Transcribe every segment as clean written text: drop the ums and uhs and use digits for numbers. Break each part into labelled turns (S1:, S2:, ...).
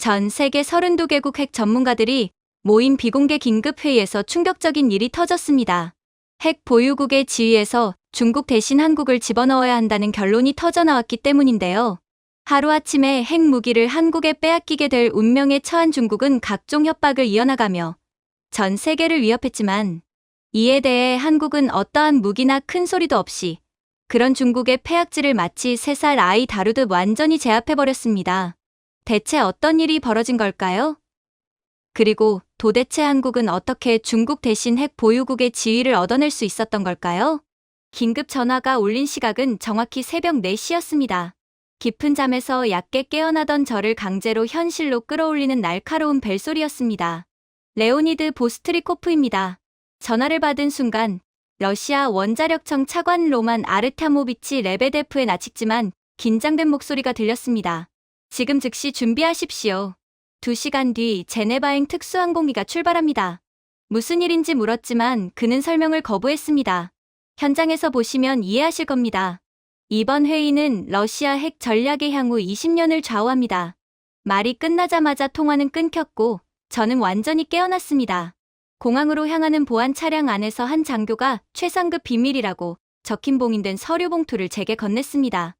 S1: 전 세계 32개국 핵 전문가들이 모인 비공개 긴급회의에서 충격적인 일이 터졌습니다. 핵 보유국의 지위에서 중국 대신 한국을 집어넣어야 한다는 결론이 터져나왔기 때문인데요. 하루아침에 핵무기를 한국에 빼앗기게 될 운명에 처한 중국은 각종 협박을 이어나가며 전 세계를 위협했지만 이에 대해 한국은 어떠한 무기나 큰 소리도 없이 그런 중국의 폐악질을 마치 3살 아이 다루듯 완전히 제압해버렸습니다. 대체 어떤 일이 벌어진 걸까요? 그리고 도대체 한국은 어떻게 중국 대신 핵 보유국의 지위를 얻어낼 수 있었던 걸까요? 긴급 전화가 울린 시각은 정확히 새벽 4시였습니다. 깊은 잠에서 얕게 깨어나던 저를 강제로 현실로 끌어올리는 날카로운 벨소리였습니다. 레오니드 보스트리코프입니다. 전화를 받은 순간 러시아 원자력청 차관 로만 아르타모비치 레베데프의 나직지만 긴장된 목소리가 들렸습니다. 지금 즉시 준비하십시오. 2시간 뒤 제네바행 특수항공기가 출발합니다. 무슨 일인지 물었지만 그는 설명을 거부했습니다. 현장에서 보시면 이해하실 겁니다. 이번 회의는 러시아 핵 전략의 향후 20년을 좌우합니다. 말이 끝나자마자 통화는 끊겼고 저는 완전히 깨어났습니다. 공항으로 향하는 보안 차량 안에서 한 장교가 최상급 비밀이라고 적힌 봉인된 서류 봉투를 제게 건넸습니다.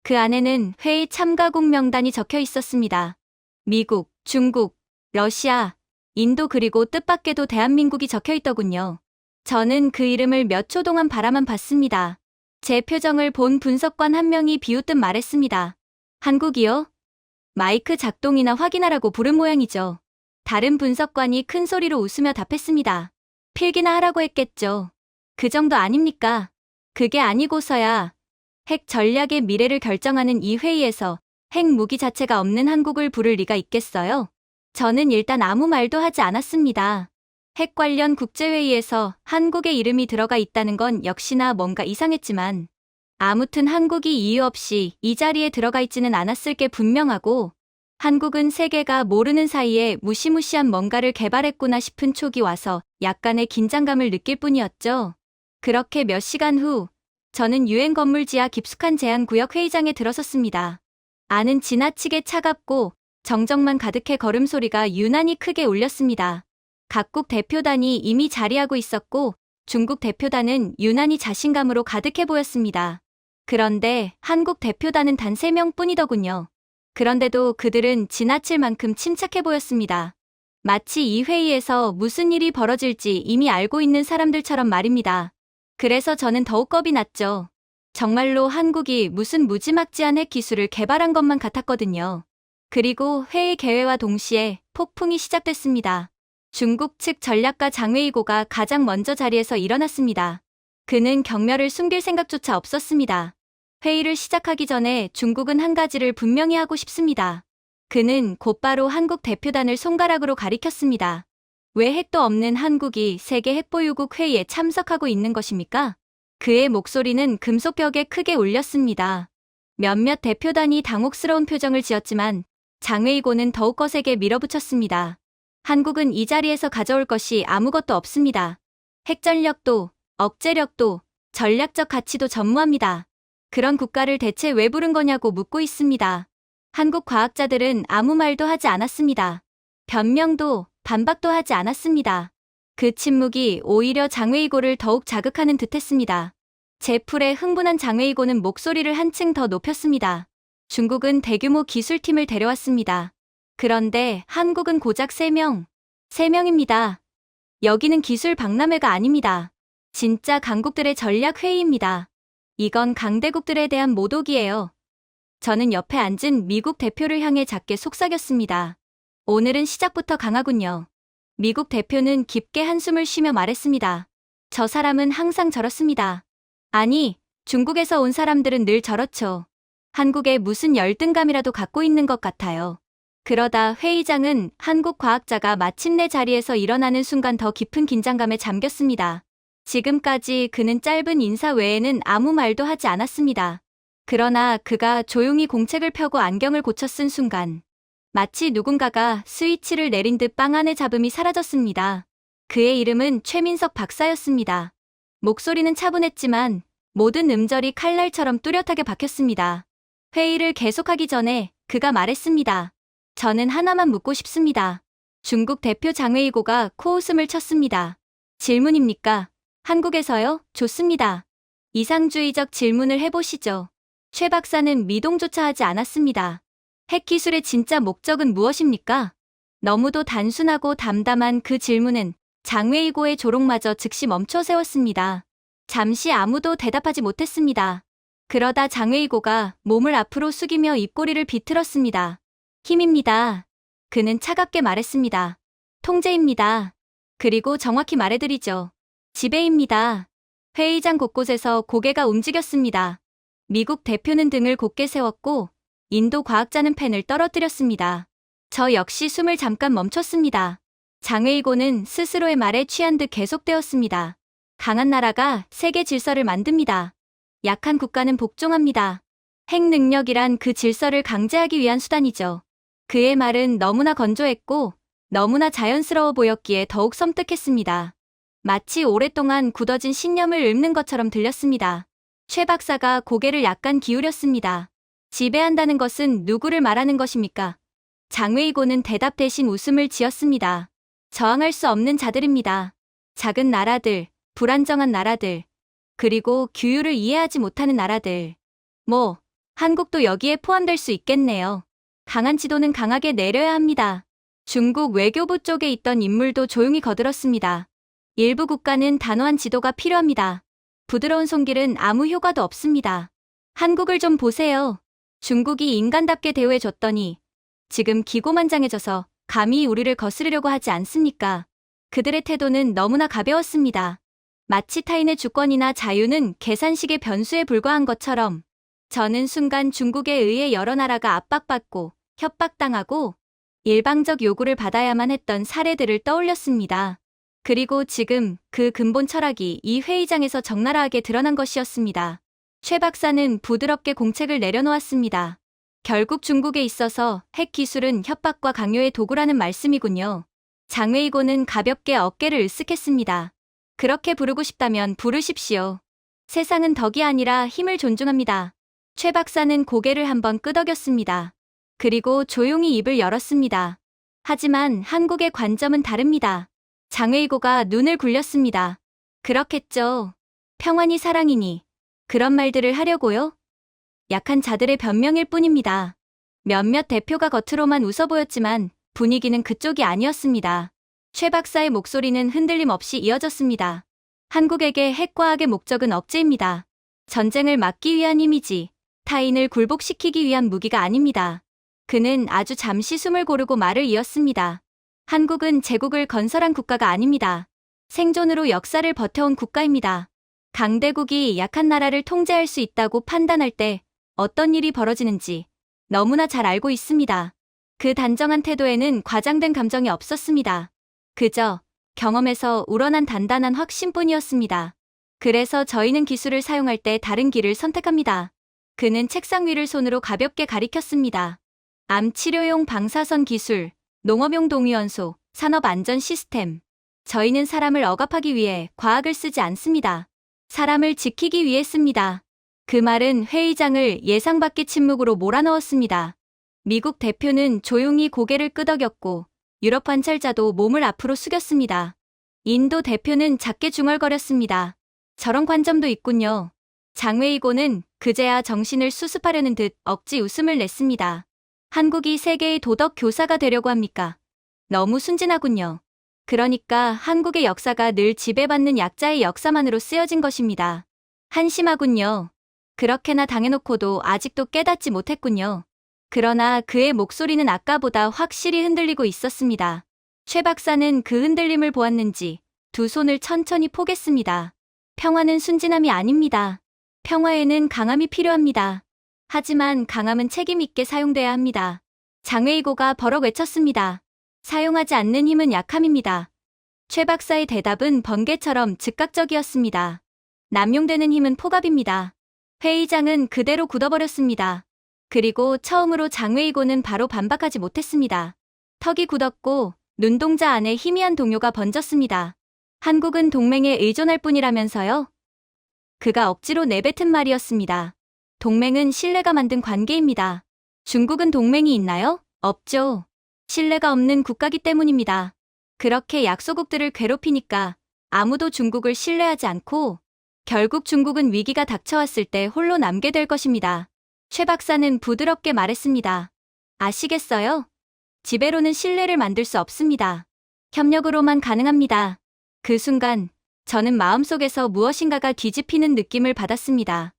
S1: 그 안에는 회의 참가국 명단이 적혀 있었습니다. 미국, 중국, 러시아, 인도 그리고 뜻밖에도 대한민국이 적혀 있더군요. 저는 그 이름을 몇 초 동안 바라만 봤습니다. 제 표정을 본 분석관 한 명이 비웃듯 말했습니다. 한국이요? 마이크 작동이나 확인하라고 부른 모양이죠. 다른 분석관이 큰 소리로 웃으며 답했습니다. 필기나 하라고 했겠죠. 그 정도 아닙니까? 그게 아니고서야 핵 전략의 미래를 결정하는 이 회의에서 핵 무기 자체가 없는 한국을 부를 리가 있겠어요? 저는 일단 아무 말도 하지 않았습니다. 핵 관련 국제회의에서 한국의 이름이 들어가 있다는 건 역시나 뭔가 이상했지만 아무튼 한국이 이유 없이 이 자리에 들어가 있지는 않았을 게 분명하고 한국은 세계가 모르는 사이에 무시무시한 뭔가를 개발했구나 싶은 촉이 와서 약간의 긴장감을 느낄 뿐이었죠. 그렇게 몇 시간 후 저는 유엔 건물 지하 깊숙한 제한구역 회의장에 들어섰습니다. 안은 지나치게 차갑고 정적만 가득해 걸음소리가 유난히 크게 울렸습니다. 각국 대표단이 이미 자리하고 있었고 중국 대표단은 유난히 자신감으로 가득해 보였습니다. 그런데 한국 대표단은 단 3명뿐이더군요. 그런데도 그들은 지나칠 만큼 침착해 보였습니다. 마치 이 회의에서 무슨 일이 벌어질지 이미 알고 있는 사람들처럼 말입니다. 그래서 저는 더욱 겁이 났죠. 정말로 한국이 무슨 무지막지한 핵 기술을 개발한 것만 같았거든요. 그리고 회의 개회와 동시에 폭풍이 시작됐습니다. 중국 측 전략가 장웨이고가 가장 먼저 자리에서 일어났습니다. 그는 경멸을 숨길 생각조차 없었습니다. 회의를 시작하기 전에 중국은 한 가지를 분명히 하고 싶습니다. 그는 곧바로 한국 대표단을 손가락으로 가리켰습니다. 왜 핵도 없는 한국이 세계 핵보유국 회의에 참석하고 있는 것입니까? 그의 목소리는 금속벽에 크게 울렸습니다. 몇몇 대표단이 당혹스러운 표정을 지었지만 장웨이고는 더욱 거세게 밀어붙였습니다. 한국은 이 자리에서 가져올 것이 아무것도 없습니다. 핵전력도, 억제력도, 전략적 가치도 전무합니다. 그런 국가를 대체 왜 부른 거냐고 묻고 있습니다. 한국 과학자들은 아무 말도 하지 않았습니다. 변명도, 반박도 하지 않았습니다. 그 침묵이 오히려 장웨이고를 더욱 자극하는 듯했습니다. 제 풀에 흥분한 장웨이고는 목소리를 한층 더 높였습니다. 중국은 대규모 기술팀을 데려왔습니다. 그런데 한국은 고작 3명. 3명입니다. 여기는 기술 박람회가 아닙니다. 진짜 강국들의 전략 회의입니다. 이건 강대국들에 대한 모독이에요. 저는 옆에 앉은 미국 대표를 향해 작게 속삭였습니다. 오늘은 시작부터 강하군요. 미국 대표는 깊게 한숨을 쉬며 말했습니다. 저 사람은 항상 저렇습니다. 아니, 중국에서 온 사람들은 늘 저렇죠. 한국에 무슨 열등감이라도 갖고 있는 것 같아요. 그러다 회의장은 한국 과학자가 마침내 자리에서 일어나는 순간 더 깊은 긴장감에 잠겼습니다. 지금까지 그는 짧은 인사 외에는 아무 말도 하지 않았습니다. 그러나 그가 조용히 공책을 펴고 안경을 고쳐 쓴 순간 마치 누군가가 스위치를 내린 듯 빵 안의 잡음이 사라졌습니다. 그의 이름은 최민석 박사였습니다. 목소리는 차분했지만 모든 음절이 칼날처럼 뚜렷하게 박혔습니다. 회의를 계속하기 전에 그가 말했습니다. 저는 하나만 묻고 싶습니다. 중국 대표 장웨이고가 코웃음을 쳤습니다. 질문입니까? 한국에서요? 좋습니다. 이상주의적 질문을 해보시죠. 최 박사는 미동조차 하지 않았습니다. 핵기술의 진짜 목적은 무엇입니까? 너무도 단순하고 담담한 그 질문은 장웨이고의 조롱마저 즉시 멈춰 세웠습니다. 잠시 아무도 대답하지 못했습니다. 그러다 장웨이고가 몸을 앞으로 숙이며 입꼬리를 비틀었습니다. 힘입니다. 그는 차갑게 말했습니다. 통제입니다. 그리고 정확히 말해드리죠. 지배입니다. 회의장 곳곳에서 고개가 움직였습니다. 미국 대표는 등을 곧게 세웠고 인도 과학자는 펜을 떨어뜨렸습니다. 저 역시 숨을 잠깐 멈췄습니다. 장웨이고는 스스로의 말에 취한 듯 계속되었습니다. 강한 나라가 세계 질서를 만듭니다. 약한 국가는 복종합니다. 핵 능력이란 그 질서를 강제하기 위한 수단이죠. 그의 말은 너무나 건조했고 너무나 자연스러워 보였기에 더욱 섬뜩했습니다. 마치 오랫동안 굳어진 신념을 읊는 것처럼 들렸습니다. 최 박사가 고개를 약간 기울였습니다. 지배한다는 것은 누구를 말하는 것입니까? 장웨이고는 대답 대신 웃음을 지었습니다. 저항할 수 없는 자들입니다. 작은 나라들, 불안정한 나라들, 그리고 규율을 이해하지 못하는 나라들. 한국도 여기에 포함될 수 있겠네요. 강한 지도는 강하게 내려야 합니다. 중국 외교부 쪽에 있던 인물도 조용히 거들었습니다. 일부 국가는 단호한 지도가 필요합니다. 부드러운 손길은 아무 효과도 없습니다. 한국을 좀 보세요. 중국이 인간답게 대우해줬더니 지금 기고만장해져서 감히 우리를 거스르려고 하지 않습니까? 그들의 태도는 너무나 가벼웠습니다. 마치 타인의 주권이나 자유는 계산식의 변수에 불과한 것처럼 저는 순간 중국에 의해 여러 나라가 압박받고 협박당하고 일방적 요구를 받아야만 했던 사례들을 떠올렸습니다. 그리고 지금 그 근본 철학이 이 회의장에서 적나라하게 드러난 것이었습니다. 최 박사는 부드럽게 공책을 내려놓았습니다. 결국 중국에 있어서 핵 기술은 협박과 강요의 도구라는 말씀이군요. 장웨이고는 가볍게 어깨를 으쓱했습니다. 그렇게 부르고 싶다면 부르십시오. 세상은 덕이 아니라 힘을 존중합니다. 최 박사는 고개를 한번 끄덕였습니다. 그리고 조용히 입을 열었습니다. 하지만 한국의 관점은 다릅니다. 장웨이고가 눈을 굴렸습니다. 그렇겠죠. 평안이 사랑이니. 그런 말들을 하려고요? 약한 자들의 변명일 뿐입니다. 몇몇 대표가 겉으로만 웃어 보였지만 분위기는 그쪽이 아니었습니다. 최 박사의 목소리는 흔들림 없이 이어졌습니다. 한국에게 핵과학의 목적은 억제입니다. 전쟁을 막기 위한 힘이지 타인을 굴복시키기 위한 무기가 아닙니다. 그는 아주 잠시 숨을 고르고 말을 이었습니다. 한국은 제국을 건설한 국가가 아닙니다. 생존으로 역사를 버텨온 국가입니다. 강대국이 약한 나라를 통제할 수 있다고 판단할 때 어떤 일이 벌어지는지 너무나 잘 알고 있습니다. 그 단정한 태도에는 과장된 감정이 없었습니다. 그저 경험에서 우러난 단단한 확신뿐이었습니다. 그래서 저희는 기술을 사용할 때 다른 길을 선택합니다. 그는 책상 위를 손으로 가볍게 가리켰습니다. 암 치료용 방사선 기술, 농업용 동위원소, 산업안전 시스템. 저희는 사람을 억압하기 위해 과학을 쓰지 않습니다. 사람을 지키기 위해 씁니다. 그 말은 회의장을 예상 밖의 침묵으로 몰아넣었습니다. 미국 대표는 조용히 고개를 끄덕였고 유럽 관찰자도 몸을 앞으로 숙였습니다. 인도 대표는 작게 중얼거렸습니다. 저런 관점도 있군요. 장웨이고는 그제야 정신을 수습하려는 듯 억지 웃음을 냈습니다. 한국이 세계의 도덕 교사가 되려고 합니까? 너무 순진하군요. 그러니까 한국의 역사가 늘 지배받는 약자의 역사만으로 쓰여진 것입니다. 한심하군요. 그렇게나 당해놓고도 아직도 깨닫지 못했군요. 그러나 그의 목소리는 아까보다 확실히 흔들리고 있었습니다. 최 박사는 그 흔들림을 보았는지 두 손을 천천히 포겠습니다. 평화는 순진함이 아닙니다. 평화에는 강함이 필요합니다. 하지만 강함은 책임 있게 사용돼야 합니다. 장웨이고가 버럭 외쳤습니다. 사용하지 않는 힘은 약함입니다. 최 박사의 대답은 번개처럼 즉각적이었습니다. 남용되는 힘은 포갑입니다. 회의장은 그대로 굳어버렸습니다. 그리고 처음으로 장웨이고는 바로 반박하지 못했습니다. 턱이 굳었고 눈동자 안에 희미한 동요가 번졌습니다. 한국은 동맹에 의존할 뿐이라면서요? 그가 억지로 내뱉은 말이었습니다. 동맹은 신뢰가 만든 관계입니다. 중국은 동맹이 있나요? 없죠. 신뢰가 없는 국가기 때문입니다. 그렇게 약소국들을 괴롭히니까 아무도 중국을 신뢰하지 않고 결국 중국은 위기가 닥쳐왔을 때 홀로 남게 될 것입니다. 최 박사는 부드럽게 말했습니다. 아시겠어요? 지배로는 신뢰를 만들 수 없습니다. 협력으로만 가능합니다. 그 순간 저는 마음속에서 무엇인가가 뒤집히는 느낌을 받았습니다.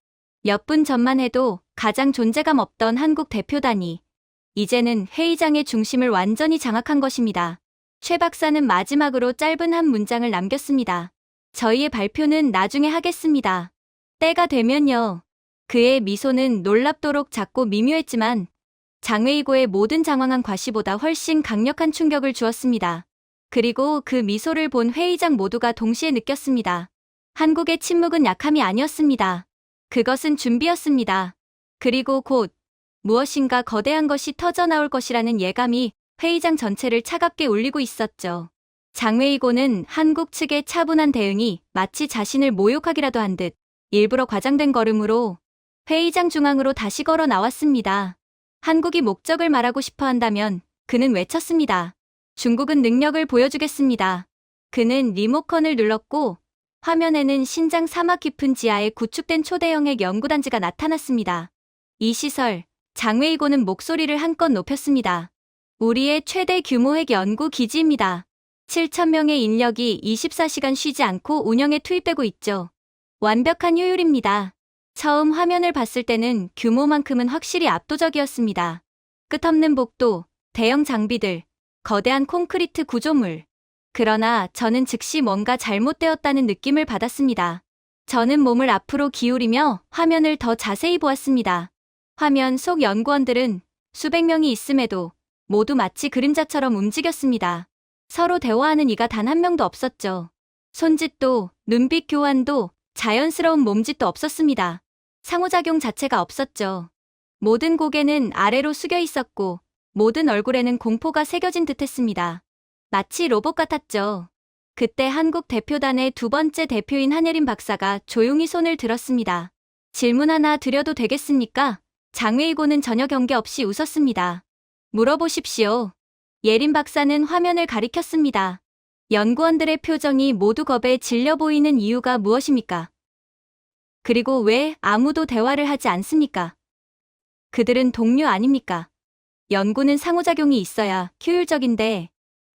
S1: 몇 분 전만 해도 가장 존재감 없던 한국 대표단이 이제는 회의장의 중심을 완전히 장악한 것입니다. 최 박사는 마지막으로 짧은 한 문장을 남겼습니다. 저희의 발표는 나중에 하겠습니다. 때가 되면요. 그의 미소는 놀랍도록 작고 미묘했지만 장외이고의 모든 장황한 과시보다 훨씬 강력한 충격을 주었습니다. 그리고 그 미소를 본 회의장 모두가 동시에 느꼈습니다. 한국의 침묵은 약함이 아니었습니다. 그것은 준비였습니다. 그리고 곧 무엇인가 거대한 것이 터져나올 것이라는 예감이 회의장 전체를 차갑게 울리고 있었죠. 장외이고는 한국 측의 차분한 대응이 마치 자신을 모욕하기라도 한 듯 일부러 과장된 걸음으로 회의장 중앙으로 다시 걸어 나왔습니다. 한국이 목적을 말하고 싶어 한다면 그는 외쳤습니다. 중국은 능력을 보여주겠습니다. 그는 리모컨을 눌렀고 화면에는 신장 사막 깊은 지하에 구축된 초대형 핵 연구단지가 나타났습니다. 이 시설, 장외이고는 목소리를 한껏 높였습니다. 우리의 최대 규모 핵 연구 기지입니다. 7,000명의 인력이 24시간 쉬지 않고 운영에 투입되고 있죠. 완벽한 효율입니다. 처음 화면을 봤을 때는 규모만큼은 확실히 압도적이었습니다. 끝없는 복도, 대형 장비들, 거대한 콘크리트 구조물. 그러나 저는 즉시 뭔가 잘못되었다는 느낌을 받았습니다. 저는 몸을 앞으로 기울이며 화면을 더 자세히 보았습니다. 화면 속 연구원들은 수백 명이 있음에도 모두 마치 그림자처럼 움직였습니다. 서로 대화하는 이가 단 한 명도 없었죠. 손짓도, 눈빛 교환도, 자연스러운 몸짓도 없었습니다. 상호작용 자체가 없었죠. 모든 고개는 아래로 숙여 있었고 모든 얼굴에는 공포가 새겨진 듯했습니다. 마치 로봇 같았죠. 그때 한국 대표단의 두 번째 대표인 한예린 박사가 조용히 손을 들었습니다. 질문 하나 드려도 되겠습니까? 장외이고는 전혀 경계 없이 웃었습니다. 물어보십시오. 예린 박사는 화면을 가리켰습니다. 연구원들의 표정이 모두 겁에 질려 보이는 이유가 무엇입니까? 그리고 왜 아무도 대화를 하지 않습니까? 그들은 동료 아닙니까? 연구는 상호작용이 있어야 효율적인데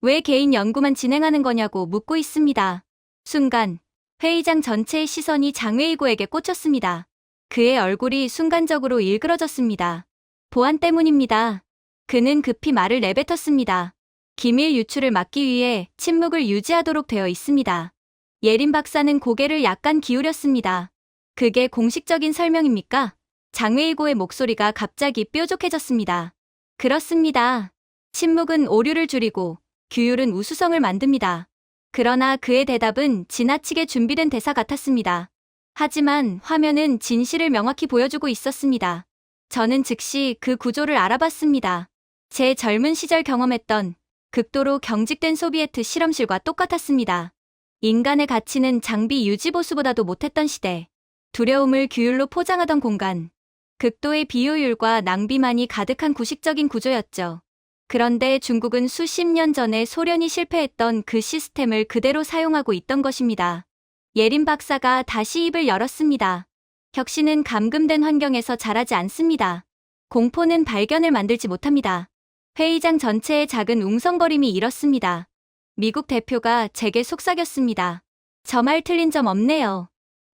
S1: 왜 개인 연구만 진행하는 거냐고 묻고 있습니다. 순간 회의장 전체의 시선이 장외이고에게 꽂혔습니다. 그의 얼굴이 순간적으로 일그러졌습니다. 보안 때문입니다. 그는 급히 말을 내뱉었습니다. 기밀 유출을 막기 위해 침묵을 유지하도록 되어 있습니다. 예린 박사는 고개를 약간 기울였습니다. 그게 공식적인 설명입니까? 장외이고의 목소리가 갑자기 뾰족해졌습니다. 그렇습니다. 침묵은 오류를 줄이고 규율은 우수성을 만듭니다. 그러나 그의 대답은 지나치게 준비된 대사 같았습니다. 하지만 화면은 진실을 명확히 보여주고 있었습니다. 저는 즉시 그 구조를 알아봤습니다. 제 젊은 시절 경험했던 극도로 경직된 소비에트 실험실과 똑같았습니다. 인간의 가치는 장비 유지보수보다도 못했던 시대. 두려움을 규율로 포장하던 공간. 극도의 비효율과 낭비만이 가득한 구식적인 구조였죠. 그런데 중국은 수십 년 전에 소련이 실패했던 그 시스템을 그대로 사용하고 있던 것입니다. 예린 박사가 다시 입을 열었습니다. 혁신은 감금된 환경에서 자라지 않습니다. 공포는 발견을 만들지 못합니다. 회의장 전체의 작은 웅성거림이 일었습니다. 미국 대표가 제게 속삭였습니다. 저 말 틀린 점 없네요.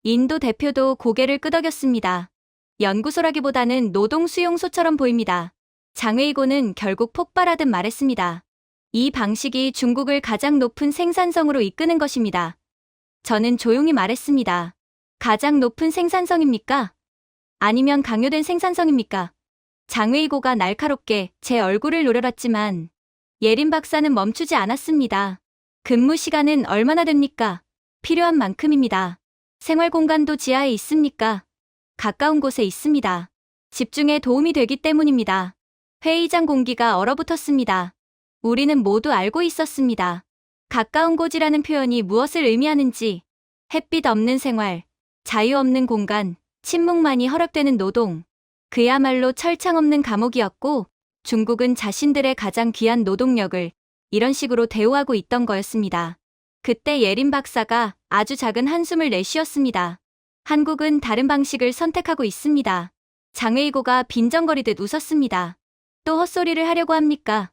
S1: 인도 대표도 고개를 끄덕였습니다. 연구소라기보다는 노동수용소처럼 보입니다. 장외이고는 결국 폭발하듯 말했습니다. 이 방식이 중국을 가장 높은 생산성으로 이끄는 것입니다. 저는 조용히 말했습니다. 가장 높은 생산성입니까? 아니면 강요된 생산성입니까? 장외이고가 날카롭게 제 얼굴을 노려봤지만 예린 박사는 멈추지 않았습니다. 근무 시간은 얼마나 됩니까? 필요한 만큼입니다. 생활 공간도 지하에 있습니까? 가까운 곳에 있습니다. 집중에 도움이 되기 때문입니다. 회의장 공기가 얼어붙었습니다. 우리는 모두 알고 있었습니다. 가까운 곳이라는 표현이 무엇을 의미하는지, 햇빛 없는 생활, 자유 없는 공간, 침묵만이 허락되는 노동, 그야말로 철창 없는 감옥이었고 중국은 자신들의 가장 귀한 노동력을 이런 식으로 대우하고 있던 거였습니다. 그때 예린 박사가 아주 작은 한숨을 내쉬었습니다. 한국은 다른 방식을 선택하고 있습니다. 장웨이고가 빈정거리듯 웃었습니다. 또 헛소리를 하려고 합니까?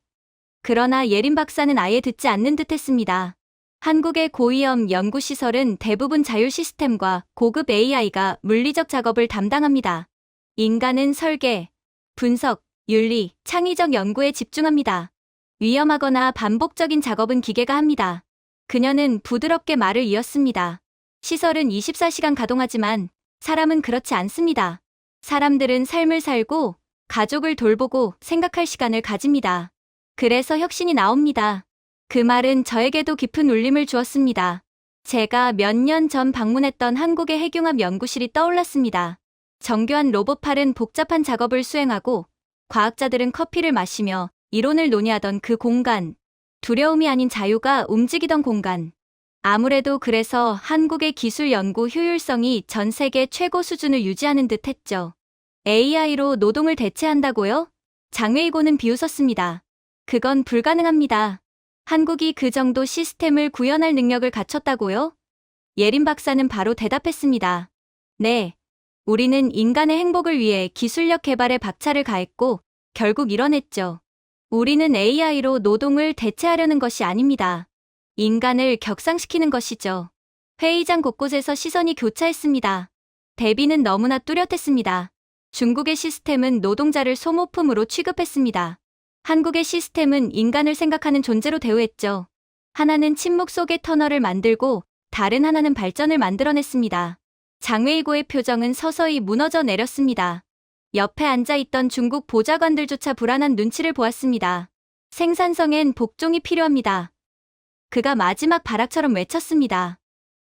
S1: 그러나 예린 박사는 아예 듣지 않는 듯 했습니다. 한국의 고위험 연구시설은 대부분 자율 시스템과 고급 AI가 물리적 작업을 담당합니다. 인간은 설계, 분석, 윤리, 창의적 연구에 집중합니다. 위험하거나 반복적인 작업은 기계가 합니다. 그녀는 부드럽게 말을 이었습니다. 시설은 24시간 가동하지만 사람은 그렇지 않습니다. 사람들은 삶을 살고 가족을 돌보고 생각할 시간을 가집니다. 그래서 혁신이 나옵니다. 그 말은 저에게도 깊은 울림을 주었습니다. 제가 몇 년 전 방문했던 한국의 핵융합 연구실이 떠올랐습니다. 정교한 로봇팔은 복잡한 작업을 수행하고 과학자들은 커피를 마시며 이론을 논의하던 그 공간. 두려움이 아닌 자유가 움직이던 공간. 아무래도 그래서 한국의 기술 연구 효율성이 전 세계 최고 수준을 유지하는 듯 했죠. AI로 노동을 대체한다고요? 장웨이고는 비웃었습니다. 그건 불가능합니다. 한국이 그 정도 시스템을 구현할 능력을 갖췄다고요? 예린 박사는 바로 대답했습니다. 네. 우리는 인간의 행복을 위해 기술력 개발에 박차를 가했고 결국 이뤄냈죠. 우리는 AI로 노동을 대체하려는 것이 아닙니다. 인간을 격상시키는 것이죠. 회의장 곳곳에서 시선이 교차했습니다. 대비는 너무나 뚜렷했습니다. 중국의 시스템은 노동자를 소모품으로 취급했습니다. 한국의 시스템은 인간을 생각하는 존재로 대우했죠. 하나는 침묵 속의 터널을 만들고 다른 하나는 발전을 만들어냈습니다. 장웨이고의 표정은 서서히 무너져 내렸습니다. 옆에 앉아있던 중국 보좌관들조차 불안한 눈치를 보았습니다. 생산성엔 복종이 필요합니다. 그가 마지막 발악처럼 외쳤습니다.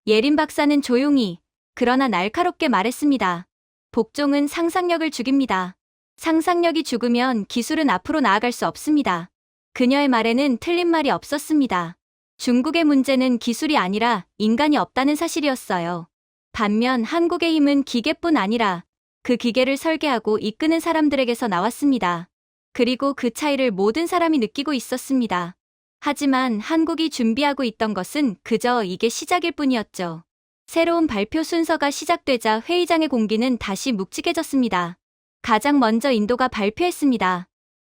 S1: 예린 박사는 조용히 그러나 날카롭게 말했습니다. 복종은 상상력을 죽입니다. 상상력이 죽으면 기술은 앞으로 나아갈 수 없습니다. 그녀의 말에는 틀린 말이 없었습니다. 중국의 문제는 기술이 아니라 인간이 없다는 사실이었어요. 반면 한국의 힘은 기계뿐 아니라 그 기계를 설계하고 이끄는 사람들에게서 나왔습니다. 그리고 그 차이를 모든 사람이 느끼고 있었습니다. 하지만 한국이 준비하고 있던 것은 그저 이게 시작일 뿐이었죠. 새로운 발표 순서가 시작되자 회의장의 공기는 다시 묵직해졌습니다. 가장 먼저 인도가 발표했습니다.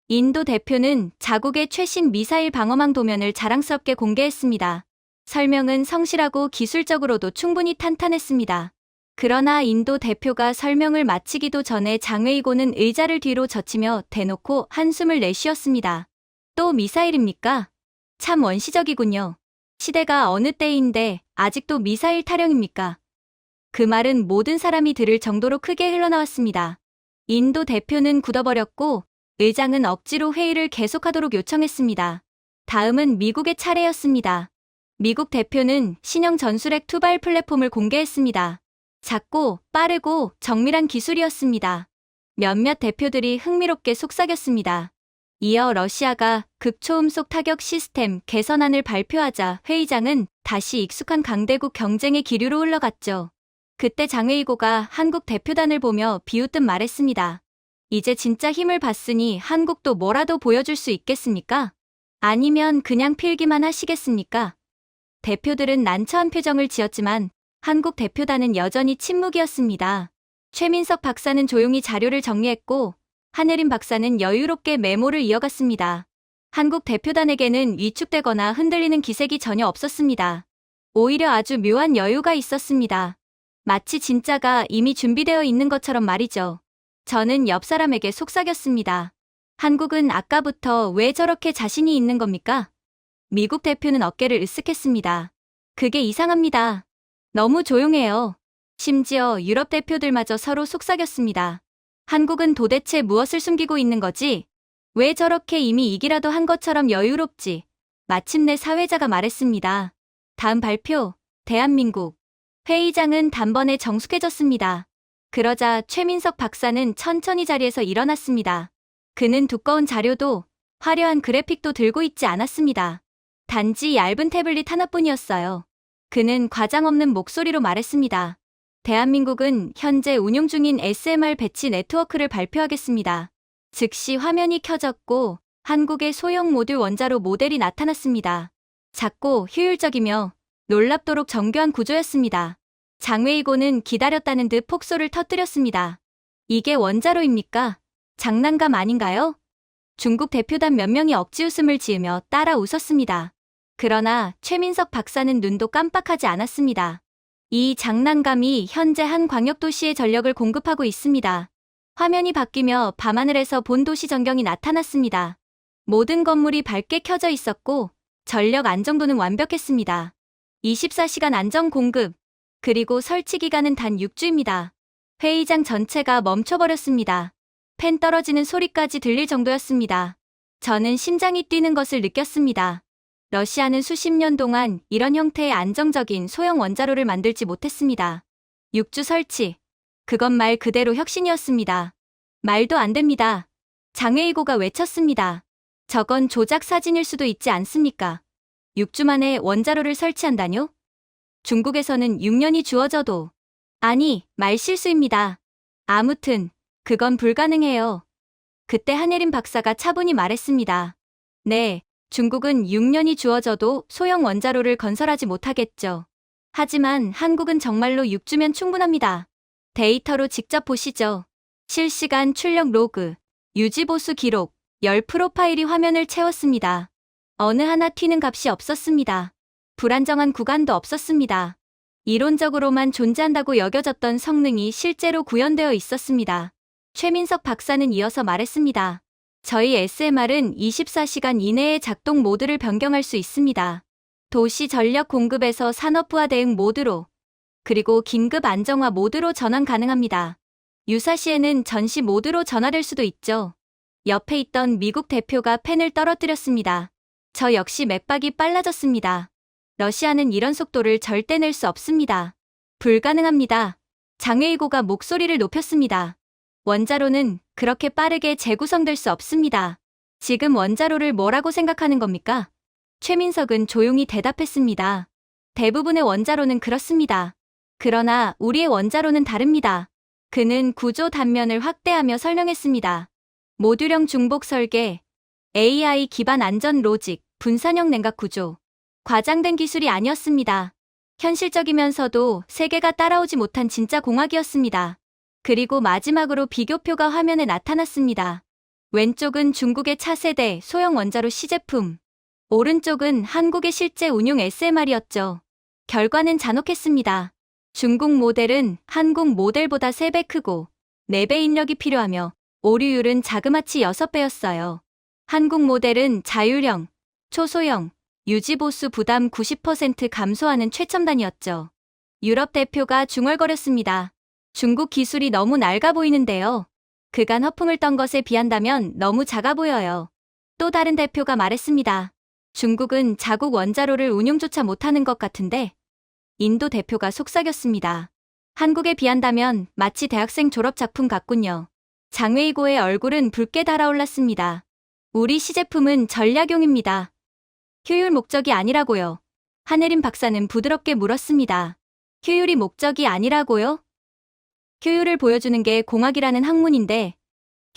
S1: 인도 대표는 자국의 최신 미사일 방어망 도면을 자랑스럽게 공개했습니다. 설명은 성실하고 기술적으로도 충분히 탄탄했습니다. 그러나 인도 대표가 설명을 마치기도 전에 장웨이고는 의자를 뒤로 젖히며 대놓고 한숨을 내쉬었습니다. 또 미사일입니까? 참 원시적이군요. 시대가 어느 때인데 아직도 미사일 타령입니까? 그 말은 모든 사람이 들을 정도로 크게 흘러나왔습니다. 인도 대표는 굳어버렸고 의장은 억지로 회의를 계속하도록 요청했습니다. 다음은 미국의 차례였습니다. 미국 대표는 신형 전술핵 투발 플랫폼을 공개했습니다. 작고 빠르고 정밀한 기술이었습니다. 몇몇 대표들이 흥미롭게 속삭였습니다. 이어 러시아가 극초음속 타격 시스템 개선안을 발표하자 회의장은 다시 익숙한 강대국 경쟁의 기류로 흘러갔죠. 그때 장웨이고가 한국 대표단을 보며 비웃듯 말했습니다. 이제 진짜 힘을 봤으니 한국도 뭐라도 보여줄 수 있겠습니까? 아니면 그냥 필기만 하시겠습니까? 대표들은 난처한 표정을 지었지만 한국 대표단은 여전히 침묵이었습니다. 최민석 박사는 조용히 자료를 정리했고 한예린 박사는 여유롭게 메모를 이어갔습니다. 한국 대표단에게는 위축되거나 흔들리는 기색이 전혀 없었습니다. 오히려 아주 묘한 여유가 있었습니다. 마치 진짜가 이미 준비되어 있는 것처럼 말이죠. 저는 옆 사람에게 속삭였습니다. 한국은 아까부터 왜 저렇게 자신이 있는 겁니까? 미국 대표는 어깨를 으쓱했습니다. 그게 이상합니다. 너무 조용해요. 심지어 유럽 대표들마저 서로 속삭였습니다. 한국은 도대체 무엇을 숨기고 있는 거지? 왜 저렇게 이미 이기라도 한 것처럼 여유롭지? 마침내 사회자가 말했습니다. 다음 발표, 대한민국. 회의장은 단번에 정숙해졌습니다. 그러자 최민석 박사는 천천히 자리에서 일어났습니다. 그는 두꺼운 자료도 화려한 그래픽도 들고 있지 않았습니다. 단지 얇은 태블릿 하나뿐이었어요. 그는 과장 없는 목소리로 말했습니다. 대한민국은 현재 운용 중인 SMR 배치 네트워크를 발표하겠습니다. 즉시 화면이 켜졌고 한국의 소형 모듈 원자로 모델이 나타났습니다. 작고 효율적이며 놀랍도록 정교한 구조였습니다. 장웨이고는 기다렸다는 듯 폭소를 터뜨렸습니다. 이게 원자로입니까? 장난감 아닌가요? 중국 대표단 몇 명이 억지 웃음을 지으며 따라 웃었습니다. 그러나 최민석 박사는 눈도 깜빡하지 않았습니다. 이 장난감이 현재 한 광역도시의 전력을 공급하고 있습니다. 화면이 바뀌며 밤하늘에서 본 도시 전경이 나타났습니다. 모든 건물이 밝게 켜져 있었고 전력 안정도는 완벽했습니다. 24시간 안정 공급, 그리고 설치 기간은 단 6주입니다. 회의장 전체가 멈춰버렸습니다. 팬 떨어지는 소리까지 들릴 정도였습니다. 저는 심장이 뛰는 것을 느꼈습니다. 러시아는 수십 년 동안 이런 형태의 안정적인 소형 원자로를 만들지 못했습니다. 6주 설치. 그건 말 그대로 혁신이었습니다. 말도 안 됩니다. 장웨이고가 외쳤습니다. 저건 조작 사진일 수도 있지 않습니까? 6주 만에 원자로를 설치한다뇨? 중국에서는 6년이 주어져도. 아니, 말실수입니다. 아무튼 그건 불가능해요. 그때 한예린 박사가 차분히 말했습니다. 네, 중국은 6년이 주어져도 소형 원자로를 건설하지 못하겠죠. 하지만 한국은 정말로 6주면 충분합니다. 데이터로 직접 보시죠. 실시간 출력 로그, 유지보수 기록, 열 프로파일이 화면을 채웠습니다. 어느 하나 튀는 값이 없었습니다. 불안정한 구간도 없었습니다. 이론적으로만 존재한다고 여겨졌던 성능이 실제로 구현되어 있었습니다. 최민석 박사는 이어서 말했습니다. 저희 SMR은 24시간 이내에 작동 모드를 변경할 수 있습니다. 도시 전력 공급에서 산업부하 대응 모드로, 그리고 긴급 안정화 모드로 전환 가능합니다. 유사시에는 전시 모드로 전화될 수도 있죠. 옆에 있던 미국 대표가 펜을 떨어뜨렸습니다. 저 역시 맥박이 빨라졌습니다. 러시아는 이런 속도를 절대 낼 수 없습니다. 불가능합니다. 장웨이고가 목소리를 높였습니다. 원자로는 그렇게 빠르게 재구성될 수 없습니다. 지금 원자로를 뭐라고 생각하는 겁니까? 최민석은 조용히 대답했습니다. 대부분의 원자로는 그렇습니다. 그러나 우리의 원자로는 다릅니다. 그는 구조 단면을 확대하며 설명했습니다. 모듈형 중복 설계, AI 기반 안전 로직, 분산형 냉각 구조. 과장된 기술이 아니었습니다. 현실적이면서도 세계가 따라오지 못한 진짜 공학이었습니다. 그리고 마지막으로 비교표가 화면에 나타났습니다. 왼쪽은 중국의 차세대 소형 원자로 시제품, 오른쪽은 한국의 실제 운용 SMR이었죠. 결과는 잔혹했습니다. 중국 모델은 한국 모델보다 3배 크고 4배 인력이 필요하며 오류율은 자그마치 6배였어요. 한국 모델은 자율형, 초소형, 유지보수 부담 90% 감소하는 최첨단이었죠. 유럽 대표가 중얼거렸습니다. 중국 기술이 너무 낡아 보이는데요. 그간 허풍을 떤 것에 비한다면 너무 작아 보여요. 또 다른 대표가 말했습니다. 중국은 자국 원자로를 운용조차 못하는 것 같은데. 인도 대표가 속삭였습니다. 한국에 비한다면 마치 대학생 졸업 작품 같군요. 장웨이고의 얼굴은 붉게 달아올랐습니다. 우리 시제품은 전략용입니다. 효율 목적이 아니라고요. 한예린 박사는 부드럽게 물었습니다. 효율이 목적이 아니라고요? 효율을 보여주는 게 공학이라는 학문인데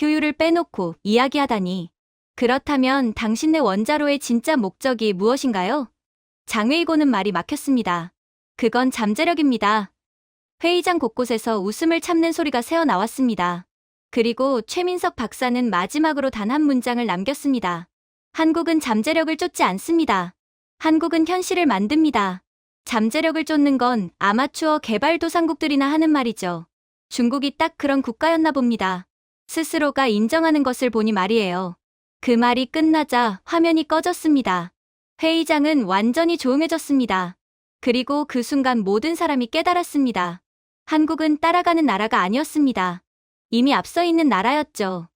S1: 효율을 빼놓고 이야기하다니. 그렇다면 당신네 원자로의 진짜 목적이 무엇인가요? 장웨이고는 말이 막혔습니다. 그건 잠재력입니다. 회의장 곳곳에서 웃음을 참는 소리가 새어나왔습니다. 그리고 최민석 박사는 마지막으로 단 한 문장을 남겼습니다. 한국은 잠재력을 쫓지 않습니다. 한국은 현실을 만듭니다. 잠재력을 쫓는 건 아마추어 개발도상국들이나 하는 말이죠. 중국이 딱 그런 국가였나 봅니다. 스스로가 인정하는 것을 보니 말이에요. 그 말이 끝나자 화면이 꺼졌습니다. 회의장은 완전히 조용해졌습니다. 그리고 그 순간 모든 사람이 깨달았습니다. 한국은 따라가는 나라가 아니었습니다. 이미 앞서 있는 나라였죠.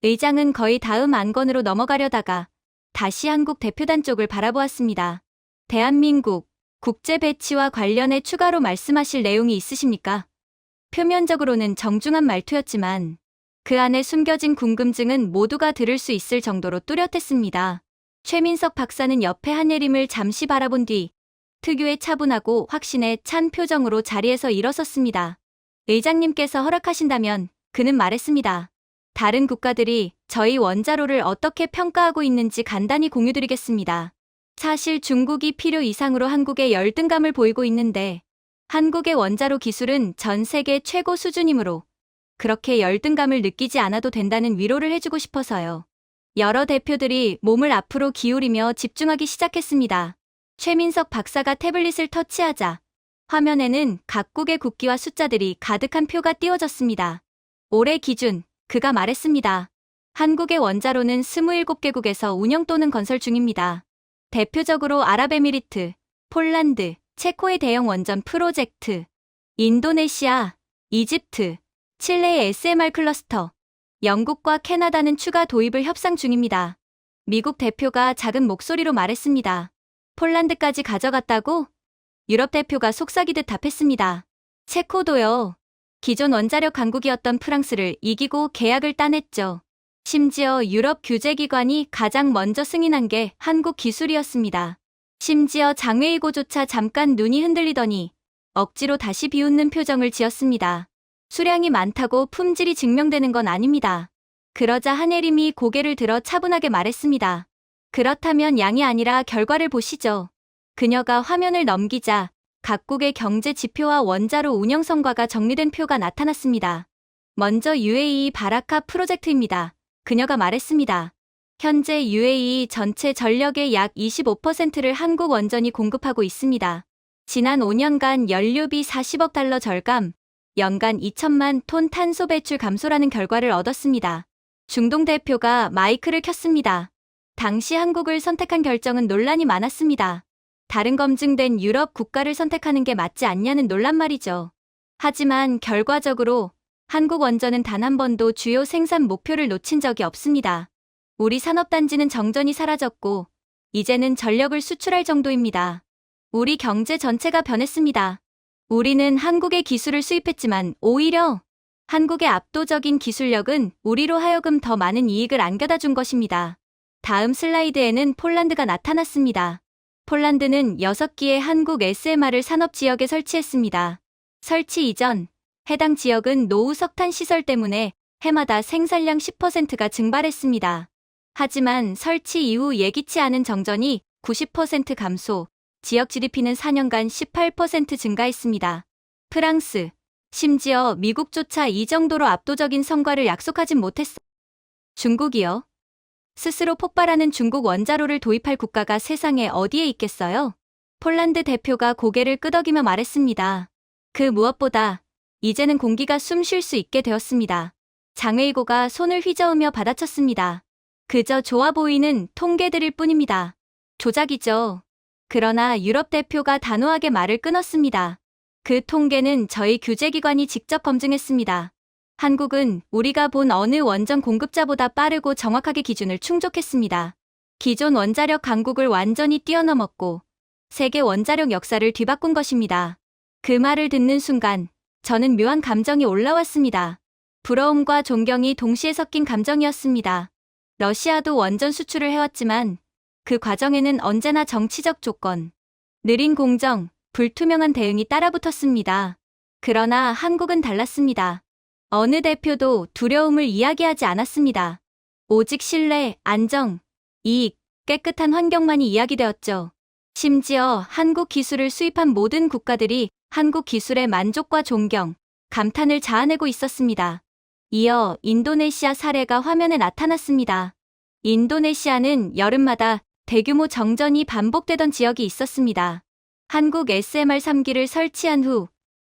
S1: 의장은 거의 다음 안건으로 넘어가려다가 다시 한국 대표단 쪽을 바라보았습니다. 대한민국 국제 배치와 관련해 추가로 말씀하실 내용이 있으십니까? 표면적으로는 정중한 말투였지만 그 안에 숨겨진 궁금증은 모두가 들을 수 있을 정도로 뚜렷했습니다. 최민석 박사는 옆에 한예림을 잠시 바라본 뒤 특유의 차분하고 확신에 찬 표정으로 자리에서 일어섰습니다. 의장님께서 허락하신다면 그는 말했습니다. 다른 국가들이 저희 원자로를 어떻게 평가하고 있는지 간단히 공유드리겠습니다. 사실 중국이 필요 이상으로 한국에 열등감을 보이고 있는데 한국의 원자로 기술은 전 세계 최고 수준이므로 그렇게 열등감을 느끼지 않아도 된다는 위로를 해주고 싶어서요. 여러 대표들이 몸을 앞으로 기울이며 집중하기 시작했습니다. 최민석 박사가 태블릿을 터치하자 화면에는 각국의 국기와 숫자들이 가득한 표가 띄워졌습니다. 올해 기준, 그가 말했습니다. 한국의 원자로는 27개국에서 운영 또는 건설 중입니다. 대표적으로 아랍에미리트, 폴란드, 체코의 대형 원전 프로젝트, 인도네시아, 이집트, 칠레의 SMR 클러스터, 영국과 캐나다는 추가 도입을 협상 중입니다. 미국 대표가 작은 목소리로 말했습니다. 폴란드까지 가져갔다고? 유럽 대표가 속삭이듯 답했습니다. 체코도요. 기존 원자력 강국이었던 프랑스를 이기고 계약을 따냈죠. 심지어 유럽 규제기관이 가장 먼저 승인한 게 한국 기술이었습니다. 심지어 장외이고조차 잠깐 눈이 흔들리더니 억지로 다시 비웃는 표정을 지었습니다. 수량이 많다고 품질이 증명되는 건 아닙니다. 그러자 한혜림이 고개를 들어 차분하게 말했습니다. 그렇다면 양이 아니라 결과를 보시죠. 그녀가 화면을 넘기자 각국의 경제 지표와 원자로 운영 성과가 정리된 표가 나타났습니다. 먼저 UAE 바라카 프로젝트입니다. 그녀가 말했습니다. 현재 UAE 전체 전력의 약 25%를 한국 원전이 공급하고 있습니다. 지난 5년간 연료비 40억 달러 절감, 연간 2천만 톤 탄소 배출 감소라는 결과를 얻었습니다. 중동 대표가 마이크를 켰습니다. 당시 한국을 선택한 결정은 논란이 많았습니다. 다른 검증된 유럽 국가를 선택하는 게 맞지 않냐는 논란 말이죠. 하지만 결과적으로 한국 원전은 단 한 번도 주요 생산 목표를 놓친 적이 없습니다. 우리 산업단지는 정전이 사라졌고 이제는 전력을 수출할 정도입니다. 우리 경제 전체가 변했습니다. 우리는 한국의 기술을 수입했지만 오히려 한국의 압도적인 기술력은 우리로 하여금 더 많은 이익을 안겨다 준 것입니다. 다음 슬라이드에는 폴란드가 나타났습니다. 폴란드는 6기의 한국 SMR을 산업지역에 설치했습니다. 설치 이전, 해당 지역은 노후 석탄 시설 때문에 해마다 생산량 10%가 증발했습니다. 하지만 설치 이후 예기치 않은 정전이 90% 감소, 지역 GDP는 4년간 18% 증가했습니다. 프랑스, 심지어 미국조차 이 정도로 압도적인 성과를 약속하진 못했어. 중국이요? 스스로 폭발하는 중국 원자로를 도입할 국가가 세상에 어디에 있겠어요? 폴란드 대표가 고개를 끄덕이며 말했습니다. 그 무엇보다 이제는 공기가 숨 쉴 수 있게 되었습니다. 장웨이고가 손을 휘저으며 받아쳤습니다. 그저 좋아 보이는 통계들일 뿐입니다. 조작이죠. 그러나 유럽 대표가 단호하게 말을 끊었습니다. 그 통계는 저희 규제기관이 직접 검증했습니다. 한국은 우리가 본 어느 원전 공급자보다 빠르고 정확하게 기준을 충족했습니다. 기존 원자력 강국을 완전히 뛰어넘었고 세계 원자력 역사를 뒤바꾼 것입니다. 그 말을 듣는 순간 저는 묘한 감정이 올라왔습니다. 부러움과 존경이 동시에 섞인 감정이었습니다. 러시아도 원전 수출을 해왔지만 그 과정에는 언제나 정치적 조건, 느린 공정, 불투명한 대응이 따라붙었습니다. 그러나 한국은 달랐습니다. 어느 대표도 두려움을 이야기하지 않았습니다. 오직 신뢰, 안정, 이익, 깨끗한 환경만이 이야기되었죠. 심지어 한국 기술을 수입한 모든 국가들이 한국 기술의 만족과 존경, 감탄을 자아내고 있었습니다. 이어 인도네시아 사례가 화면에 나타났습니다. 인도네시아는 여름마다 대규모 정전이 반복되던 지역이 있었습니다. 한국 SMR 3기를 설치한 후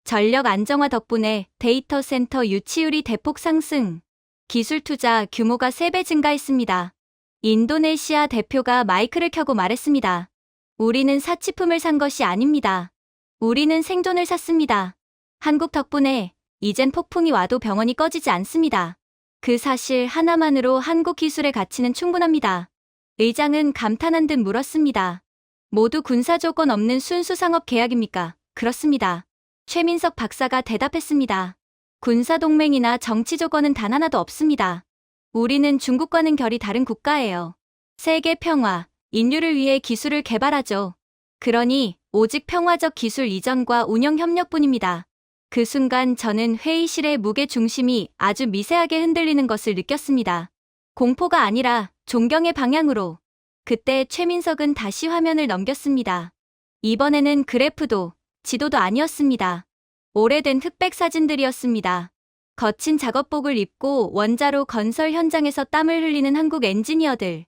S1: 전력 안정화 덕분에 데이터 센터 유치율이 대폭 상승, 기술 투자 규모가 3배 증가했습니다. 인도네시아 대표가 마이크를 켜고 말했습니다. 우리는 사치품을 산 것이 아닙니다. 우리는 생존을 샀습니다. 한국 덕분에 이젠 폭풍이 와도 병원이 꺼지지 않습니다. 그 사실 하나만으로 한국 기술의 가치는 충분합니다. 의장은 감탄한 듯 물었습니다. 모두 군사 조건 없는 순수 상업 계약입니까? 그렇습니다. 최민석 박사가 대답했습니다. 군사 동맹이나 정치 조건은 단 하나도 없습니다. 우리는 중국과는 결이 다른 국가예요. 세계 평화, 인류를 위해 기술을 개발하죠. 그러니 오직 평화적 기술 이전과 운영 협력뿐입니다. 그 순간 저는 회의실의 무게 중심이 아주 미세하게 흔들리는 것을 느꼈습니다. 공포가 아니라 존경의 방향으로. 그때 최민석은 다시 화면을 넘겼습니다. 이번에는 그래프도 지도도 아니었습니다. 오래된 흑백 사진들이었습니다. 거친 작업복을 입고 원자로 건설 현장에서 땀을 흘리는 한국 엔지니어들.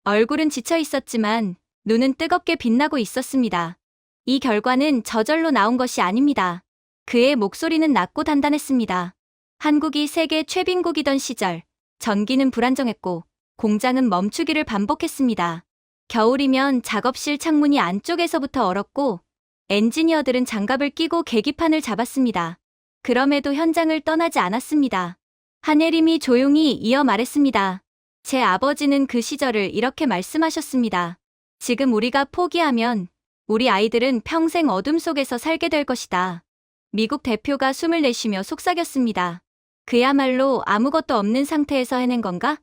S1: 얼굴은 지쳐 있었지만 눈은 뜨겁게 빛나고 있었습니다. 이 결과는 저절로 나온 것이 아닙니다. 그의 목소리는 낮고 단단했습니다. 한국이 세계 최빈국이던 시절, 전기는 불안정했고 공장은 멈추기를 반복했습니다. 겨울이면 작업실 창문이 안쪽에서부터 얼었고 엔지니어들은 장갑을 끼고 계기판을 잡았습니다. 그럼에도 현장을 떠나지 않았습니다. 한예림이 조용히 이어 말했습니다. 제 아버지는 그 시절을 이렇게 말씀하셨습니다. 지금 우리가 포기하면 우리 아이들은 평생 어둠 속에서 살게 될 것이다. 미국 대표가 숨을 내쉬며 속삭였습니다. 그야말로 아무것도 없는 상태에서 해낸 건가?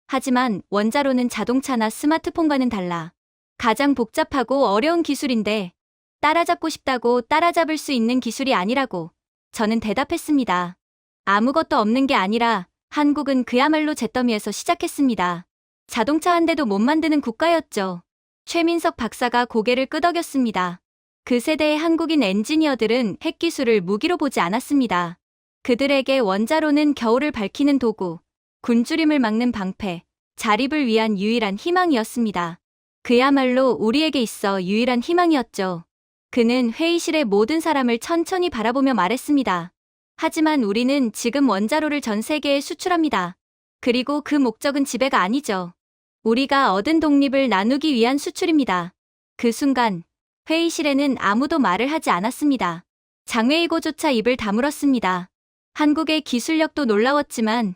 S1: 하지만 원자로는 자동차나 스마트폰과는 달라. 가장 복잡하고 어려운 기술인데 따라잡고 싶다고 따라잡을 수 있는 기술이 아니라고 저는 대답했습니다. 아무것도 없는 게 아니라 한국은 그야말로 잿더미에서 시작했습니다. 자동차 한 대도 못 만드는 국가였죠. 최민석 박사가 고개를 끄덕였습니다. 그 세대의 한국인 엔지니어들은 핵기술을 무기로 보지 않았습니다. 그들에게 원자로는 겨울을 밝히는 도구, 굶주림을 막는 방패, 자립을 위한 유일한 희망이었습니다. 그야말로 우리에게 있어 유일한 희망이었죠. 그는 회의실의 모든 사람을 천천히 바라보며 말했습니다. 하지만 우리는 지금 원자로를 전 세계에 수출합니다. 그리고 그 목적은 지배가 아니죠. 우리가 얻은 독립을 나누기 위한 수출입니다. 그 순간 회의실에는 아무도 말을 하지 않았습니다. 장외이고조차 입을 다물었습니다. 한국의 기술력도 놀라웠지만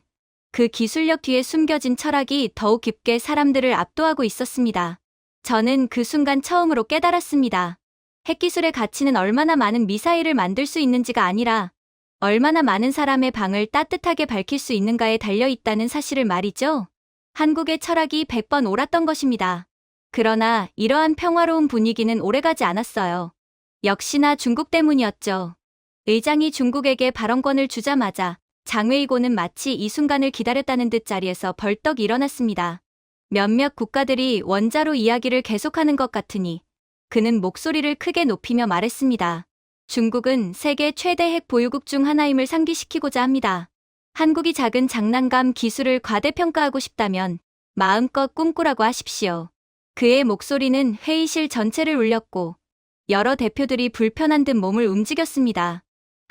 S1: 그 기술력 뒤에 숨겨진 철학이 더욱 깊게 사람들을 압도하고 있었습니다. 저는 그 순간 처음으로 깨달았습니다. 핵기술의 가치는 얼마나 많은 미사일을 만들 수 있는지가 아니라 얼마나 많은 사람의 방을 따뜻하게 밝힐 수 있는가에 달려있다는 사실을 말이죠. 한국의 철학이 100번 옳았던 것입니다. 그러나 이러한 평화로운 분위기는 오래가지 않았어요. 역시나 중국 때문이었죠. 의장이 중국에게 발언권을 주자마자 장외이고는 마치 이 순간을 기다렸다는 듯 자리에서 벌떡 일어났습니다. 몇몇 국가들이 원자로 이야기를 계속하는 것 같으니 그는 목소리를 크게 높이며 말했습니다. 중국은 세계 최대 핵 보유국 중 하나임을 상기시키고자 합니다. 한국이 작은 장난감 기술을 과대평가하고 싶다면 마음껏 꿈꾸라고 하십시오. 그의 목소리는 회의실 전체를 울렸고 여러 대표들이 불편한 듯 몸을 움직였습니다.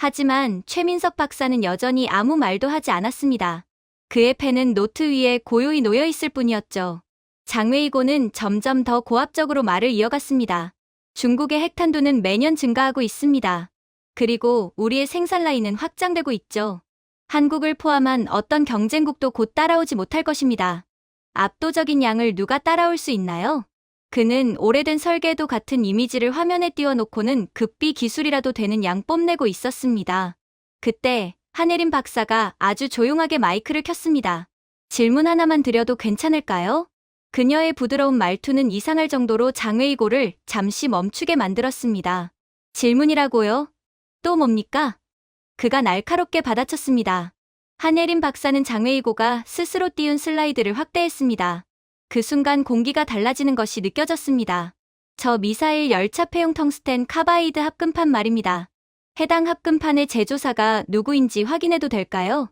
S1: 하지만 최민석 박사는 여전히 아무 말도 하지 않았습니다. 그의 펜은 노트 위에 고요히 놓여 있을 뿐이었죠. 장외이고는 점점 더 고압적으로 말을 이어갔습니다. 중국의 핵탄두는 매년 증가하고 있습니다. 그리고 우리의 생산 라인은 확장되고 있죠. 한국을 포함한 어떤 경쟁국도 곧 따라오지 못할 것입니다. 압도적인 양을 누가 따라올 수 있나요? 그는 오래된 설계도 같은 이미지를 화면에 띄워놓고는 급비 기술이라도 되는 양 뽐내고 있었습니다. 그때 한예림 박사가 아주 조용하게 마이크를 켰습니다. 질문 하나만 드려도 괜찮을까요? 그녀의 부드러운 말투는 이상할 정도로 장외이고를 잠시 멈추게 만들었습니다. 질문이라고요? 또 뭡니까? 그가 날카롭게 받아쳤습니다. 한예림 박사는 장외이고가 스스로 띄운 슬라이드를 확대했습니다. 그 순간 공기가 달라지는 것이 느껴졌습니다. 저 미사일 열차폐용 텅스텐 카바이드 합금판 말입니다. 해당 합금판의 제조사가 누구인지 확인해도 될까요?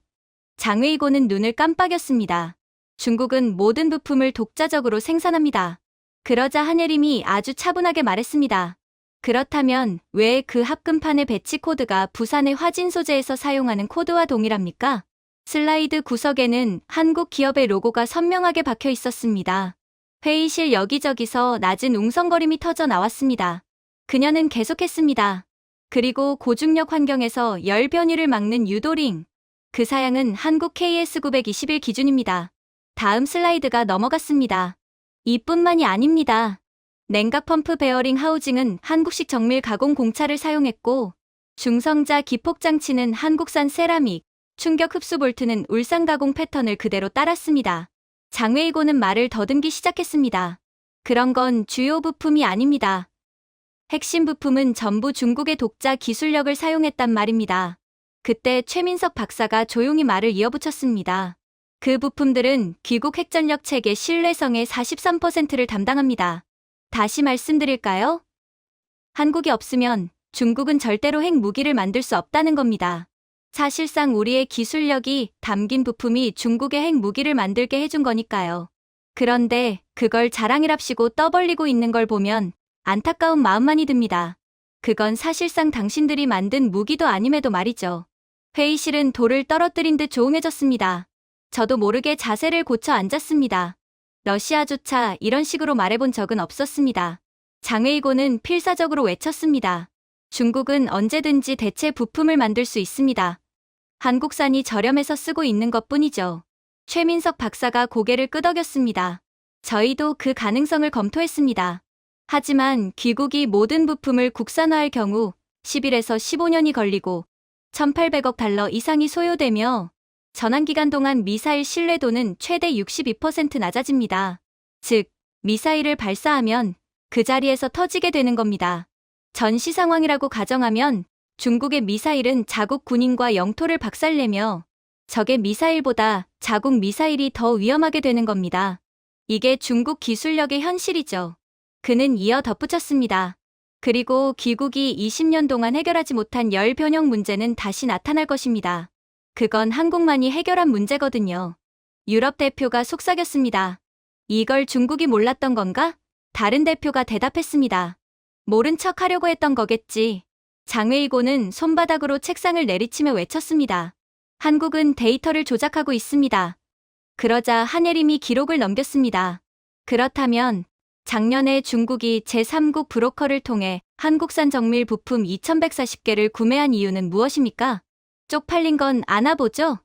S1: 장외이고는 눈을 깜빡였습니다. 중국은 모든 부품을 독자적으로 생산합니다. 그러자 한예림이 아주 차분하게 말했습니다. 그렇다면 왜 그 합금판의 배치 코드가 부산의 화진 소재에서 사용하는 코드와 동일합니까? 슬라이드 구석에는 한국 기업의 로고가 선명하게 박혀 있었습니다. 회의실 여기저기서 낮은 웅성거림이 터져 나왔습니다. 그녀는 계속했습니다. 그리고 고중력 환경에서 열 변이를 막는 유도링. 그 사양은 한국 KS921 기준입니다. 다음 슬라이드가 넘어갔습니다. 이뿐만이 아닙니다. 냉각 펌프 베어링 하우징은 한국식 정밀 가공 공차를 사용했고 중성자 기폭 장치는 한국산 세라믹, 충격 흡수 볼트는 울산 가공 패턴을 그대로 따랐습니다. 장외이고는 말을 더듬기 시작했습니다. 그런 건 주요 부품이 아닙니다. 핵심 부품은 전부 중국의 독자 기술력을 사용했단 말입니다. 그때 최민석 박사가 조용히 말을 이어붙였습니다. 그 부품들은 귀국 핵전력 체계 신뢰성의 43%를 담당합니다. 다시 말씀드릴까요? 한국이 없으면 중국은 절대로 핵무기를 만들 수 없다는 겁니다. 사실상 우리의 기술력이 담긴 부품이 중국의 핵무기를 만들게 해준 거니까요. 그런데 그걸 자랑이랍시고 떠벌리고 있는 걸 보면 안타까운 마음만이 듭니다. 그건 사실상 당신들이 만든 무기도 아님에도 말이죠. 회의실은 돌을 떨어뜨린 듯 조용해졌습니다. 저도 모르게 자세를 고쳐 앉았습니다. 러시아조차 이런 식으로 말해본 적은 없었습니다. 장웨이고는 필사적으로 외쳤습니다. 중국은 언제든지 대체 부품을 만들 수 있습니다. 한국산이 저렴해서 쓰고 있는 것뿐이죠. 최민석 박사가 고개를 끄덕였습니다. 저희도 그 가능성을 검토했습니다. 하지만 귀국이 모든 부품을 국산화할 경우 10일에서 15년이 걸리고 1,800억 달러 이상이 소요되며 전환기간 동안 미사일 신뢰도는 최대 62% 낮아집니다. 즉, 미사일을 발사하면 그 자리에서 터지게 되는 겁니다. 전시 상황이라고 가정하면 중국의 미사일은 자국 군인과 영토를 박살내며 적의 미사일보다 자국 미사일이 더 위험하게 되는 겁니다. 이게 중국 기술력의 현실이죠. 그는 이어 덧붙였습니다. 그리고 귀국이 20년 동안 해결하지 못한 열 변형 문제는 다시 나타날 것입니다. 그건 한국만이 해결한 문제거든요. 유럽 대표가 속삭였습니다. 이걸 중국이 몰랐던 건가? 다른 대표가 대답했습니다. 모른 척 하려고 했던 거겠지. 장웨이고는 손바닥으로 책상을 내리치며 외쳤습니다. 한국은 데이터를 조작하고 있습니다. 그러자 한예림이 기록을 넘겼습니다. 그렇다면 작년에 중국이 제3국 브로커를 통해 한국산 정밀 부품 2,140개를 구매한 이유는 무엇입니까? 쪽팔린 건 아나 보죠?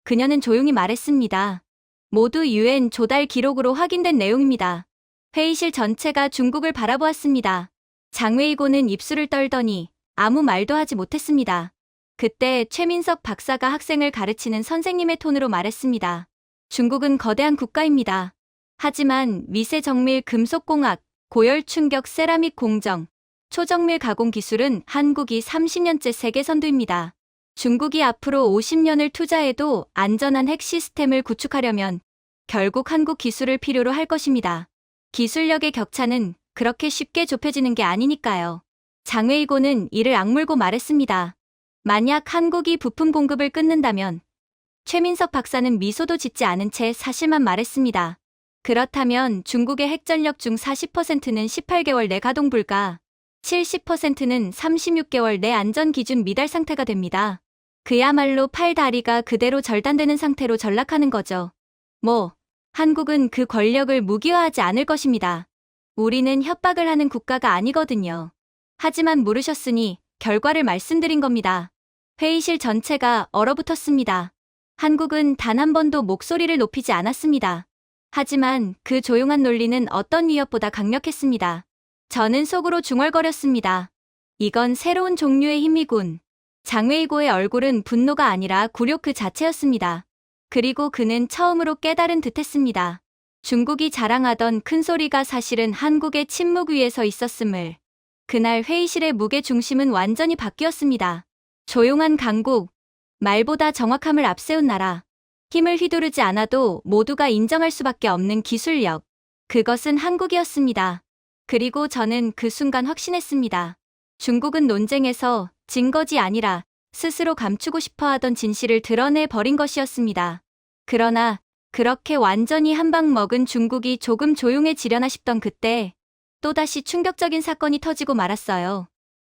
S1: 그녀는 조용히 말했습니다. 모두 UN 조달 기록으로 확인된 내용입니다. 회의실 전체가 중국을 바라보았습니다. 장웨이고는 입술을 떨더니 아무 말도 하지 못했습니다. 그때 최민석 박사가 학생을 가르치는 선생님의 톤으로 말했습니다. 중국은 거대한 국가입니다. 하지만 미세 정밀 금속공학, 고열 충격 세라믹 공정, 초정밀 가공 기술은 한국이 30년째 세계 선두입니다. 중국이 앞으로 50년을 투자해도 안전한 핵 시스템을 구축하려면 결국 한국 기술을 필요로 할 것입니다. 기술력의 격차는 그렇게 쉽게 좁혀지는 게 아니니까요. 장웨이고는 이를 악물고 말했습니다. 만약 한국이 부품 공급을 끊는다면 최민석 박사는 미소도 짓지 않은 채 사실만 말했습니다. 그렇다면 중국의 핵전력 중 40%는 18개월 내 가동 불가, 70%는 36개월 내 안전 기준 미달 상태가 됩니다. 그야말로 팔 다리가 그대로 절단되는 상태로 전락하는 거죠. 한국은 그 권력을 무기화하지 않을 것입니다. 우리는 협박을 하는 국가가 아니거든요. 하지만 물으셨으니 결과를 말씀드린 겁니다. 회의실 전체가 얼어붙었습니다. 한국은 단 한 번도 목소리를 높이지 않았습니다. 하지만 그 조용한 논리는 어떤 위협보다 강력했습니다. 저는 속으로 중얼거렸습니다. 이건 새로운 종류의 힘이군. 장웨이고의 얼굴은 분노가 아니라 굴욕 그 자체였습니다. 그리고 그는 처음으로 깨달은 듯했습니다. 중국이 자랑하던 큰 소리가 사실은 한국의 침묵 위에 서 있었음을. 그날 회의실의 무게 중심은 완전히 바뀌었습니다. 조용한 강국, 말보다 정확함을 앞세운 나라, 힘을 휘두르지 않아도 모두가 인정할 수밖에 없는 기술력. 그것은 한국이었습니다. 그리고 저는 그 순간 확신했습니다. 중국은 논쟁에서 진 것이 아니라 스스로 감추고 싶어 하던 진실을 드러내 버린 것이었습니다. 그러나 그렇게 완전히 한 방 먹은 중국이 조금 조용해지려나 싶던 그때 또다시 충격적인 사건이 터지고 말았어요.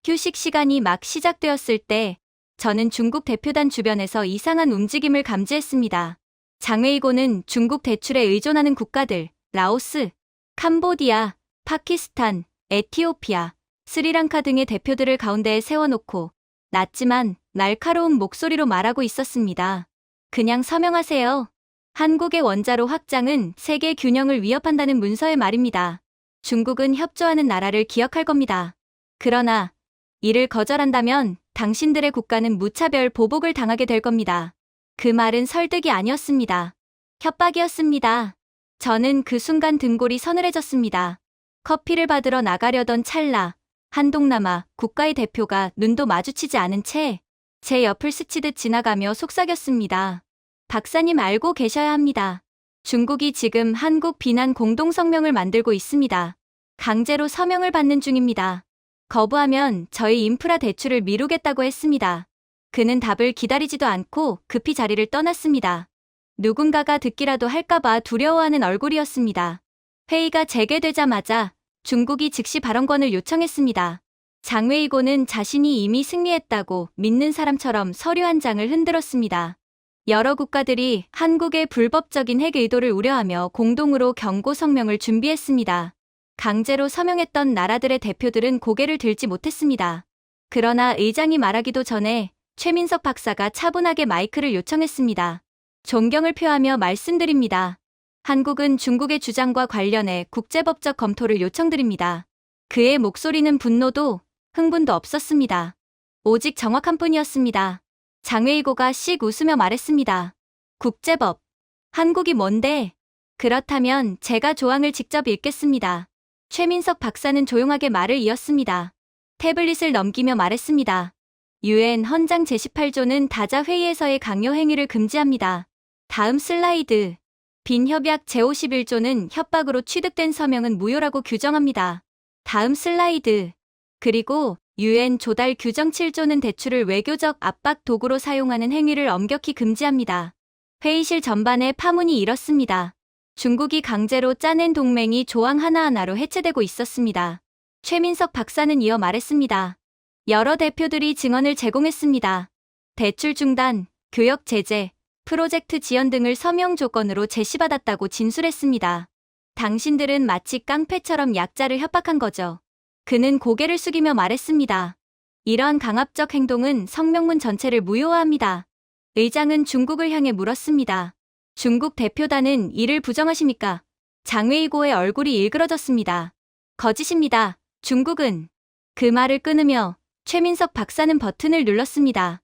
S1: 휴식 시간이 막 시작되었을 때 저는 중국 대표단 주변에서 이상한 움직임을 감지했습니다. 장웨이고는 중국 대출에 의존하는 국가들, 라오스, 캄보디아, 파키스탄, 에티오피아, 스리랑카 등의 대표들을 가운데에 세워놓고 낮지만 날카로운 목소리로 말하고 있었습니다. 그냥 서명하세요. 한국의 원자로 확장은 세계 균형을 위협한다는 문서의 말입니다. 중국은 협조하는 나라를 기억할 겁니다. 그러나 이를 거절한다면 당신들의 국가는 무차별 보복을 당하게 될 겁니다. 그 말은 설득이 아니었습니다. 협박이었습니다. 저는 그 순간 등골이 서늘해졌습니다. 커피를 받으러 나가려던 찰나 한동남아 국가의 대표가 눈도 마주치지 않은 채 제 옆을 스치듯 지나가며 속삭였습니다. 박사님 알고 계셔야 합니다. 중국이 지금 한국 비난 공동성명을 만들고 있습니다. 강제로 서명을 받는 중입니다. 거부하면 저희 인프라 대출을 미루겠다고 했습니다. 그는 답을 기다리지도 않고 급히 자리를 떠났습니다. 누군가가 듣기라도 할까봐 두려워하는 얼굴이었습니다. 회의가 재개되자마자 중국이 즉시 발언권을 요청했습니다. 장웨이고는 자신이 이미 승리했다고 믿는 사람처럼 서류 한 장을 흔들었습니다. 여러 국가들이 한국의 불법적인 핵 의도를 우려하며 공동으로 경고 성명을 준비했습니다. 강제로 서명했던 나라들의 대표들은 고개를 들지 못했습니다. 그러나 의장이 말하기도 전에 최민석 박사가 차분하게 마이크를 요청했습니다. 존경을 표하며 말씀드립니다. 한국은 중국의 주장과 관련해 국제법적 검토를 요청드립니다. 그의 목소리는 분노도 흥분도 없었습니다. 오직 정확한 뿐이었습니다. 장웨이고가 씩 웃으며 말했습니다. 국제법. 한국이 뭔데? 그렇다면 제가 조항을 직접 읽겠습니다. 최민석 박사는 조용하게 말을 이었습니다. 태블릿을 넘기며 말했습니다. UN 헌장 제18조는 다자 회의에서의 강요 행위를 금지합니다. 다음 슬라이드. 빈협약 제51조는 협박으로 취득된 서명은 무효라고 규정합니다. 다음 슬라이드. 그리고 UN 조달 규정 7조는 대출을 외교적 압박 도구로 사용하는 행위를 엄격히 금지합니다. 회의실 전반에 파문이 일었습니다. 중국이 강제로 짜낸 동맹이 조항 하나하나로 해체되고 있었습니다. 최민석 박사는 이어 말했습니다. 여러 대표들이 증언을 제공했습니다. 대출 중단, 교역 제재, 프로젝트 지연 등을 서명 조건으로 제시받았다고 진술했습니다. 당신들은 마치 깡패처럼 약자를 협박한 거죠. 그는 고개를 숙이며 말했습니다. 이러한 강압적 행동은 성명문 전체를 무효화합니다. 의장은 중국을 향해 물었습니다. 중국 대표단은 이를 부정하십니까? 장웨이고의 얼굴이 일그러졌습니다. 거짓입니다. 중국은. 그 말을 끊으며 최민석 박사는 버튼을 눌렀습니다.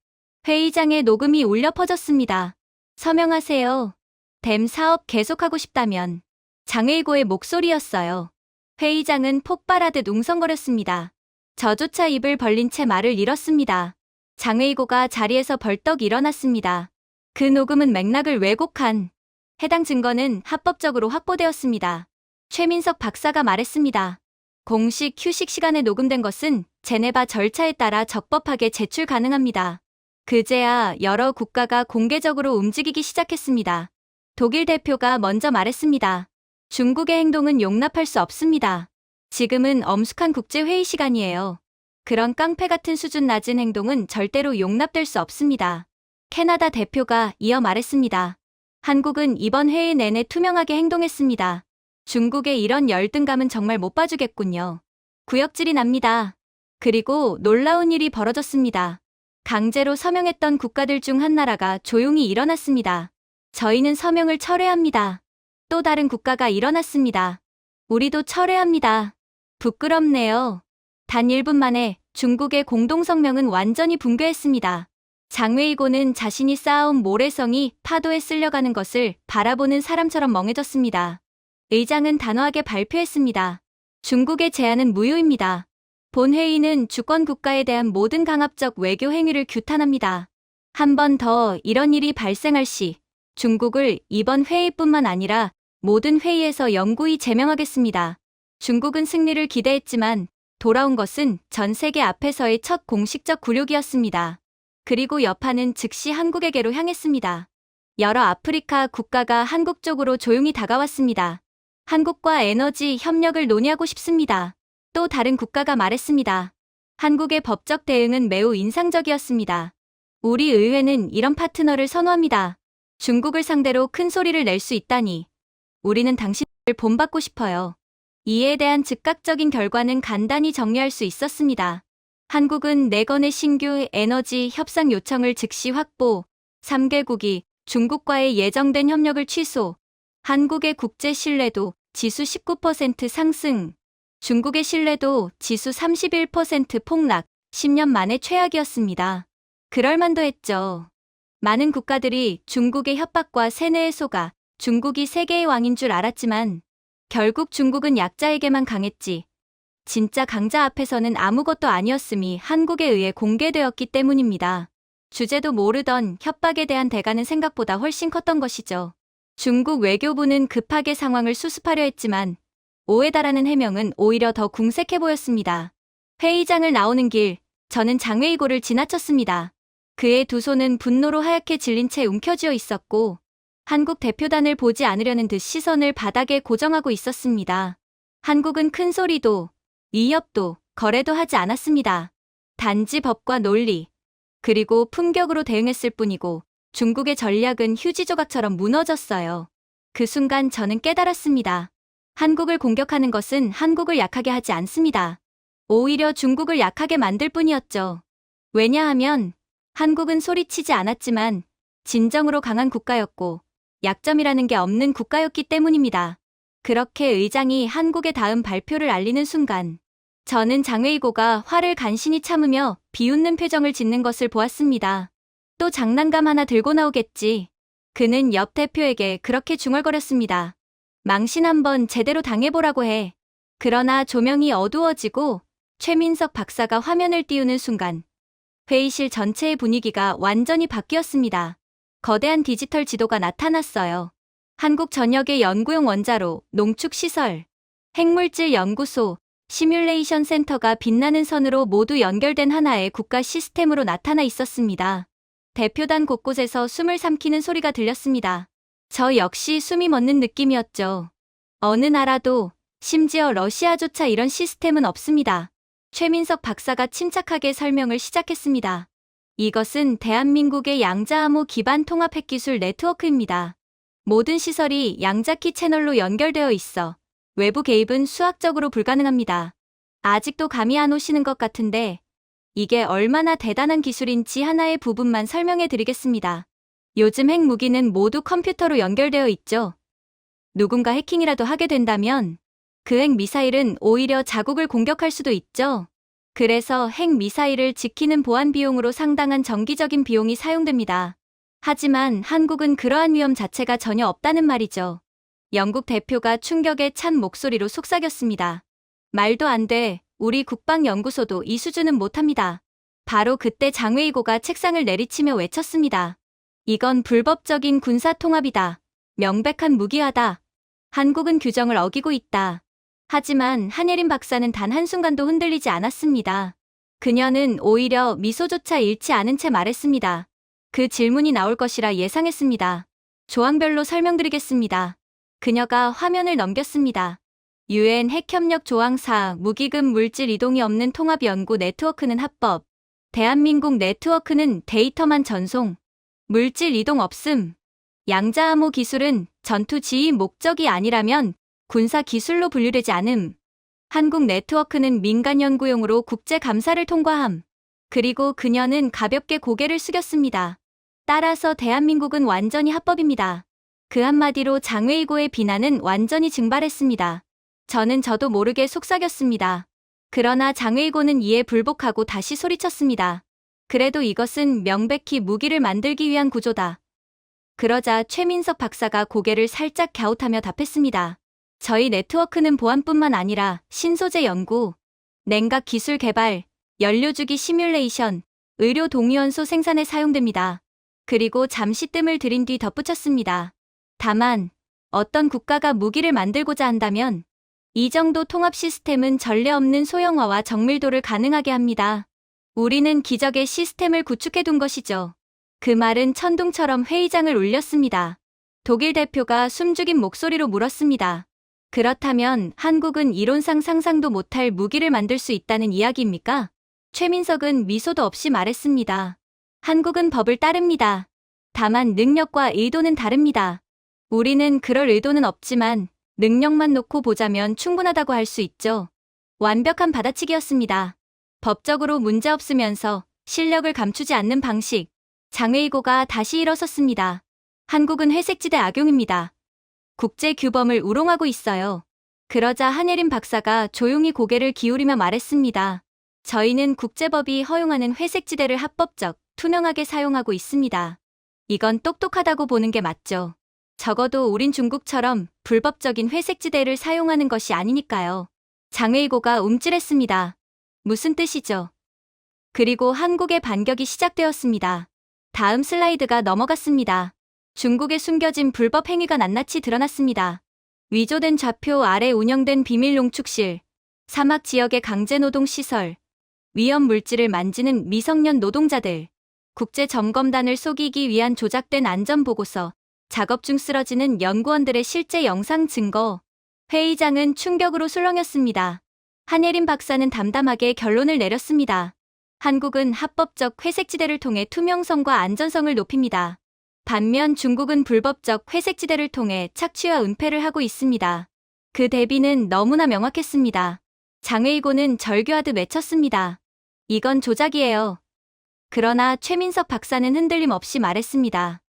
S1: 회의장에 녹음이 울려 퍼졌습니다. 서명하세요. 댐 사업 계속하고 싶다면. 장웨이고의 목소리였어요. 회의장은 폭발하듯 웅성거렸습니다. 저조차 입을 벌린 채 말을 잃었습니다. 장웨이고가 자리에서 벌떡 일어났습니다. 그 녹음은 맥락을 왜곡한 해당 증거는 합법적으로 확보되었습니다. 최민석 박사가 말했습니다. 공식 휴식 시간에 녹음된 것은 제네바 절차에 따라 적법하게 제출 가능합니다. 그제야 여러 국가가 공개적으로 움직이기 시작했습니다. 독일 대표가 먼저 말했습니다. 중국의 행동은 용납할 수 없습니다. 지금은 엄숙한 국제회의 시간이에요. 그런 깡패 같은 수준 낮은 행동은 절대로 용납될 수 없습니다. 캐나다 대표가 이어 말했습니다. 한국은 이번 회의 내내 투명하게 행동했습니다. 중국의 이런 열등감은 정말 못 봐주겠군요. 구역질이 납니다. 그리고 놀라운 일이 벌어졌습니다. 강제로 서명했던 국가들 중 한 나라가 조용히 일어났습니다. 저희는 서명을 철회합니다. 또 다른 국가가 일어났습니다. 우리도 철회합니다. 부끄럽네요. 단 1분 만에 중국의 공동성명은 완전히 붕괴했습니다. 장웨이고는 자신이 쌓아온 모래성이 파도에 쓸려가는 것을 바라보는 사람처럼 멍해졌습니다. 의장은 단호하게 발표했습니다. 중국의 제안은 무효입니다. 본회의는 주권 국가에 대한 모든 강압적 외교 행위를 규탄합니다. 한 번 더 이런 일이 발생할 시 중국을 이번 회의뿐만 아니라 모든 회의에서 영구히 제명하겠습니다. 중국은 승리를 기대했지만 돌아온 것은 전 세계 앞에서의 첫 공식적 굴욕이었습니다. 그리고 여파는 즉시 한국에게로 향했습니다. 여러 아프리카 국가가 한국 쪽으로 조용히 다가왔습니다. 한국과 에너지 협력을 논의하고 싶습니다. 또 다른 국가가 말했습니다. 한국의 법적 대응은 매우 인상적이었습니다. 우리 의회는 이런 파트너를 선호합니다. 중국을 상대로 큰 소리를 낼 수 있다니. 우리는 당신을 본받고 싶어요. 이에 대한 즉각적인 결과는 간단히 정리할 수 있었습니다. 한국은 4건의 신규 에너지 협상 요청을 즉시 확보, 3개국이 중국과의 예정된 협력을 취소, 한국의 국제 신뢰도 지수 19% 상승, 중국의 신뢰도 지수 31% 폭락, 10년 만에 최악이었습니다. 그럴만도 했죠. 많은 국가들이 중국의 협박과 세뇌에 속아 중국이 세계의 왕인 줄 알았지만 결국 중국은 약자에게만 강했지. 진짜 강자 앞에서는 아무것도 아니었음이 한국에 의해 공개되었기 때문입니다. 주제도 모르던 협박에 대한 대가는 생각보다 훨씬 컸던 것이죠. 중국 외교부는 급하게 상황을 수습하려 했지만 오해다라는 해명은 오히려 더 궁색해 보였습니다. 회의장을 나오는 길, 저는 장웨이고를 지나쳤습니다. 그의 두 손은 분노로 하얗게 질린 채 움켜쥐어 있었고 한국 대표단을 보지 않으려는 듯 시선을 바닥에 고정하고 있었습니다. 한국은 큰 소리도, 위협도, 거래도 하지 않았습니다. 단지 법과 논리, 그리고 품격으로 대응했을 뿐이고 중국의 전략은 휴지 조각처럼 무너졌어요. 그 순간 저는 깨달았습니다. 한국을 공격하는 것은 한국을 약하게 하지 않습니다. 오히려 중국을 약하게 만들 뿐이었죠. 왜냐하면 한국은 소리치지 않았지만 진정으로 강한 국가였고 약점이라는 게 없는 국가였기 때문입니다. 그렇게 의장이 한국의 다음 발표를 알리는 순간 저는 장웨이고가 화를 간신히 참으며 비웃는 표정을 짓는 것을 보았습니다. 또 장난감 하나 들고 나오겠지. 그는 옆 대표에게 그렇게 중얼거렸습니다. 망신 한번 제대로 당해보라고 해. 그러나 조명이 어두워지고 최민석 박사가 화면을 띄우는 순간 회의실 전체의 분위기가 완전히 바뀌었습니다. 거대한 디지털 지도가 나타났어요. 한국 전역의 연구용 원자로, 농축시설, 핵물질 연구소, 시뮬레이션 센터가 빛나는 선으로 모두 연결된 하나의 국가 시스템으로 나타나 있었습니다. 대표단 곳곳에서 숨을 삼키는 소리가 들렸습니다. 저 역시 숨이 멎는 느낌이었죠. 어느 나라도, 심지어 러시아조차 이런 시스템은 없습니다. 최민석 박사가 침착하게 설명을 시작했습니다. 이것은 대한민국의 양자암호 기반 통합 핵기술 네트워크입니다. 모든 시설이 양자키 채널로 연결되어 있어 외부 개입은 수학적으로 불가능합니다. 아직도 감이 안 오시는 것 같은데 이게 얼마나 대단한 기술인지 하나의 부분만 설명해 드리겠습니다. 요즘 핵무기는 모두 컴퓨터로 연결되어 있죠. 누군가 해킹이라도 하게 된다면 그 핵미사일은 오히려 자국을 공격할 수도 있죠. 그래서 핵미사일을 지키는 보안 비용으로 상당한 정기적인 비용이 사용됩니다. 하지만 한국은 그러한 위험 자체가 전혀 없다는 말이죠. 영국 대표가 충격에 찬 목소리로 속삭였습니다. 말도 안 돼. 우리 국방연구소도 이 수준은 못합니다. 바로 그때 장웨이고가 책상을 내리치며 외쳤습니다. 이건 불법적인 군사통합이다. 명백한 무기화다. 한국은 규정을 어기고 있다. 하지만 한예린 박사는 단 한순간도 흔들리지 않았습니다. 그녀는 오히려 미소조차 잃지 않은 채 말했습니다. 그 질문이 나올 것이라 예상했습니다. 조항별로 설명드리겠습니다. 그녀가 화면을 넘겼습니다. UN 핵협력 조항 4 무기급 물질 이동이 없는 통합 연구 네트워크는 합법. 대한민국 네트워크는 데이터만 전송. 물질 이동 없음. 양자암호 기술은 전투 지휘 목적이 아니라면 군사 기술로 분류되지 않음. 한국 네트워크는 민간 연구용으로 국제 감사를 통과함. 그리고 그녀는 가볍게 고개를 숙였습니다. 따라서 대한민국은 완전히 합법입니다. 그 한마디로 장웨이고의 비난은 완전히 증발했습니다. 저도 모르게 속삭였습니다. 그러나 장웨이고는 이에 불복하고 다시 소리쳤습니다. 그래도 이것은 명백히 무기를 만들기 위한 구조다. 그러자 최민석 박사가 고개를 살짝 갸웃하며 답했습니다. 저희 네트워크는 보안뿐만 아니라 신소재 연구, 냉각 기술 개발, 연료주기 시뮬레이션, 의료 동위원소 생산에 사용됩니다. 그리고 잠시 뜸을 들인 뒤 덧붙였습니다. 다만 어떤 국가가 무기를 만들고자 한다면 이 정도 통합 시스템은 전례 없는 소형화와 정밀도를 가능하게 합니다. 우리는 기적의 시스템을 구축해둔 것이죠. 그 말은 천둥처럼 회의장을 울렸습니다. 독일 대표가 숨죽인 목소리로 물었습니다. 그렇다면 한국은 이론상 상상도 못할 무기를 만들 수 있다는 이야기입니까? 최민석은 미소도 없이 말했습니다. 한국은 법을 따릅니다. 다만 능력과 의도는 다릅니다. 우리는 그럴 의도는 없지만 능력만 놓고 보자면 충분하다고 할 수 있죠. 완벽한 받아치기였습니다. 법적으로 문제없으면서 실력을 감추지 않는 방식. 장웨이고가 다시 일어섰습니다. 한국은 회색지대 악용입니다. 국제 규범을 우롱하고 있어요. 그러자 한예린 박사가 조용히 고개를 기울이며 말했습니다. 저희는 국제법이 허용하는 회색지대를 합법적, 투명하게 사용하고 있습니다. 이건 똑똑하다고 보는 게 맞죠. 적어도 우린 중국처럼 불법적인 회색지대를 사용하는 것이 아니니까요. 장웨이고가 움찔했습니다. 무슨 뜻이죠? 그리고 한국의 반격이 시작되었습니다. 다음 슬라이드가 넘어갔습니다. 중국에 숨겨진 불법 행위가 낱낱이 드러났습니다. 위조된 좌표 아래 운영된 비밀 농축실, 사막 지역의 강제노동 시설, 위험 물질을 만지는 미성년 노동자들, 국제점검단을 속이기 위한 조작된 안전보고서, 작업 중 쓰러지는 연구원들의 실제 영상 증거. 회의장은 충격으로 술렁였습니다. 한예린 박사는 담담하게 결론을 내렸습니다. 한국은 합법적 회색지대를 통해 투명성과 안전성을 높입니다. 반면 중국은 불법적 회색지대를 통해 착취와 은폐를 하고 있습니다. 그 대비는 너무나 명확했습니다. 장웨이고는 절규하듯 외쳤습니다. 이건 조작이에요. 그러나 최민석 박사는 흔들림 없이 말했습니다.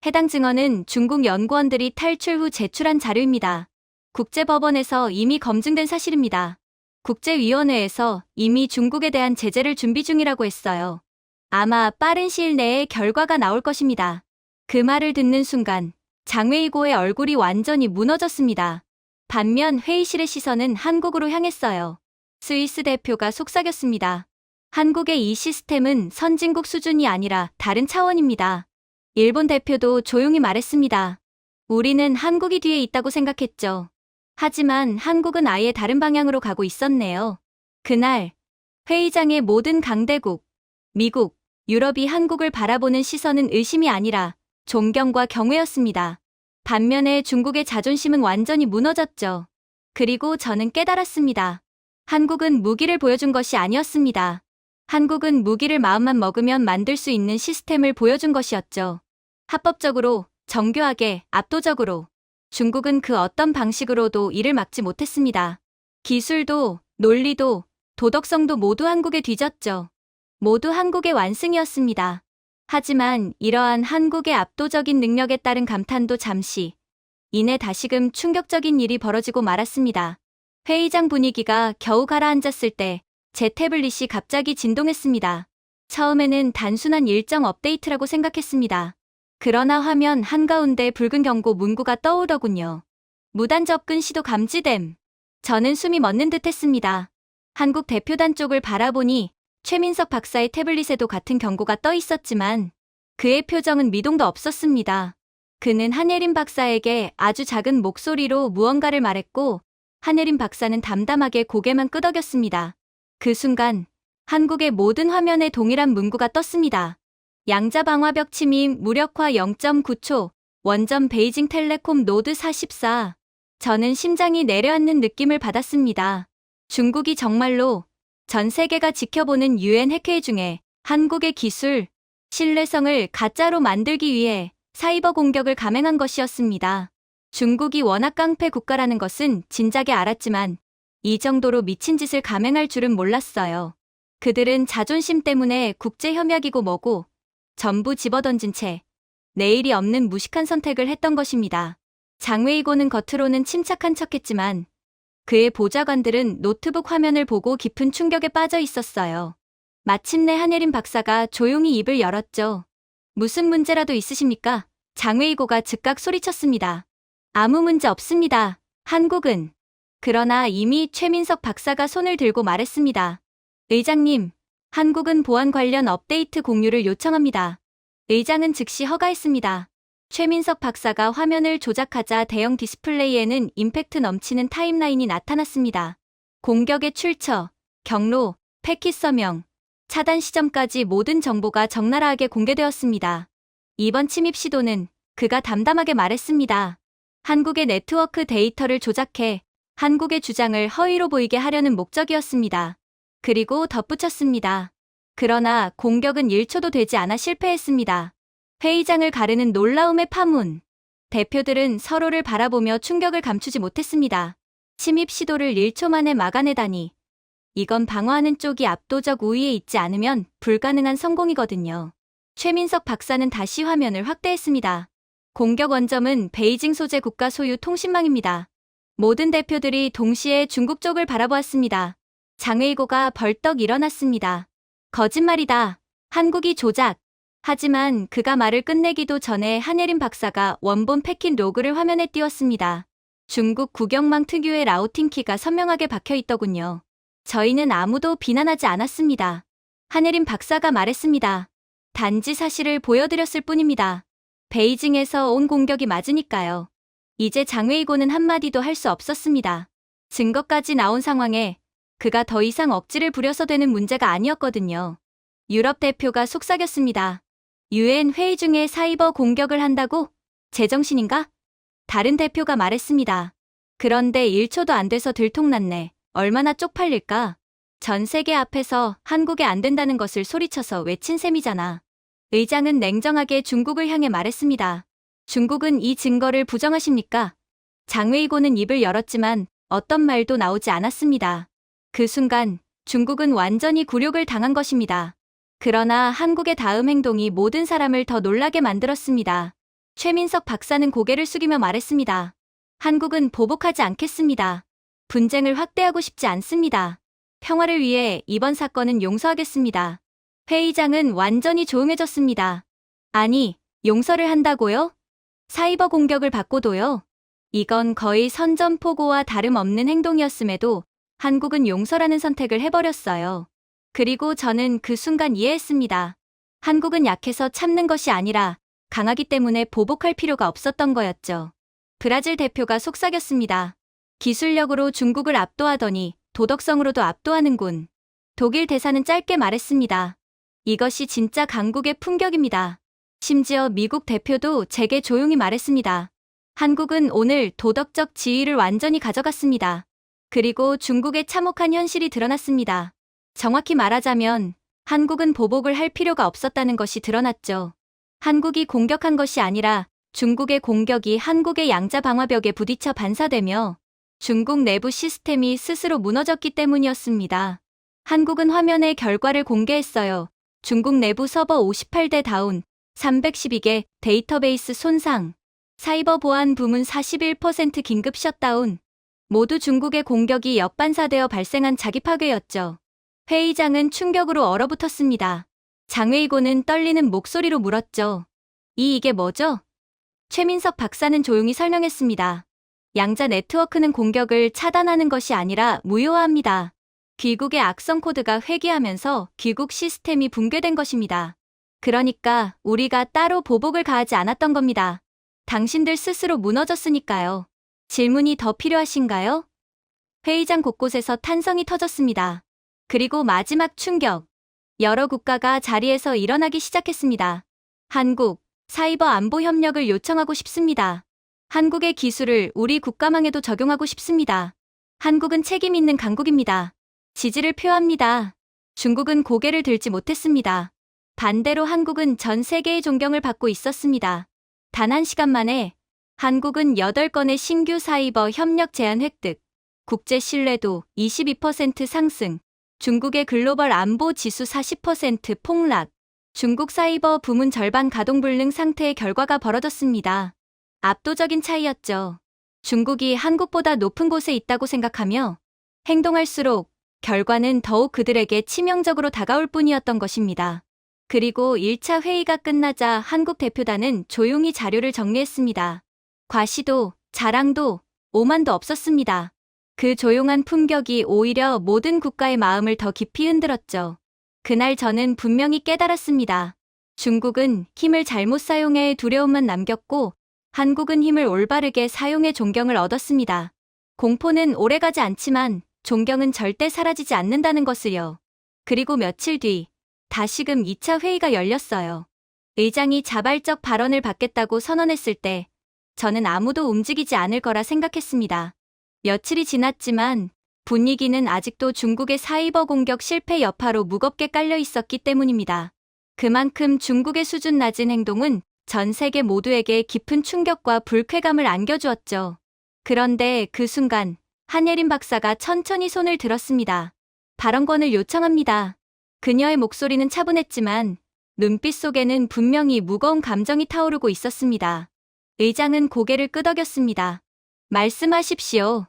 S1: 해당 증언은 중국 연구원들이 탈출 후 제출한 자료입니다. 국제법원에서 이미 검증된 사실입니다. 국제위원회에서 이미 중국에 대한 제재를 준비 중이라고 했어요. 아마 빠른 시일 내에 결과가 나올 것입니다. 그 말을 듣는 순간 장웨이고의 얼굴이 완전히 무너졌습니다. 반면 회의실의 시선은 한국으로 향했어요. 스위스 대표가 속삭였습니다. 한국의 이 시스템은 선진국 수준이 아니라 다른 차원입니다. 일본 대표도 조용히 말했습니다. 우리는 한국이 뒤에 있다고 생각했죠. 하지만 한국은 아예 다른 방향으로 가고 있었네요. 그날 회의장의 모든 강대국, 미국, 유럽이 한국을 바라보는 시선은 의심이 아니라 존경과 경외였습니다. 반면에 중국의 자존심은 완전히 무너졌죠. 그리고 저는 깨달았습니다. 한국은 무기를 보여준 것이 아니었습니다. 한국은 무기를 마음만 먹으면 만들 수 있는 시스템을 보여준 것이었죠. 합법적으로, 정교하게, 압도적으로. 중국은 그 어떤 방식으로도 이를 막지 못했습니다. 기술도, 논리도, 도덕성도 모두 한국에 뒤졌죠. 모두 한국의 완승이었습니다. 하지만 이러한 한국의 압도적인 능력에 따른 감탄도 잠시, 이내 다시금 충격적인 일이 벌어지고 말았습니다. 회의장 분위기가 겨우 가라앉았을 때 제 태블릿이 갑자기 진동했습니다. 처음에는 단순한 일정 업데이트라고 생각했습니다. 그러나 화면 한가운데 붉은 경고 문구가 떠오르더군요. 무단 접근 시도 감지됨. 저는 숨이 멎는 듯 했습니다. 한국 대표단 쪽을 바라보니 최민석 박사의 태블릿에도 같은 경고가 떠 있었지만 그의 표정은 미동도 없었습니다. 그는 한예린 박사에게 아주 작은 목소리로 무언가를 말했고 한예린 박사는 담담하게 고개만 끄덕였습니다. 그 순간 한국의 모든 화면에 동일한 문구가 떴습니다. 양자 방화벽 침입 무력화 0.9초 원전 베이징 텔레콤 노드 44. 저는 심장이 내려앉는 느낌을 받았습니다. 중국이 정말로 전 세계가 지켜보는 유엔 핵회의 중에 한국의 기술, 신뢰성을 가짜로 만들기 위해 사이버 공격을 감행한 것이었습니다. 중국이 워낙 깡패 국가라는 것은 진작에 알았지만 이 정도로 미친 짓을 감행할 줄은 몰랐어요. 그들은 자존심 때문에 국제협약이고 뭐고 전부 집어던진 채 내일이 없는 무식한 선택을 했던 것입니다. 장웨이고는 겉으로는 침착한 척했지만 그의 보좌관들은 노트북 화면을 보고 깊은 충격에 빠져 있었어요. 마침내 한예린 박사가 조용히 입을 열었죠. 무슨 문제라도 있으십니까? 장웨이고가 즉각 소리쳤습니다. 아무 문제 없습니다. 한국은. 그러나 이미 최민석 박사가 손을 들고 말했습니다. 의장님, 한국은 보안 관련 업데이트 공유를 요청합니다. 의장은 즉시 허가했습니다. 최민석 박사가 화면을 조작하자 대형 디스플레이에는 임팩트 넘치는 타임라인이 나타났습니다. 공격의 출처, 경로, 패킷 서명, 차단 시점까지 모든 정보가 적나라하게 공개되었습니다. 이번 침입 시도는 그가 담담하게 말했습니다. 한국의 네트워크 데이터를 조작해 한국의 주장을 허위로 보이게 하려는 목적이었습니다. 그리고 덧붙였습니다. 그러나 공격은 1초도 되지 않아 실패했습니다. 회의장을 가르는 놀라움의 파문. 대표들은 서로를 바라보며 충격을 감추지 못했습니다. 침입 시도를 1초 만에 막아내다니. 이건 방어하는 쪽이 압도적 우위에 있지 않으면 불가능한 성공이거든요. 최민석 박사는 다시 화면을 확대했습니다. 공격 원점은 베이징 소재 국가 소유 통신망입니다. 모든 대표들이 동시에 중국 쪽을 바라보았습니다. 장웨이고가 벌떡 일어났습니다. 거짓말이다. 한국이 조작. 하지만 그가 말을 끝내기도 전에 한예린 박사가 원본 패킷 로그를 화면에 띄웠습니다. 중국 국영망 특유의 라우팅 키가 선명하게 박혀 있더군요. 저희는 아무도 비난하지 않았습니다. 한예린 박사가 말했습니다. 단지 사실을 보여드렸을 뿐입니다. 베이징에서 온 공격이 맞으니까요. 이제 장웨이고는 한마디도 할 수 없었습니다. 증거까지 나온 상황에 그가 더 이상 억지를 부려서 되는 문제가 아니었거든요. 유럽 대표가 속삭였습니다. UN 회의 중에 사이버 공격을 한다고? 제정신인가? 다른 대표가 말했습니다. 그런데 1초도 안 돼서 들통났네. 얼마나 쪽팔릴까? 전 세계 앞에서 한국에 안 된다는 것을 소리쳐서 외친 셈이잖아. 의장은 냉정하게 중국을 향해 말했습니다. 중국은 이 증거를 부정하십니까? 장웨이고는 입을 열었지만 어떤 말도 나오지 않았습니다. 그 순간 중국은 완전히 굴욕을 당한 것입니다. 그러나 한국의 다음 행동이 모든 사람을 더 놀라게 만들었습니다. 최민석 박사는 고개를 숙이며 말했습니다. 한국은 보복하지 않겠습니다. 분쟁을 확대하고 싶지 않습니다. 평화를 위해 이번 사건은 용서하겠습니다. 회의장은 완전히 조용해졌습니다. 아니, 용서를 한다고요? 사이버 공격을 받고도요? 이건 거의 선전포고와 다름없는 행동이었음에도 한국은 용서라는 선택을 해버렸어요. 그리고 저는 그 순간 이해했습니다. 한국은 약해서 참는 것이 아니라 강하기 때문에 보복할 필요가 없었던 거였죠. 브라질 대표가 속삭였습니다. 기술력으로 중국을 압도하더니 도덕성으로도 압도하는군. 독일 대사는 짧게 말했습니다. 이것이 진짜 강국의 품격입니다. 심지어 미국 대표도 제게 조용히 말했습니다. 한국은 오늘 도덕적 지위를 완전히 가져갔습니다. 그리고 중국의 참혹한 현실이 드러났습니다. 정확히 말하자면 한국은 보복을 할 필요가 없었다는 것이 드러났죠. 한국이 공격한 것이 아니라 중국의 공격이 한국의 양자 방화벽에 부딪혀 반사되며 중국 내부 시스템이 스스로 무너졌기 때문이었습니다. 한국은 화면의 결과를 공개했어요. 중국 내부 서버 58대 다운, 312개 데이터베이스 손상, 사이버 보안 부문 41% 긴급 셧다운. 모두 중국의 공격이 역반사되어 발생한 자기 파괴였죠. 회의장은 충격으로 얼어붙었습니다. 장웨이고는 떨리는 목소리로 물었죠. 이게 뭐죠? 최민석 박사는 조용히 설명했습니다. 양자 네트워크는 공격을 차단하는 것이 아니라 무효화합니다. 귀국의 악성 코드가 회귀하면서 귀국 시스템이 붕괴된 것입니다. 그러니까 우리가 따로 보복을 가하지 않았던 겁니다. 당신들 스스로 무너졌으니까요. 질문이 더 필요하신가요? 회의장 곳곳에서 탄성이 터졌습니다. 그리고 마지막 충격. 여러 국가가 자리에서 일어나기 시작했습니다. 한국, 사이버 안보 협력을 요청하고 싶습니다. 한국의 기술을 우리 국가망에도 적용하고 싶습니다. 한국은 책임 있는 강국입니다. 지지를 표합니다. 중국은 고개를 들지 못했습니다. 반대로 한국은 전 세계의 존경을 받고 있었습니다. 단 1시간 만에 한국은 8건의 신규 사이버 협력 제안 획득, 국제 신뢰도 22% 상승, 중국의 글로벌 안보 지수 40% 폭락, 중국 사이버 부문 절반 가동 불능 상태의 결과가 벌어졌습니다. 압도적인 차이였죠. 중국이 한국보다 높은 곳에 있다고 생각하며 행동할수록 결과는 더욱 그들에게 치명적으로 다가올 뿐이었던 것입니다. 그리고 1차 회의가 끝나자 한국 대표단은 조용히 자료를 정리했습니다. 과시도, 자랑도, 오만도 없었습니다. 그 조용한 품격이 오히려 모든 국가의 마음을 더 깊이 흔들었죠. 그날 저는 분명히 깨달았습니다. 중국은 힘을 잘못 사용해 두려움만 남겼고 한국은 힘을 올바르게 사용해 존경을 얻었습니다. 공포는 오래가지 않지만 존경은 절대 사라지지 않는다는 것을요. 그리고 며칠 뒤 다시금 2차 회의가 열렸어요. 의장이 자발적 발언을 받겠다고 선언했을 때 저는 아무도 움직이지 않을 거라 생각했습니다. 며칠이 지났지만 분위기는 아직도 중국의 사이버 공격 실패 여파로 무겁게 깔려 있었기 때문입니다. 그만큼 중국의 수준 낮은 행동은 전 세계 모두에게 깊은 충격과 불쾌감을 안겨주었죠. 그런데 그 순간 한예린 박사가 천천히 손을 들었습니다. 발언권을 요청합니다. 그녀의 목소리는 차분했지만 눈빛 속에는 분명히 무거운 감정이 타오르고 있었습니다. 의장은 고개를 끄덕였습니다. 말씀하십시오.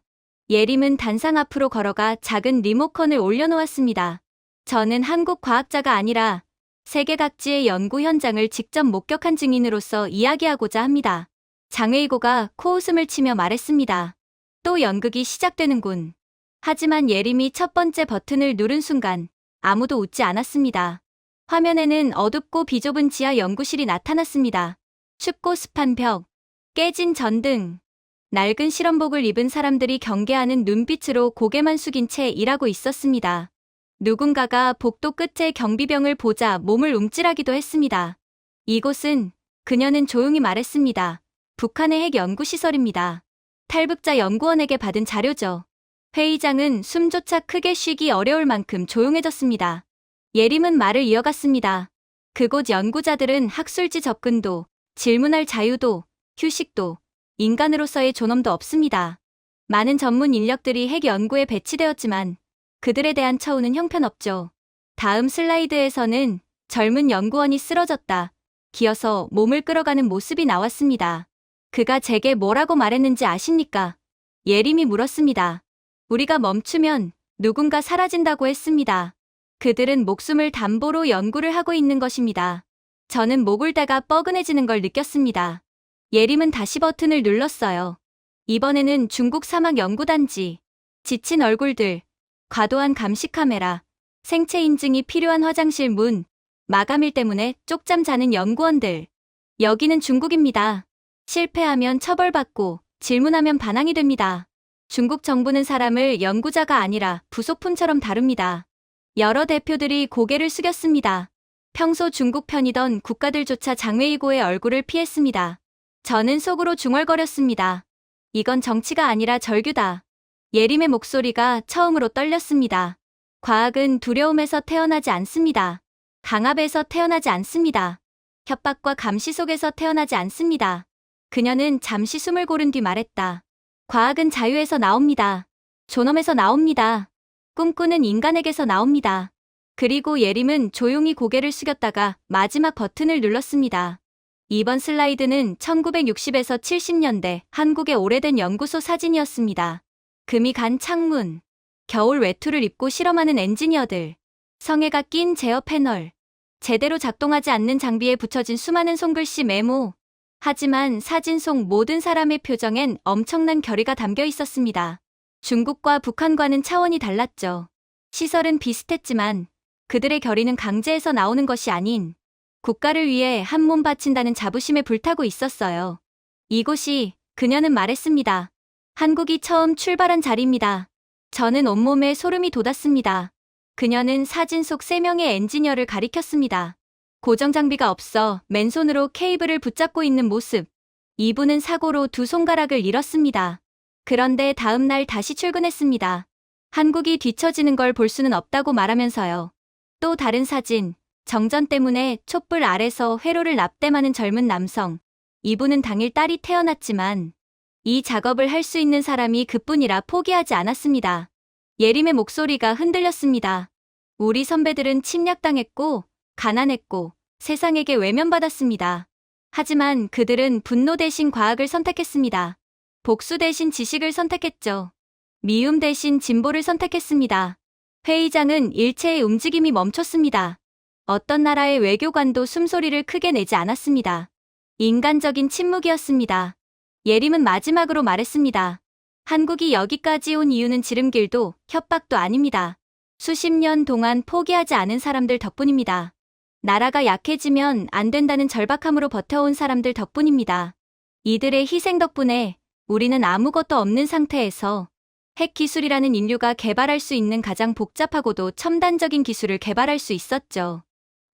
S1: 예림은 단상 앞으로 걸어가 작은 리모컨을 올려놓았습니다. 저는 한국 과학자가 아니라 세계 각지의 연구 현장을 직접 목격한 증인으로서 이야기하고자 합니다. 장웨이고가 코웃음을 치며 말했습니다. 또 연극이 시작되는군. 하지만 예림이 첫 번째 버튼을 누른 순간 아무도 웃지 않았습니다. 화면에는 어둡고 비좁은 지하 연구실이 나타났습니다. 춥고 습한 벽, 깨진 전등, 낡은 실험복을 입은 사람들이 경계하는 눈빛으로 고개만 숙인 채 일하고 있었습니다. 누군가가 복도 끝에 경비병을 보자 몸을 움찔하기도 했습니다. 이곳은, 그녀는 조용히 말했습니다. 북한의 핵 연구시설입니다. 탈북자 연구원에게 받은 자료죠. 회의장은 숨조차 크게 쉬기 어려울 만큼 조용해졌습니다. 예림은 말을 이어갔습니다. 그곳 연구자들은 학술지 접근도, 질문할 자유도, 휴식도, 인간으로서의 존엄도 없습니다. 많은 전문 인력들이 핵 연구에 배치되었지만 그들에 대한 처우는 형편없죠. 다음 슬라이드에서는 젊은 연구원이 쓰러졌다. 기어서 몸을 끌어가는 모습이 나왔습니다. 그가 제게 뭐라고 말했는지 아십니까? 예림이 물었습니다. 우리가 멈추면 누군가 사라진다고 했습니다. 그들은 목숨을 담보로 연구를 하고 있는 것입니다. 저는 목울대가 뻐근해지는 걸 느꼈습니다. 예림은 다시 버튼을 눌렀어요. 이번에는 중국 사막연구단지, 지친 얼굴들, 과도한 감시 카메라, 생체 인증이 필요한 화장실 문, 마감일 때문에 쪽잠 자는 연구원들. 여기는 중국입니다. 실패하면 처벌받고 질문하면 반항이 됩니다. 중국 정부는 사람을 연구자가 아니라 부속품처럼 다룹니다. 여러 대표들이 고개를 숙였습니다. 평소 중국 편이던 국가들조차 장웨이고의 얼굴을 피했습니다. 저는 속으로 중얼거렸습니다. 이건 정치가 아니라 절규다. 예림의 목소리가 처음으로 떨렸습니다. 과학은 두려움에서 태어나지 않습니다. 강압에서 태어나지 않습니다. 협박과 감시 속에서 태어나지 않습니다. 그녀는 잠시 숨을 고른 뒤 말했다. 과학은 자유에서 나옵니다. 존엄에서 나옵니다. 꿈꾸는 인간에게서 나옵니다. 그리고 예림은 조용히 고개를 숙였다가 마지막 버튼을 눌렀습니다. 이번 슬라이드는 1960에서 70년대 한국의 오래된 연구소 사진이었습니다. 금이 간 창문, 겨울 외투를 입고 실험하는 엔지니어들, 성에가 낀 제어 패널, 제대로 작동하지 않는 장비에 붙여진 수많은 손글씨 메모. 하지만 사진 속 모든 사람의 표정엔 엄청난 결의가 담겨 있었습니다. 중국과 북한과는 차원이 달랐죠. 시설은 비슷했지만 그들의 결의는 강제해서 나오는 것이 아닌 국가를 위해 한 몸 바친다는 자부심에 불타고 있었어요. 이곳이, 그녀는 말했습니다. 한국이 처음 출발한 자리입니다. 저는 온몸에 소름이 돋았습니다. 그녀는 사진 속 3명의 엔지니어를 가리켰습니다. 고정 장비가 없어 맨손으로 케이블을 붙잡고 있는 모습. 이분은 사고로 2 손가락을 잃었습니다. 그런데 다음 날 다시 출근했습니다. 한국이 뒤처지는 걸 볼 수는 없다고 말하면서요. 또 다른 사진, 정전 때문에 촛불 아래서 회로를 납땜하는 젊은 남성. 이분은 당일 딸이 태어났지만 이 작업을 할 수 있는 사람이 그뿐이라 포기하지 않았습니다. 예림의 목소리가 흔들렸습니다. 우리 선배들은 침략당했고 가난했고 세상에게 외면받았습니다. 하지만 그들은 분노 대신 과학을 선택했습니다. 복수 대신 지식을 선택했죠. 미움 대신 진보를 선택했습니다. 회의장은 일체의 움직임이 멈췄습니다. 어떤 나라의 외교관도 숨소리를 크게 내지 않았습니다. 인간적인 침묵이었습니다. 예림은 마지막으로 말했습니다. 한국이 여기까지 온 이유는 지름길도 협박도 아닙니다. 수십 년 동안 포기하지 않은 사람들 덕분입니다. 나라가 약해지면 안 된다는 절박함으로 버텨온 사람들 덕분입니다. 이들의 희생 덕분에 우리는 아무것도 없는 상태에서 핵 기술이라는 인류가 개발할 수 있는 가장 복잡하고도 첨단적인 기술을 개발할 수 있었죠.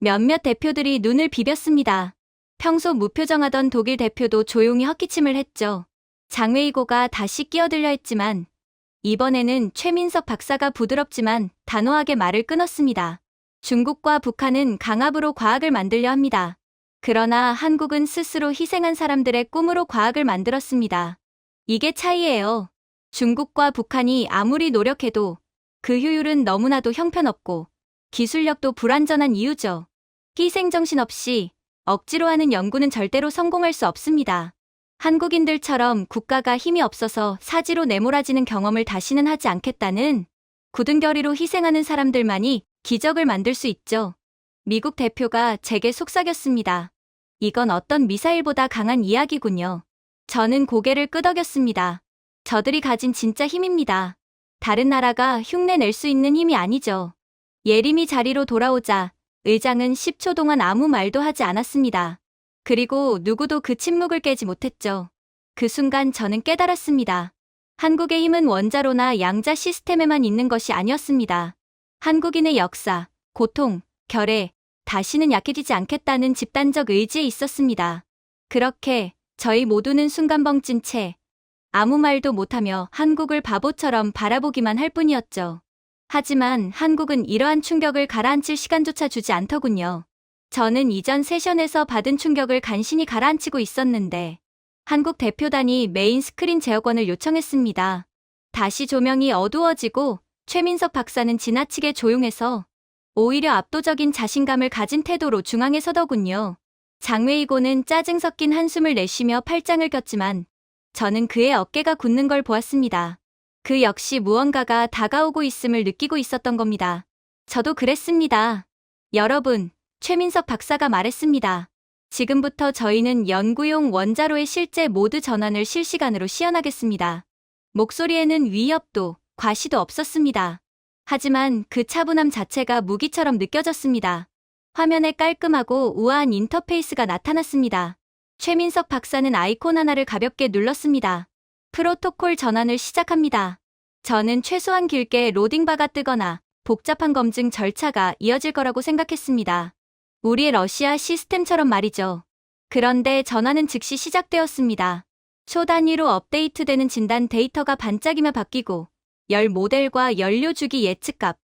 S1: 몇몇 대표들이 눈을 비볐습니다. 평소 무표정하던 독일 대표도 조용히 헛기침을 했죠. 장웨이고가 다시 끼어들려 했지만 이번에는 최민석 박사가 부드럽지만 단호하게 말을 끊었습니다. 중국과 북한은 강압으로 과학을 만들려 합니다. 그러나 한국은 스스로 희생한 사람들의 꿈으로 과학을 만들었습니다. 이게 차이예요. 중국과 북한이 아무리 노력해도 그 효율은 너무나도 형편없고 기술력도 불완전한 이유죠. 희생정신 없이 억지로 하는 연구는 절대로 성공할 수 없습니다. 한국인들처럼 국가가 힘이 없어서 사지로 내몰아지는 경험을 다시는 하지 않겠다는 굳은 결의로 희생하는 사람들만이 기적을 만들 수 있죠. 미국 대표가 제게 속삭였습니다. 이건 어떤 미사일보다 강한 이야기군요. 저는 고개를 끄덕였습니다. 저들이 가진 진짜 힘입니다. 다른 나라가 흉내 낼 수 있는 힘이 아니죠. 예림이 자리로 돌아오자 의장은 10초 동안 아무 말도 하지 않았습니다. 그리고 누구도 그 침묵을 깨지 못했죠. 그 순간 저는 깨달았습니다. 한국의 힘은 원자로나 양자 시스템에만 있는 것이 아니었습니다. 한국인의 역사, 고통, 결의, 다시는 약해지지 않겠다는 집단적 의지에 있었습니다. 그렇게 저희 모두는 순간 벙찐 채 아무 말도 못하며 한국을 바보처럼 바라보기만 할 뿐이었죠. 하지만 한국은 이러한 충격을 가라앉힐 시간조차 주지 않더군요. 저는 이전 세션에서 받은 충격을 간신히 가라앉히고 있었는데 한국 대표단이 메인 스크린 제어권을 요청했습니다. 다시 조명이 어두워지고 최민석 박사는 지나치게 조용해서 오히려 압도적인 자신감을 가진 태도로 중앙에 서더군요. 장웨이고는 짜증 섞인 한숨을 내쉬며 팔짱을 꼈지만 저는 그의 어깨가 굳는 걸 보았습니다. 그 역시 무언가가 다가오고 있음을 느끼고 있었던 겁니다. 저도 그랬습니다. 여러분, 최민석 박사가 말했습니다. 지금부터 저희는 연구용 원자로의 실제 모드 전환을 실시간으로 시연하겠습니다. 목소리에는 위협도, 과시도 없었습니다. 하지만 그 차분함 자체가 무기처럼 느껴졌습니다. 화면에 깔끔하고 우아한 인터페이스가 나타났습니다. 최민석 박사는 아이콘 하나를 가볍게 눌렀습니다. 프로토콜 전환을 시작합니다. 저는 최소한 길게 로딩바가 뜨거나 복잡한 검증 절차가 이어질 거라고 생각했습니다. 우리의 러시아 시스템처럼 말이죠. 그런데 전환은 즉시 시작되었습니다. 초 단위로 업데이트되는 진단 데이터가 반짝이며 바뀌고 열 모델과 연료 주기 예측값,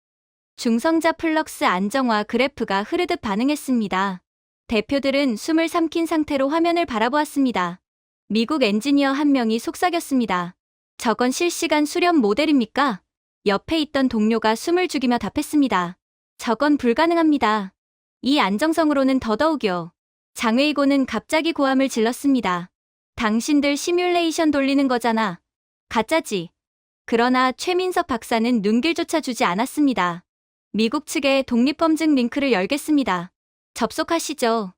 S1: 중성자 플럭스 안정화 그래프가 흐르듯 반응했습니다. 대표들은 숨을 삼킨 상태로 화면을 바라보았습니다. 미국 엔지니어 한 명이 속삭였습니다. 저건 실시간 수렴 모델입니까? 옆에 있던 동료가 숨을 죽이며 답했습니다. 저건 불가능합니다. 이 안정성으로는 더더욱요. 장웨이고는 갑자기 고함을 질렀습니다. 당신들 시뮬레이션 돌리는 거잖아. 가짜지. 그러나 최민석 박사는 눈길조차 주지 않았습니다. 미국 측에 독립검증 링크를 열겠습니다. 접속하시죠.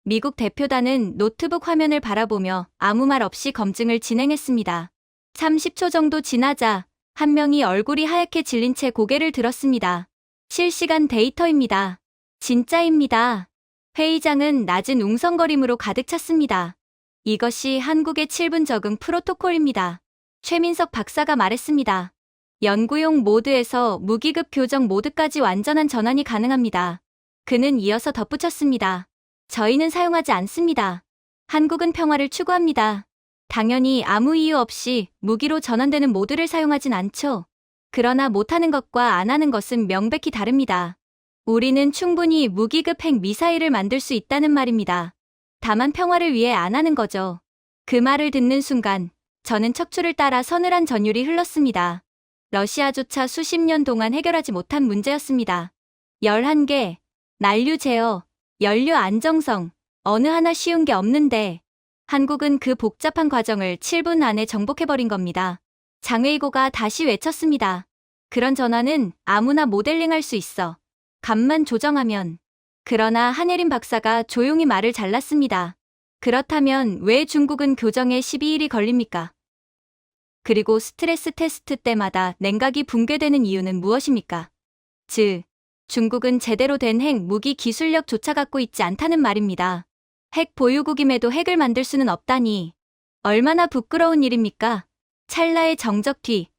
S1: 미국 대표단은 노트북 화면을 바라보며 아무 말 없이 검증을 진행했습니다. 30초 정도 지나자 한 명이 얼굴이 하얗게 질린 채 고개를 들었습니다. 실시간 데이터입니다. 진짜입니다. 회의장은 낮은 웅성거림으로 가득 찼습니다. 이것이 한국의 7분 적응 프로토콜입니다. 최민석 박사가 말했습니다. 연구용 모드에서 무기급 교정 모드까지 완전한 전환이 가능합니다. 그는 이어서 덧붙였습니다. 저희는 사용하지 않습니다. 한국은 평화를 추구합니다. 당연히 아무 이유 없이 무기로 전환되는 모드를 사용하진 않죠. 그러나 못하는 것과 안 하는 것은 명백히 다릅니다. 우리는 충분히 무기급 핵 미사일을 만들 수 있다는 말입니다. 다만 평화를 위해 안 하는 거죠. 그 말을 듣는 순간 저는 척추를 따라 서늘한 전율이 흘렀습니다. 러시아조차 수십 년 동안 해결하지 못한 문제였습니다. 11개, 난류 제어, 연료 안정성, 어느 하나 쉬운 게 없는데 한국은 그 복잡한 과정을 7분 안에 정복해버린 겁니다. 장웨이고가 다시 외쳤습니다. 그런 전환은 아무나 모델링할 수 있어. 값만 조정하면. 그러나 한예린 박사가 조용히 말을 잘랐습니다. 그렇다면 왜 중국은 교정에 12일이 걸립니까? 그리고 스트레스 테스트 때마다 냉각이 붕괴되는 이유는 무엇입니까? 즉, 중국은 제대로 된 핵 무기 기술력조차 갖고 있지 않다는 말입니다. 핵 보유국임에도 핵을 만들 수는 없다니. 얼마나 부끄러운 일입니까? 찰나의 정적 뒤,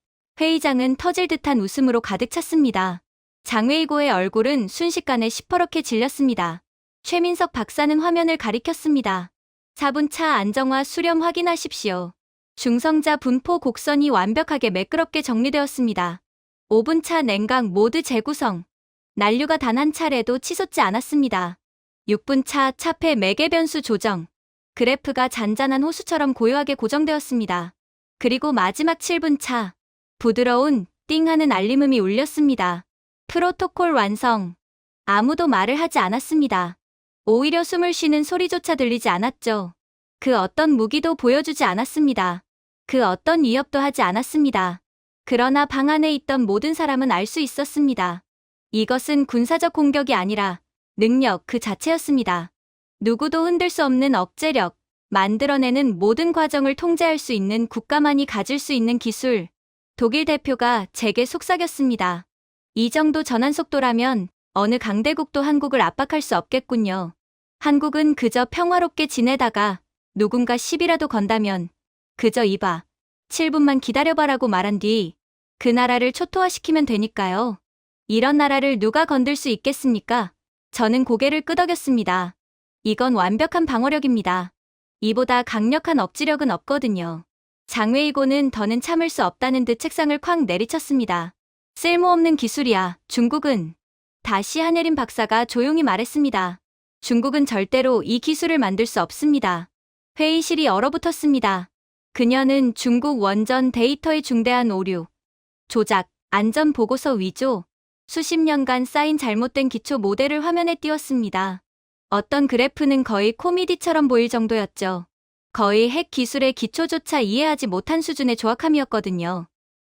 S1: 회의장은 터질 듯한 웃음으로 가득 찼습니다. 장웨이고의 얼굴은 순식간에 시퍼렇게 질렸습니다. 최민석 박사는 화면을 가리켰습니다. 4분 차 안정화 수렴 확인하십시오. 중성자 분포 곡선이 완벽하게 매끄럽게 정리되었습니다. 5분 차 냉각 모드 재구성. 난류가 단 한 차례도 치솟지 않았습니다. 6분 차 차폐 매개 변수 조정. 그래프가 잔잔한 호수처럼 고요하게 고정되었습니다. 그리고 마지막 7분 차. 부드러운 띵 하는 알림음이 울렸습니다. 프로토콜 완성. 아무도 말을 하지 않았습니다. 오히려 숨을 쉬는 소리조차 들리지 않았죠. 그 어떤 무기도 보여주지 않았습니다. 그 어떤 위협도 하지 않았습니다. 그러나 방 안에 있던 모든 사람은 알 수 있었습니다. 이것은 군사적 공격이 아니라 능력 그 자체였습니다. 누구도 흔들 수 없는 억제력, 만들어내는 모든 과정을 통제할 수 있는 국가만이 가질 수 있는 기술. 독일 대표가 제게 속삭였습니다. 이 정도 전환 속도라면 어느 강대국도 한국을 압박할 수 없겠군요. 한국은 그저 평화롭게 지내다가 누군가 시비라도 건다면 그저 이봐, 7분만 기다려봐라고 말한 뒤 그 나라를 초토화시키면 되니까요. 이런 나라를 누가 건들 수 있겠습니까? 저는 고개를 끄덕였습니다. 이건 완벽한 방어력입니다. 이보다 강력한 억지력은 없거든요. 장웨이고는 더는 참을 수 없다는 듯 책상을 쾅 내리쳤습니다. 쓸모없는 기술이야, 중국은. 다시 하네린 박사가 조용히 말했습니다. 중국은 절대로 이 기술을 만들 수 없습니다. 회의실이 얼어붙었습니다. 그녀는 중국 원전 데이터의 중대한 오류, 조작, 안전 보고서 위조, 수십 년간 쌓인 잘못된 기초 모델을 화면에 띄웠습니다. 어떤 그래프는 거의 코미디처럼 보일 정도였죠. 거의 핵 기술의 기초조차 이해하지 못한 수준의 조악함이었거든요.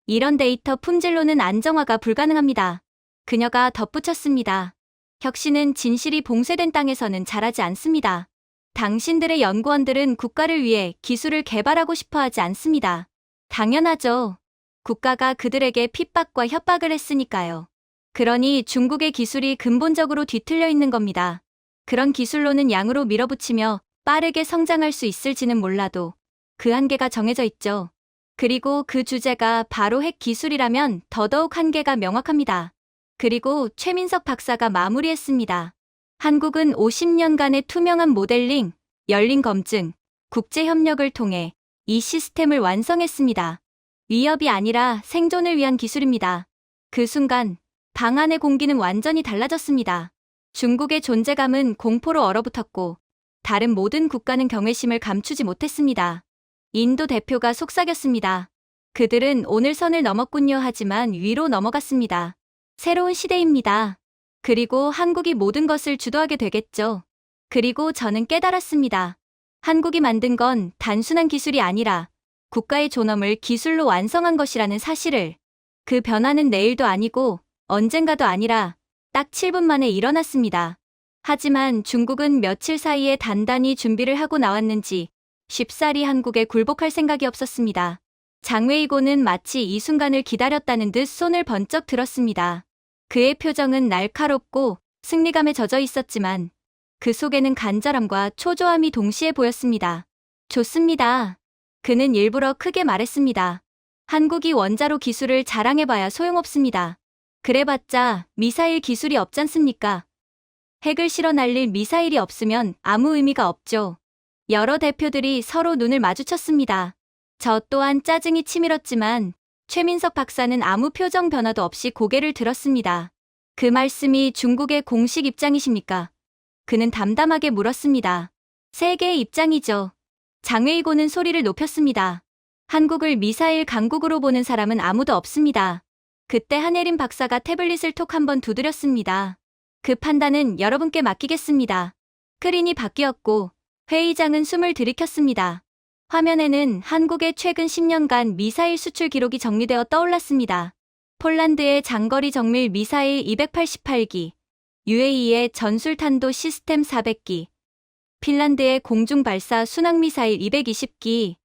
S1: 이런 데이터 품질로는 안정화가 불가능합니다. 그녀가 덧붙였습니다. 혁신은 진실이 봉쇄된 땅에서는 자라지 않습니다. 당신들의 연구원들은 국가를 위해 기술을 개발하고 싶어 하지 않습니다. 당연하죠. 국가가 그들에게 핍박과 협박을 했으니까요. 그러니 중국의 기술이 근본적으로 뒤틀려 있는 겁니다. 그런 기술로는 양으로 밀어붙이며 빠르게 성장할 수 있을지는 몰라도 그 한계가 정해져 있죠. 그리고 그 주제가 바로 핵 기술이라면 더더욱 한계가 명확합니다. 그리고 최민석 박사가 마무리했습니다. 한국은 50년간의 투명한 모델링, 열린 검증, 국제협력을 통해 이 시스템을 완성했습니다. 위협이 아니라 생존을 위한 기술입니다. 그 순간 방 안의 공기는 완전히 달라졌습니다. 중국의 존재감은 공포로 얼어붙었고 다른 모든 국가는 경외심을 감추지 못했습니다. 인도 대표가 속삭였습니다. 그들은 오늘 선을 넘었군요 하지만 위로 넘어갔습니다. 새로운 시대입니다. 그리고 한국이 모든 것을 주도하게 되겠죠. 그리고 저는 깨달았습니다. 한국이 만든 건 단순한 기술이 아니라 국가의 존엄을 기술로 완성한 것이라는 사실을. 그 변화는 내일도 아니고 언젠가도 아니라 딱 7분 만에 일어났습니다. 하지만 중국은 며칠 사이에 단단히 준비를 하고 나왔는지 쉽사리 한국에 굴복할 생각이 없었습니다. 장웨이고는 마치 이 순간을 기다렸다는 듯 손을 번쩍 들었습니다. 그의 표정은 날카롭고 승리감에 젖어 있었지만 그 속에는 간절함과 초조함이 동시에 보였습니다. 좋습니다. 그는 일부러 크게 말했습니다. 한국이 원자로 기술을 자랑해봐야 소용없습니다. 그래봤자 미사일 기술이 없잖습니까? 핵을 실어 날릴 미사일이 없으면 아무 의미가 없죠. 여러 대표들이 서로 눈을 마주쳤습니다. 저 또한 짜증이 치밀었지만 최민석 박사는 아무 표정 변화도 없이 고개를 들었습니다. 그 말씀이 중국의 공식 입장이십니까? 그는 담담하게 물었습니다. 세계의 입장이죠. 장웨이고는 소리를 높였습니다. 한국을 미사일 강국으로 보는 사람은 아무도 없습니다. 그때 하네린 박사가 태블릿을 톡 한번 두드렸습니다. 그 판단은 여러분께 맡기겠습니다. 스크린이 바뀌었고 회의장은 숨을 들이켰습니다. 화면에는 한국의 최근 10년간 미사일 수출 기록이 정리되어 떠올랐습니다. 폴란드의 장거리 정밀 미사일 288기, UAE의 전술탄도 시스템 400기, 핀란드의 공중발사 순항미사일 220기,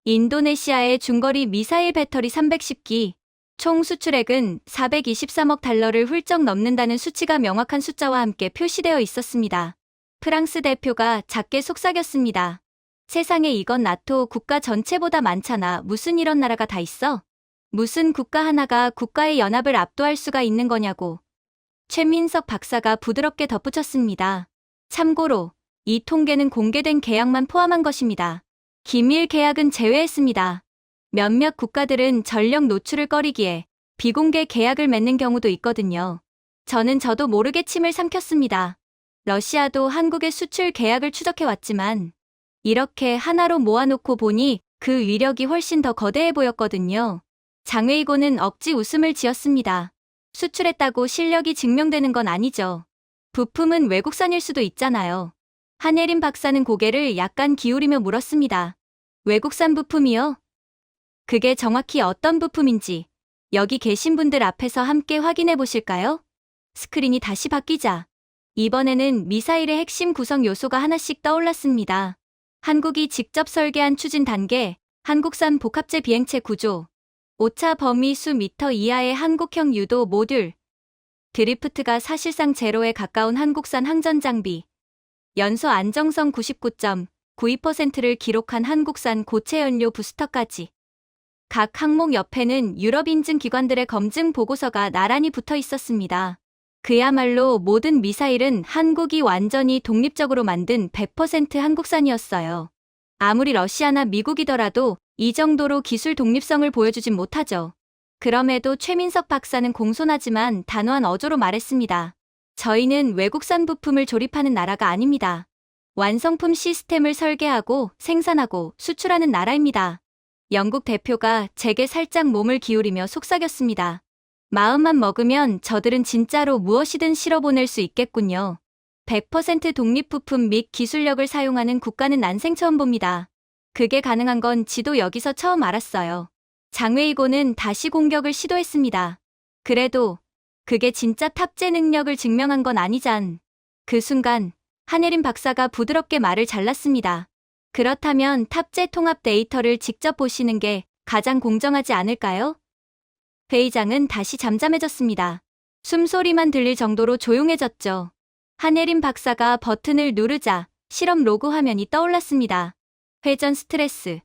S1: 인도네시아의 중거리 미사일 배터리 310기, 총 수출액은 423억 달러를 훌쩍 넘는다는 수치가 명확한 숫자와 함께 표시되어 있었습니다. 프랑스 대표가 작게 속삭였습니다. 세상에 이건 나토 국가 전체보다 많잖아. 무슨 이런 나라가 다 있어? 무슨 국가 하나가 국가의 연합을 압도할 수가 있는 거냐고. 최민석 박사가 부드럽게 덧붙였습니다. 참고로 이 통계는 공개된 계약만 포함한 것입니다. 기밀 계약은 제외했습니다. 몇몇 국가들은 전력 노출을 꺼리기에 비공개 계약을 맺는 경우도 있거든요. 저도 모르게 침을 삼켰습니다. 러시아도 한국의 수출 계약을 추적해왔지만 이렇게 하나로 모아놓고 보니 그 위력이 훨씬 더 거대해 보였거든요. 장웨이고는 억지 웃음을 지었습니다. 수출했다고 실력이 증명되는 건 아니죠. 부품은 외국산일 수도 있잖아요. 하네린 박사는 고개를 약간 기울이며 물었습니다. 외국산 부품이요? 그게 정확히 어떤 부품인지 여기 계신 분들 앞에서 함께 확인해 보실까요? 스크린이 다시 바뀌자 이번에는 미사일의 핵심 구성 요소가 하나씩 떠올랐습니다. 한국이 직접 설계한 추진 단계, 한국산 복합제 비행체 구조, 오차 범위 수 미터 이하의 한국형 유도 모듈, 드리프트가 사실상 제로에 가까운 한국산 항전 장비, 연소 안정성 99.92%를 기록한 한국산 고체 연료 부스터까지. 각 항목 옆에는 유럽 인증 기관들의 검증 보고서가 나란히 붙어 있었습니다. 그야말로 모든 미사일은 한국이 완전히 독립적으로 만든 100% 한국산이었어요. 아무리 러시아나 미국이더라도 이 정도로 기술 독립성을 보여주진 못하죠. 그럼에도 최민석 박사는 공손하지만 단호한 어조로 말했습니다. 저희는 외국산 부품을 조립하는 나라가 아닙니다. 완성품 시스템을 설계하고 생산하고 수출하는 나라입니다. 영국 대표가 제게 살짝 몸을 기울이며 속삭였습니다. 마음만 먹으면 저들은 진짜로 무엇이든 실어보낼 수 있겠군요. 100% 독립 부품 및 기술력을 사용하는 국가는 난생 처음 봅니다. 그게 가능한 건 지도 여기서 처음 알았어요. 장웨이고는 다시 공격을 시도했습니다. 그래도 그게 진짜 탑재 능력을 증명한 건 아니잖. 그 순간 한예린 박사가 부드럽게 말을 잘랐습니다. 그렇다면 탑재 통합 데이터를 직접 보시는 게 가장 공정하지 않을까요? 회의장은 다시 잠잠해졌습니다. 숨소리만 들릴 정도로 조용해졌죠. 한예린 박사가 버튼을 누르자 실험 로그 화면이 떠올랐습니다. 회전 스트레스,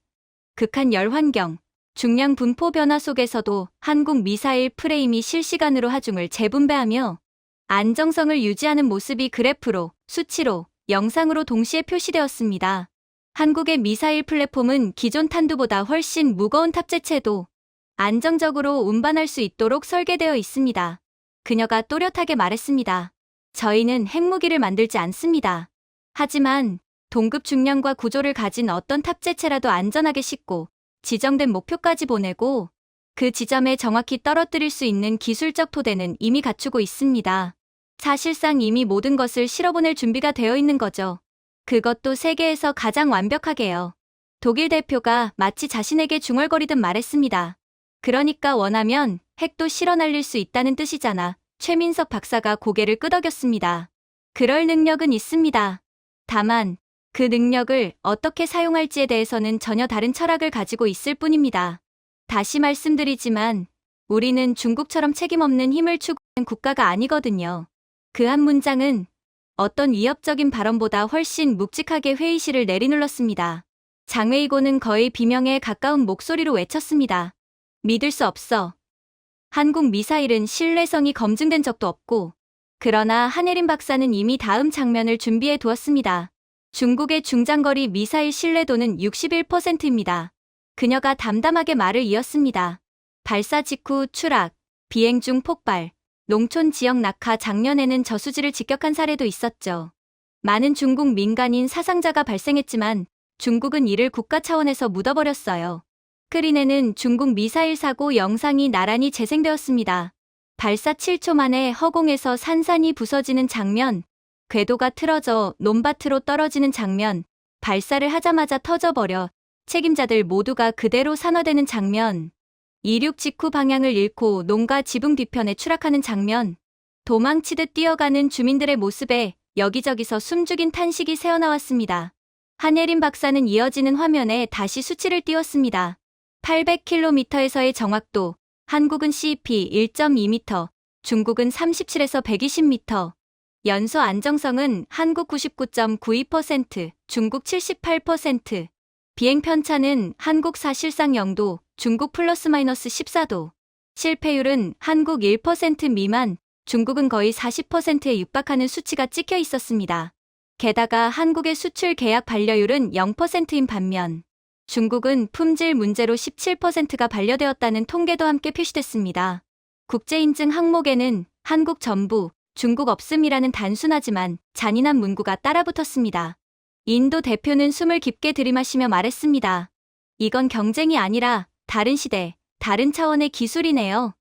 S1: 극한 열 환경, 중량 분포 변화 속에서도 한국 미사일 프레임이 실시간으로 하중을 재분배하며 안정성을 유지하는 모습이 그래프로, 수치로, 영상으로 동시에 표시되었습니다. 한국의 미사일 플랫폼은 기존 탄두보다 훨씬 무거운 탑재체도 안정적으로 운반할 수 있도록 설계되어 있습니다. 그녀가 또렷하게 말했습니다. 저희는 핵무기를 만들지 않습니다. 하지만 동급 중량과 구조를 가진 어떤 탑재체라도 안전하게 싣고 지정된 목표까지 보내고 그 지점에 정확히 떨어뜨릴 수 있는 기술적 토대는 이미 갖추고 있습니다. 사실상 이미 모든 것을 실어보낼 준비가 되어 있는 거죠. 그것도 세계에서 가장 완벽하게요. 독일 대표가 마치 자신에게 중얼거리듯 말했습니다. 그러니까 원하면 핵도 실어 날릴 수 있다는 뜻이잖아. 최민석 박사가 고개를 끄덕였습니다. 그럴 능력은 있습니다. 다만 그 능력을 어떻게 사용할지에 대해서는 전혀 다른 철학을 가지고 있을 뿐입니다. 다시 말씀드리지만 우리는 중국처럼 책임없는 힘을 추구하는 국가가 아니거든요. 그 한 문장은 어떤 위협적인 발언보다 훨씬 묵직하게 회의실을 내리눌렀습니다. 장웨이고는 거의 비명에 가까운 목소리로 외쳤습니다. 믿을 수 없어. 한국 미사일은 신뢰성이 검증된 적도 없고, 그러나 한예린 박사는 이미 다음 장면을 준비해 두었습니다. 중국의 중장거리 미사일 신뢰도는 61%입니다. 그녀가 담담하게 말을 이었습니다. 발사 직후 추락, 비행 중 폭발, 농촌 지역 낙하, 작년에는 저수지를 직격한 사례도 있었죠. 많은 중국 민간인 사상자가 발생했지만 중국은 이를 국가 차원에서 묻어버렸어요. 스크린에는 중국 미사일 사고 영상이 나란히 재생되었습니다. 발사 7초 만에 허공에서 산산이 부서지는 장면, 궤도가 틀어져 논밭으로 떨어지는 장면, 발사를 하자마자 터져버려 책임자들 모두가 그대로 산화되는 장면, 이륙 직후 방향을 잃고 농가 지붕 뒤편에 추락하는 장면, 도망치듯 뛰어가는 주민들의 모습에 여기저기서 숨죽인 탄식이 새어나왔습니다. 한예린 박사는 이어지는 화면에 다시 수치를 띄웠습니다. 800km에서의 정확도, 한국은 CP 1.2m, 중국은 37에서 120m. 연소 안정성은 한국 99.92%, 중국 78%. 비행 편차는 한국 사실상 0도, 중국 플러스 마이너스 14도. 실패율은 한국 1% 미만, 중국은 거의 40%에 육박하는 수치가 찍혀 있었습니다. 게다가 한국의 수출 계약 반려율은 0%인 반면 중국은 품질 문제로 17%가 반려되었다는 통계도 함께 표시됐습니다. 국제인증 항목에는 한국 전부, 중국 없음이라는 단순하지만 잔인한 문구가 따라붙었습니다. 인도 대표는 숨을 깊게 들이마시며 말했습니다. 이건 경쟁이 아니라 다른 시대, 다른 차원의 기술이네요.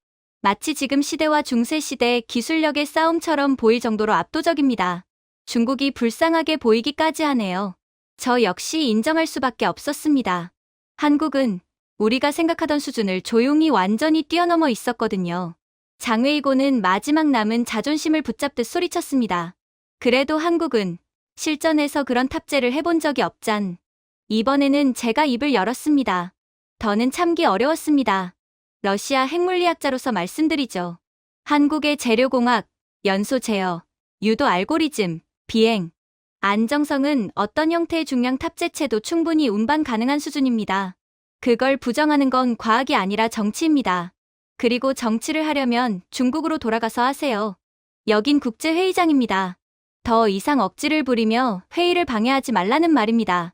S1: 마치 지금 시대와 중세시대 기술력의 싸움처럼 보일 정도로 압도적입니다. 중국이 불쌍하게 보이기까지 하네요. 저 역시 인정할 수밖에 없었습니다. 한국은 우리가 생각하던 수준을 조용히 완전히 뛰어넘어 있었거든요. 장웨이고는 마지막 남은 자존심을 붙잡듯 소리쳤습니다. 그래도 한국은 실전에서 그런 탑재를 해본 적이 없잖. 이번에는 제가 입을 열었습니다. 더는 참기 어려웠습니다. 러시아 핵물리학자로서 말씀드리죠. 한국의 재료공학, 연소 제어, 유도 알고리즘, 비행, 안정성은 어떤 형태의 중량 탑재체도 충분히 운반 가능한 수준입니다. 그걸 부정하는 건 과학이 아니라 정치입니다. 그리고 정치를 하려면 중국으로 돌아가서 하세요. 여긴 국제회의장입니다. 더 이상 억지를 부리며 회의를 방해하지 말라는 말입니다.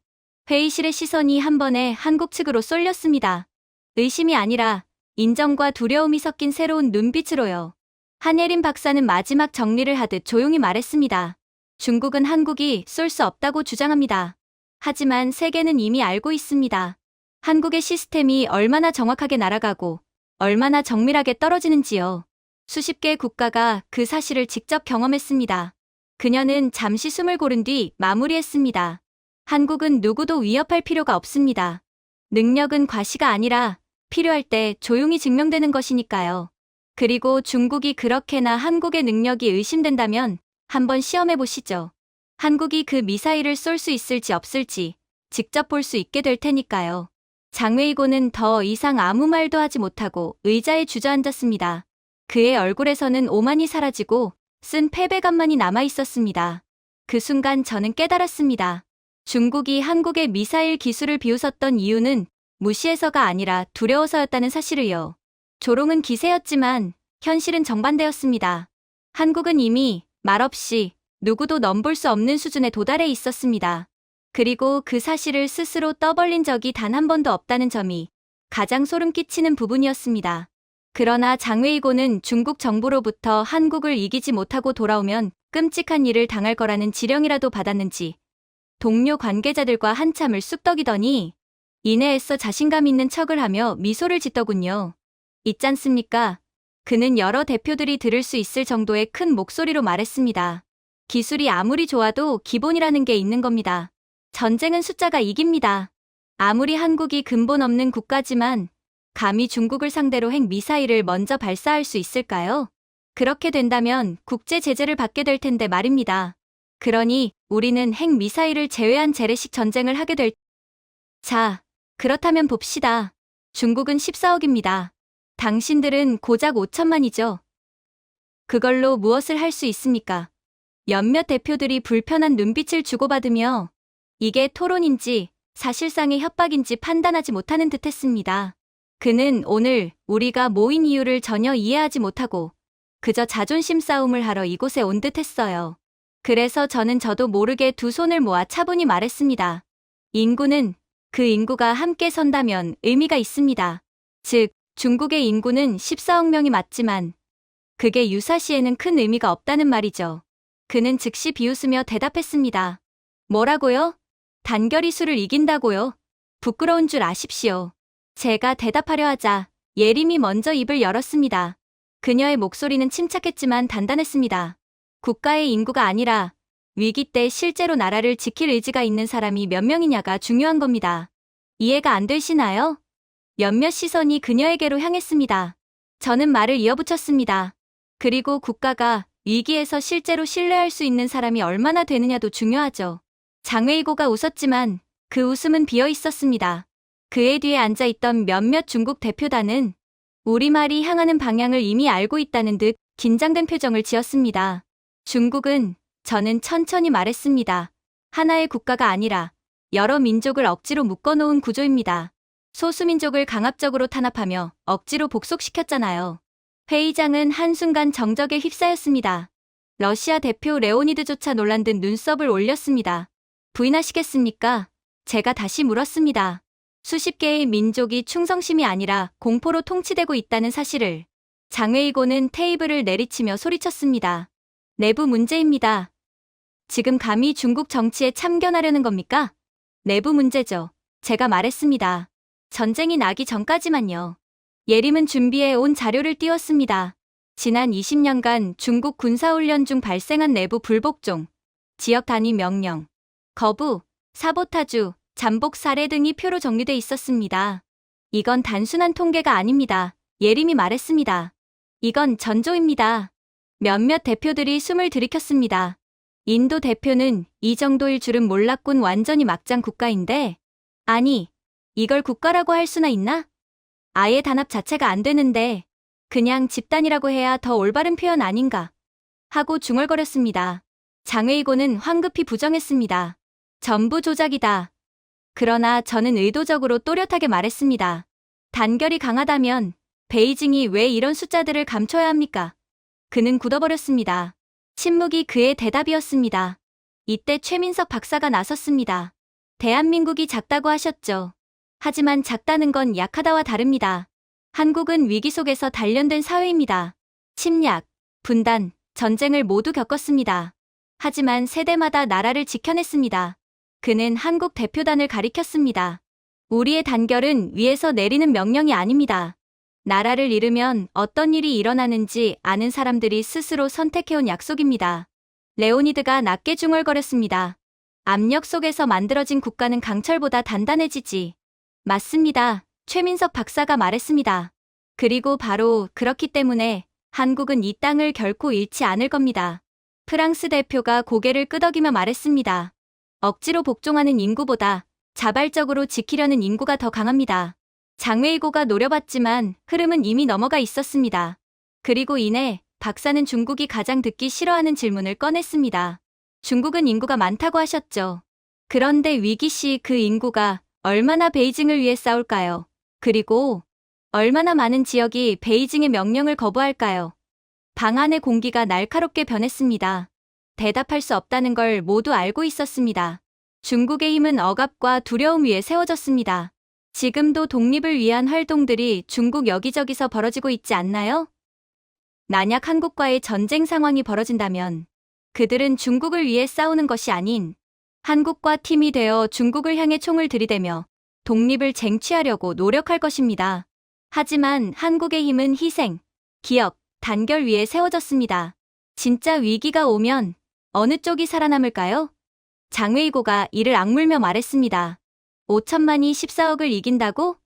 S1: 회의실의 시선이 한 번에 한국 측으로 쏠렸습니다. 의심이 아니라 인정과 두려움이 섞인 새로운 눈빛으로요. 한예린 박사는 마지막 정리를 하듯 조용히 말했습니다. 중국은 한국이 쏠 수 없다고 주장합니다. 하지만 세계는 이미 알고 있습니다. 한국의 시스템이 얼마나 정확하게 날아가고 얼마나 정밀하게 떨어지는지요. 수십 개의 국가가 그 사실을 직접 경험했습니다. 그녀는 잠시 숨을 고른 뒤 마무리했습니다. 한국은 누구도 위협할 필요가 없습니다. 능력은 과시가 아니라 필요할 때 조용히 증명되는 것이니까요. 그리고 중국이 그렇게나 한국의 능력이 의심된다면 한번 시험해 보시죠. 한국이 그 미사일을 쏠 수 있을지 없을지 직접 볼 수 있게 될 테니까요. 장웨이고는 더 이상 아무 말도 하지 못하고 의자에 주저앉았습니다. 그의 얼굴에서는 오만이 사라지고 쓴 패배감만이 남아 있었습니다. 그 순간 저는 깨달았습니다. 중국이 한국의 미사일 기술을 비웃었던 이유는 무시해서가 아니라 두려워서였다는 사실을요. 조롱은 기세였지만 현실은 정반대였습니다. 한국은 이미 말없이 누구도 넘볼 수 없는 수준에 도달해 있었습니다. 그리고 그 사실을 스스로 떠벌린 적이 단 한 번도 없다는 점이 가장 소름 끼치는 부분이었습니다. 그러나 장웨이고는 중국 정부로부터 한국을 이기지 못하고 돌아오면 끔찍한 일을 당할 거라는 지령이라도 받았는지 동료 관계자들과 한참을 쑥덕이더니 이내에서 자신감 있는 척을 하며 미소를 짓더군요. 있잖습니까? 그는 여러 대표들이 들을 수 있을 정도의 큰 목소리로 말했습니다. 기술이 아무리 좋아도 기본이라는 게 있는 겁니다. 전쟁은 숫자가 이깁니다. 아무리 한국이 근본 없는 국가지만 감히 중국을 상대로 핵미사일을 먼저 발사할 수 있을까요? 그렇게 된다면 국제 제재를 받게 될 텐데 말입니다. 그러니 우리는 핵미사일을 제외한 재래식 전쟁을 하게 될... 자, 그렇다면 봅시다. 중국은 14억입니다. 당신들은 고작 5천만이죠. 그걸로 무엇을 할 수 있습니까? 몇몇 대표들이 불편한 눈빛을 주고받으며 이게 토론인지 사실상의 협박인지 판단하지 못하는 듯했습니다. 그는 오늘 우리가 모인 이유를 전혀 이해하지 못하고 그저 자존심 싸움을 하러 이곳에 온 듯했어요. 그래서 저도 모르게 두 손을 모아 차분히 말했습니다. 인구는 그 인구가 함께 선다면 의미가 있습니다. 즉, 중국의 인구는 14억 명이 맞지만 그게 유사시에는 큰 의미가 없다는 말이죠. 그는 즉시 비웃으며 대답했습니다. 뭐라고요? 단결이 수를 이긴다고요? 부끄러운 줄 아십시오. 제가 대답하려 하자 예림이 먼저 입을 열었습니다. 그녀의 목소리는 침착했지만 단단했습니다. 국가의 인구가 아니라 위기 때 실제로 나라를 지킬 의지가 있는 사람이 몇 명이냐가 중요한 겁니다. 이해가 안 되시나요? 몇몇 시선이 그녀에게로 향했습니다. 저는 말을 이어붙였습니다. 그리고 국가가 위기에서 실제로 신뢰할 수 있는 사람이 얼마나 되느냐도 중요하죠. 장웨이고가 웃었지만 그 웃음은 비어 있었습니다. 그의 뒤에 앉아있던 몇몇 중국 대표단은 우리말이 향하는 방향을 이미 알고 있다는 듯 긴장된 표정을 지었습니다. 중국은, 저는 천천히 말했습니다. 하나의 국가가 아니라 여러 민족을 억지로 묶어놓은 구조입니다. 소수민족을 강압적으로 탄압하며 억지로 복속시켰잖아요. 회의장은 한순간 정적에 휩싸였습니다. 러시아 대표 레오니드조차 놀란 듯 눈썹을 올렸습니다. 부인하시겠습니까? 제가 다시 물었습니다. 수십 개의 민족이 충성심이 아니라 공포로 통치되고 있다는 사실을. 장웨이고는 테이블을 내리치며 소리쳤습니다. 내부 문제입니다. 지금 감히 중국 정치에 참견하려는 겁니까? 내부 문제죠. 제가 말했습니다. 전쟁이 나기 전까지만요. 예림은 준비해 온 자료를 띄웠습니다. 지난 20년간 중국 군사훈련 중 발생한 내부 불복종, 지역 단위 명령, 거부, 사보타주, 잠복 사례 등이 표로 정리돼 있었습니다. 이건 단순한 통계가 아닙니다. 예림이 말했습니다. 이건 전조입니다. 몇몇 대표들이 숨을 들이켰습니다. 인도 대표는 이 정도일 줄은 몰랐군. 완전히 막장 국가인데, 아니, 이걸 국가라고 할 수나 있나? 아예 단합 자체가 안 되는데 그냥 집단이라고 해야 더 올바른 표현 아닌가? 하고 중얼거렸습니다. 장웨이고는 황급히 부정했습니다. 전부 조작이다. 그러나 저는 의도적으로 또렷하게 말했습니다. 단결이 강하다면 베이징이 왜 이런 숫자들을 감춰야 합니까? 그는 굳어버렸습니다. 침묵이 그의 대답이었습니다. 이때 최민석 박사가 나섰습니다. 대한민국이 작다고 하셨죠. 하지만 작다는 건 약하다와 다릅니다. 한국은 위기 속에서 단련된 사회입니다. 침략, 분단, 전쟁을 모두 겪었습니다. 하지만 세대마다 나라를 지켜냈습니다. 그는 한국 대표단을 가리켰습니다. 우리의 단결은 위에서 내리는 명령이 아닙니다. 나라를 잃으면 어떤 일이 일어나는지 아는 사람들이 스스로 선택해온 약속입니다. 레오니드가 낮게 중얼거렸습니다. 압력 속에서 만들어진 국가는 강철보다 단단해지지. 맞습니다. 최민석 박사가 말했습니다. 그리고 바로 그렇기 때문에 한국은 이 땅을 결코 잃지 않을 겁니다. 프랑스 대표가 고개를 끄덕이며 말했습니다. 억지로 복종하는 인구보다 자발적으로 지키려는 인구가 더 강합니다. 장웨이고가 노려봤지만 흐름은 이미 넘어가 있었습니다. 그리고 이내 박사는 중국이 가장 듣기 싫어하는 질문을 꺼냈습니다. 중국은 인구가 많다고 하셨죠. 그런데 위기 시 그 인구가 얼마나 베이징을 위해 싸울까요? 그리고 얼마나 많은 지역이 베이징의 명령을 거부할까요? 방 안의 공기가 날카롭게 변했습니다. 대답할 수 없다는 걸 모두 알고 있었습니다. 중국의 힘은 억압과 두려움 위에 세워졌습니다. 지금도 독립을 위한 활동들이 중국 여기저기서 벌어지고 있지 않나요? 만약 한국과의 전쟁 상황이 벌어진다면 그들은 중국을 위해 싸우는 것이 아닌 한국과 팀이 되어 중국을 향해 총을 들이대며 독립을 쟁취하려고 노력할 것입니다. 하지만 한국의 힘은 희생, 기억, 단결 위에 세워졌습니다. 진짜 위기가 오면 어느 쪽이 살아남을까요? 장웨이고가 이를 악물며 말했습니다. 5천만이 14억을 이긴다고?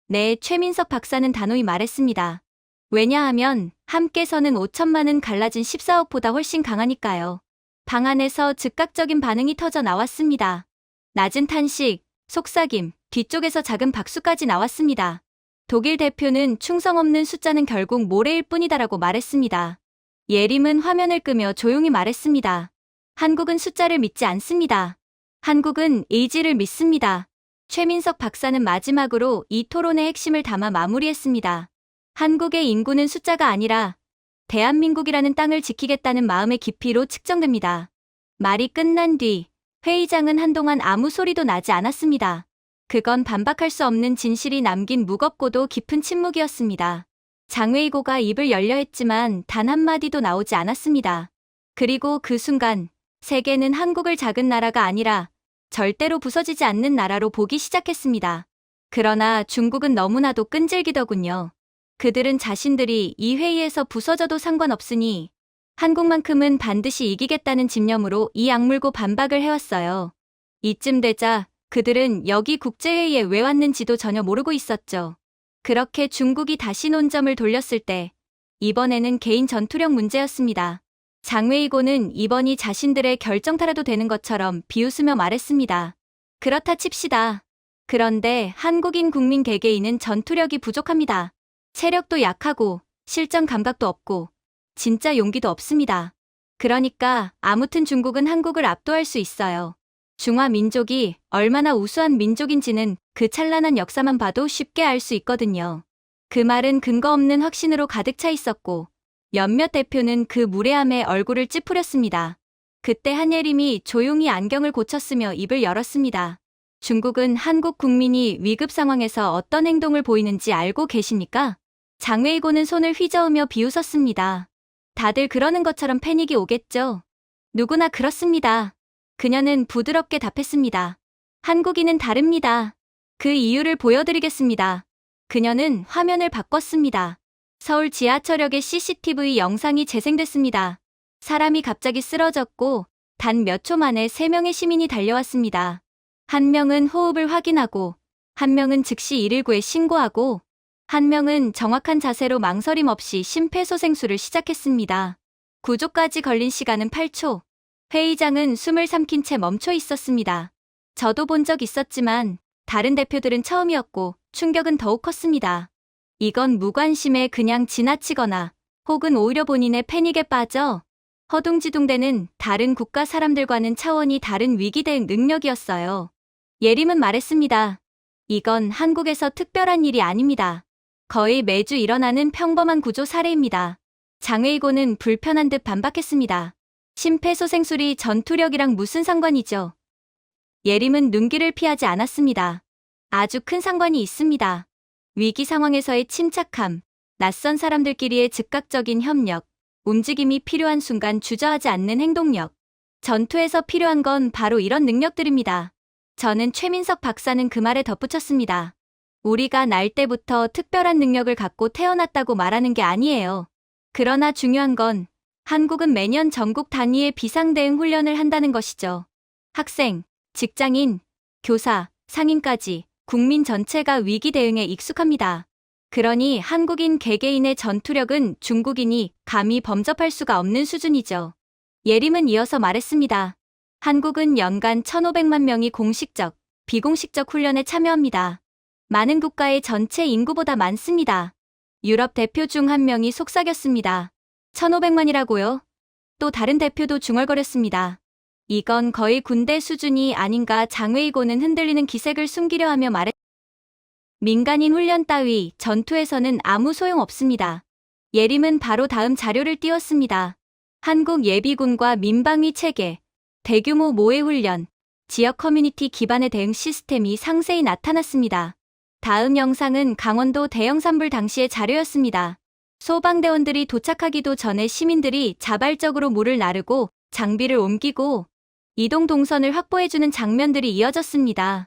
S1: 네, 최민석 박사는 단호히 말했습니다. 왜냐하면 함께 서는 5천만은 갈라진 14억보다 훨씬 강하니까요. 방 안에서 즉각적인 반응이 터져 나왔습니다. 낮은 탄식, 속삭임, 뒤쪽에서 작은 박수까지 나왔습니다. 독일 대표는 충성 없는 숫자는 결국 모래일 뿐이다라고 말했습니다. 예림은 화면을 끄며 조용히 말했습니다. 한국은 숫자를 믿지 않습니다. 한국은 의지를 믿습니다. 최민석 박사는 마지막으로 이 토론의 핵심을 담아 마무리했습니다. 한국의 인구는 숫자가 아니라 대한민국이라는 땅을 지키겠다는 마음의 깊이로 측정됩니다. 말이 끝난 뒤 회의장은 한동안 아무 소리도 나지 않았습니다. 그건 반박할 수 없는 진실이 남긴 무겁고도 깊은 침묵이었습니다. 장웨이고가 입을 열려 했지만 단 한마디도 나오지 않았습니다. 그리고 그 순간 세계는 한국을 작은 나라가 아니라 절대로 부서지지 않는 나라로 보기 시작했습니다. 그러나 중국은 너무나도 끈질기더군요. 그들은 자신들이 이 회의에서 부서져도 상관없으니 한국만큼은 반드시 이기겠다는 집념으로 이 악물고 반박을 해왔어요. 이쯤 되자 그들은 여기 국제회의에 왜 왔는지도 전혀 모르고 있었죠. 그렇게 중국이 다시 논점을 돌렸을 때 이번에는 개인 전투력 문제였습니다. 장웨이고는 이번이 자신들의 결정타라도 되는 것처럼 비웃으며 말했습니다. 그렇다 칩시다. 그런데 한국인 국민 개개인은 전투력이 부족합니다. 체력도 약하고 실전 감각도 없고 진짜 용기도 없습니다. 그러니까 아무튼 중국은 한국을 압도할 수 있어요. 중화 민족이 얼마나 우수한 민족인지는 그 찬란한 역사만 봐도 쉽게 알 수 있거든요. 그 말은 근거 없는 확신으로 가득 차 있었고 몇몇 대표는 그 무례함에 얼굴을 찌푸렸습니다. 그때 한예림이 조용히 안경을 고쳤으며 입을 열었습니다. 중국은 한국 국민이 위급 상황에서 어떤 행동을 보이는지 알고 계십니까? 장웨이고는 손을 휘저으며 비웃었습니다. 다들 그러는 것처럼 패닉이 오겠죠. 누구나 그렇습니다. 그녀는 부드럽게 답했습니다. 한국인은 다릅니다. 그 이유를 보여드리겠습니다. 그녀는 화면을 바꿨습니다. 서울 지하철역의 CCTV 영상이 재생됐습니다. 사람이 갑자기 쓰러졌고 단 몇 초 만에 3명의 시민이 달려왔습니다. 한 명은 호흡을 확인하고 한 명은 즉시 119에 신고하고 한 명은 정확한 자세로 망설임 없이 심폐소생술을 시작했습니다. 구조까지 걸린 시간은 8초. 회의장은 숨을 삼킨 채 멈춰 있었습니다. 저도 본 적 있었지만 다른 대표들은 처음이었고 충격은 더욱 컸습니다. 이건 무관심에 그냥 지나치거나 혹은 오히려 본인의 패닉에 빠져 허둥지둥대는 다른 국가 사람들과는 차원이 다른 위기 대응 능력이었어요. 예림은 말했습니다. 이건 한국에서 특별한 일이 아닙니다. 거의 매주 일어나는 평범한 구조 사례입니다. 장웨이고는 불편한 듯 반박했습니다. 심폐소생술이 전투력이랑 무슨 상관이죠? 예림은 눈길을 피하지 않았습니다. 아주 큰 상관이 있습니다. 위기 상황에서의 침착함, 낯선 사람들끼리의 즉각적인 협력, 움직임이 필요한 순간 주저하지 않는 행동력. 전투에서 필요한 건 바로 이런 능력들입니다. 저는 최민석 박사는 그 말에 덧붙였습니다. 우리가 날 때부터 특별한 능력을 갖고 태어났다고 말하는 게 아니에요. 그러나 중요한 건 한국은 매년 전국 단위의 비상대응 훈련을 한다는 것이죠. 학생, 직장인, 교사, 상인까지 국민 전체가 위기 대응에 익숙합니다. 그러니 한국인 개개인의 전투력은 중국인이 감히 범접할 수가 없는 수준이죠. 예림은 이어서 말했습니다. 한국은 연간 1,500만 명이 공식적, 비공식적 훈련에 참여합니다. 많은 국가의 전체 인구보다 많습니다. 유럽 대표 중 한 명이 속삭였습니다. 1,500만이라고요? 또 다른 대표도 중얼거렸습니다. 이건 거의 군대 수준이 아닌가. 장웨이고는 흔들리는 기색을 숨기려 하며 말했습니다. 민간인 훈련 따위 전투에서는 아무 소용 없습니다. 예림은 바로 다음 자료를 띄웠습니다. 한국 예비군과 민방위 체계, 대규모 모의 훈련, 지역 커뮤니티 기반의 대응 시스템이 상세히 나타났습니다. 다음 영상은 강원도 대형 산불 당시의 자료였습니다. 소방대원들이 도착하기도 전에 시민들이 자발적으로 물을 나르고 장비를 옮기고 이동 동선을 확보해주는 장면들이 이어졌습니다.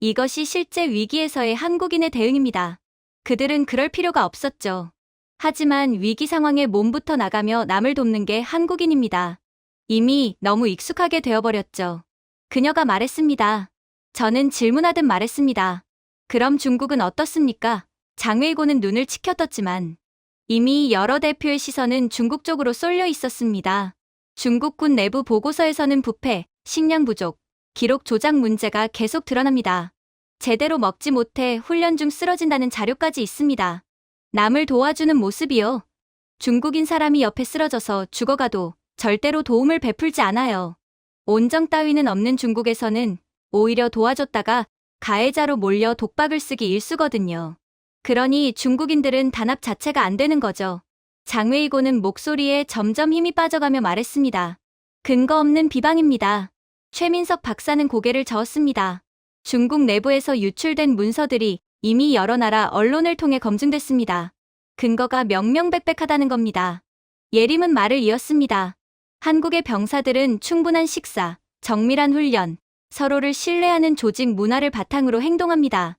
S1: 이것이 실제 위기에서의 한국인의 대응입니다. 그들은 그럴 필요가 없었죠. 하지만 위기 상황에 몸부터 나가며 남을 돕는 게 한국인입니다. 이미 너무 익숙하게 되어버렸죠. 그녀가 말했습니다. 저는 질문하듯 말했습니다. 그럼 중국은 어떻습니까? 장웨이고는 눈을 치켜떴지만 이미 여러 대표의 시선은 중국 쪽으로 쏠려 있었습니다. 중국군 내부 보고서에서는 부패, 식량 부족, 기록 조작 문제가 계속 드러납니다. 제대로 먹지 못해 훈련 중 쓰러진다는 자료까지 있습니다. 남을 도와주는 모습이요. 중국인 사람이 옆에 쓰러져서 죽어가도 절대로 도움을 베풀지 않아요. 온정 따위는 없는 중국에서는 오히려 도와줬다가 가해자로 몰려 독박을 쓰기 일쑤거든요. 그러니 중국인들은 단합 자체가 안 되는 거죠. 장웨이고는 목소리에 점점 힘이 빠져가며 말했습니다. 근거 없는 비방입니다. 최민석 박사는 고개를 저었습니다. 중국 내부에서 유출된 문서들이 이미 여러 나라 언론을 통해 검증됐습니다. 근거가 명명백백하다는 겁니다. 예림은 말을 이었습니다. 한국의 병사들은 충분한 식사, 정밀한 훈련, 서로를 신뢰하는 조직 문화를 바탕으로 행동합니다.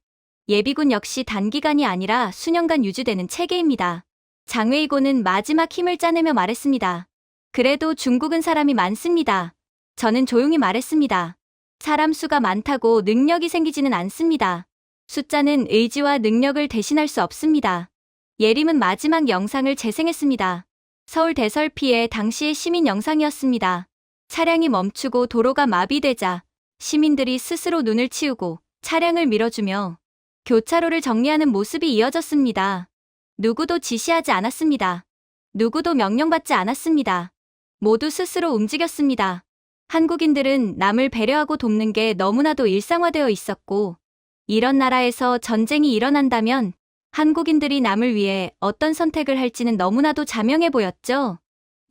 S1: 예비군 역시 단기간이 아니라 수년간 유지되는 체계입니다. 장웨이고는 마지막 힘을 짜내며 말했습니다. 그래도 중국은 사람이 많습니다. 저는 조용히 말했습니다. 사람 수가 많다고 능력이 생기지는 않습니다. 숫자는 의지와 능력을 대신할 수 없습니다. 예림은 마지막 영상을 재생했습니다. 서울 대설피해 당시의 시민 영상이었습니다. 차량이 멈추고 도로가 마비되자 시민들이 스스로 눈을 치우고 차량을 밀어주며 교차로를 정리하는 모습이 이어졌습니다. 누구도 지시하지 않았습니다. 누구도 명령받지 않았습니다. 모두 스스로 움직였습니다. 한국인들은 남을 배려하고 돕는 게 너무나도 일상화되어 있었고, 이런 나라에서 전쟁이 일어난다면 한국인들이 남을 위해 어떤 선택을 할지는 너무나도 자명해 보였죠.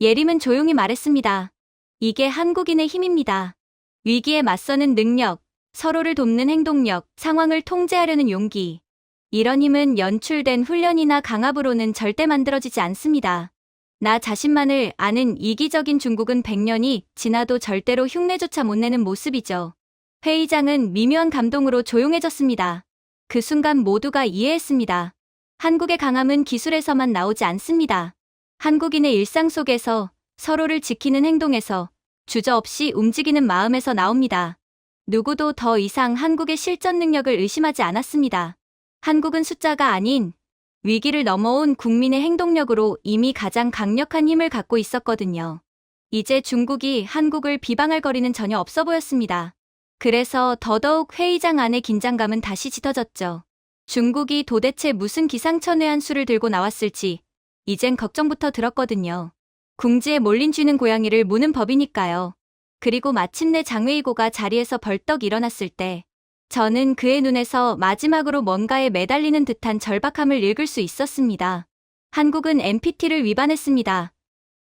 S1: 예림은 조용히 말했습니다. 이게 한국인의 힘입니다. 위기에 맞서는 능력, 서로를 돕는 행동력, 상황을 통제하려는 용기. 이런 힘은 연출된 훈련이나 강압으로는 절대 만들어지지 않습니다. 나 자신만을 아는 이기적인 중국은 100년이 지나도 절대로 흉내조차 못 내는 모습이죠. 회의장은 미묘한 감동으로 조용해졌습니다. 그 순간 모두가 이해했습니다. 한국의 강함은 기술에서만 나오지 않습니다. 한국인의 일상 속에서, 서로를 지키는 행동에서, 주저없이 움직이는 마음에서 나옵니다. 누구도 더 이상 한국의 실전 능력을 의심하지 않았습니다. 한국은 숫자가 아닌 위기를 넘어온 국민의 행동력으로 이미 가장 강력한 힘을 갖고 있었거든요. 이제 중국이 한국을 비방할 거리는 전혀 없어 보였습니다. 그래서 더더욱 회의장 안의 긴장감은 다시 짙어졌죠. 중국이 도대체 무슨 기상천외한 수를 들고 나왔을지 이젠 걱정부터 들었거든요. 궁지에 몰린 쥐는 고양이를 무는 법이니까요. 그리고 마침내 장웨이고가 자리에서 벌떡 일어났을 때 저는 그의 눈에서 마지막으로 뭔가에 매달리는 듯한 절박함을 읽을 수 있었습니다. 한국은 NPT를 위반했습니다.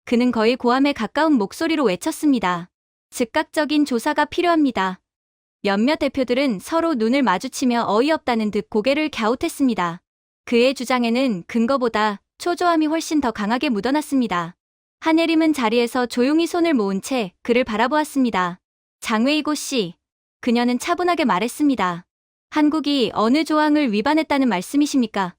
S1: 그는 거의 고함에 가까운 목소리로 외쳤습니다. 즉각적인 조사가 필요합니다. 몇몇 대표들은 서로 눈을 마주치며 어이없다는 듯 고개를 갸웃했습니다. 그의 주장에는 근거보다 초조함이 훨씬 더 강하게 묻어났습니다. 한예림은 자리에서 조용히 손을 모은 채 그를 바라보았습니다. 장웨이고 씨, 그녀는 차분하게 말했습니다. 한국이 어느 조항을 위반했다는 말씀이십니까?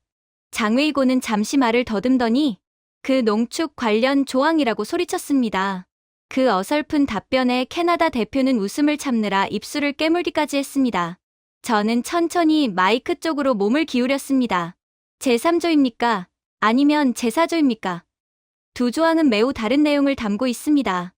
S1: 장웨이고는 잠시 말을 더듬더니 그 농축 관련 조항이라고 소리쳤습니다. 그 어설픈 답변에 캐나다 대표는 웃음을 참느라 입술을 깨물기까지 했습니다. 저는 천천히 마이크 쪽으로 몸을 기울였습니다. 제3조입니까? 아니면 제4조입니까? 두 조항은 매우 다른 내용을 담고 있습니다.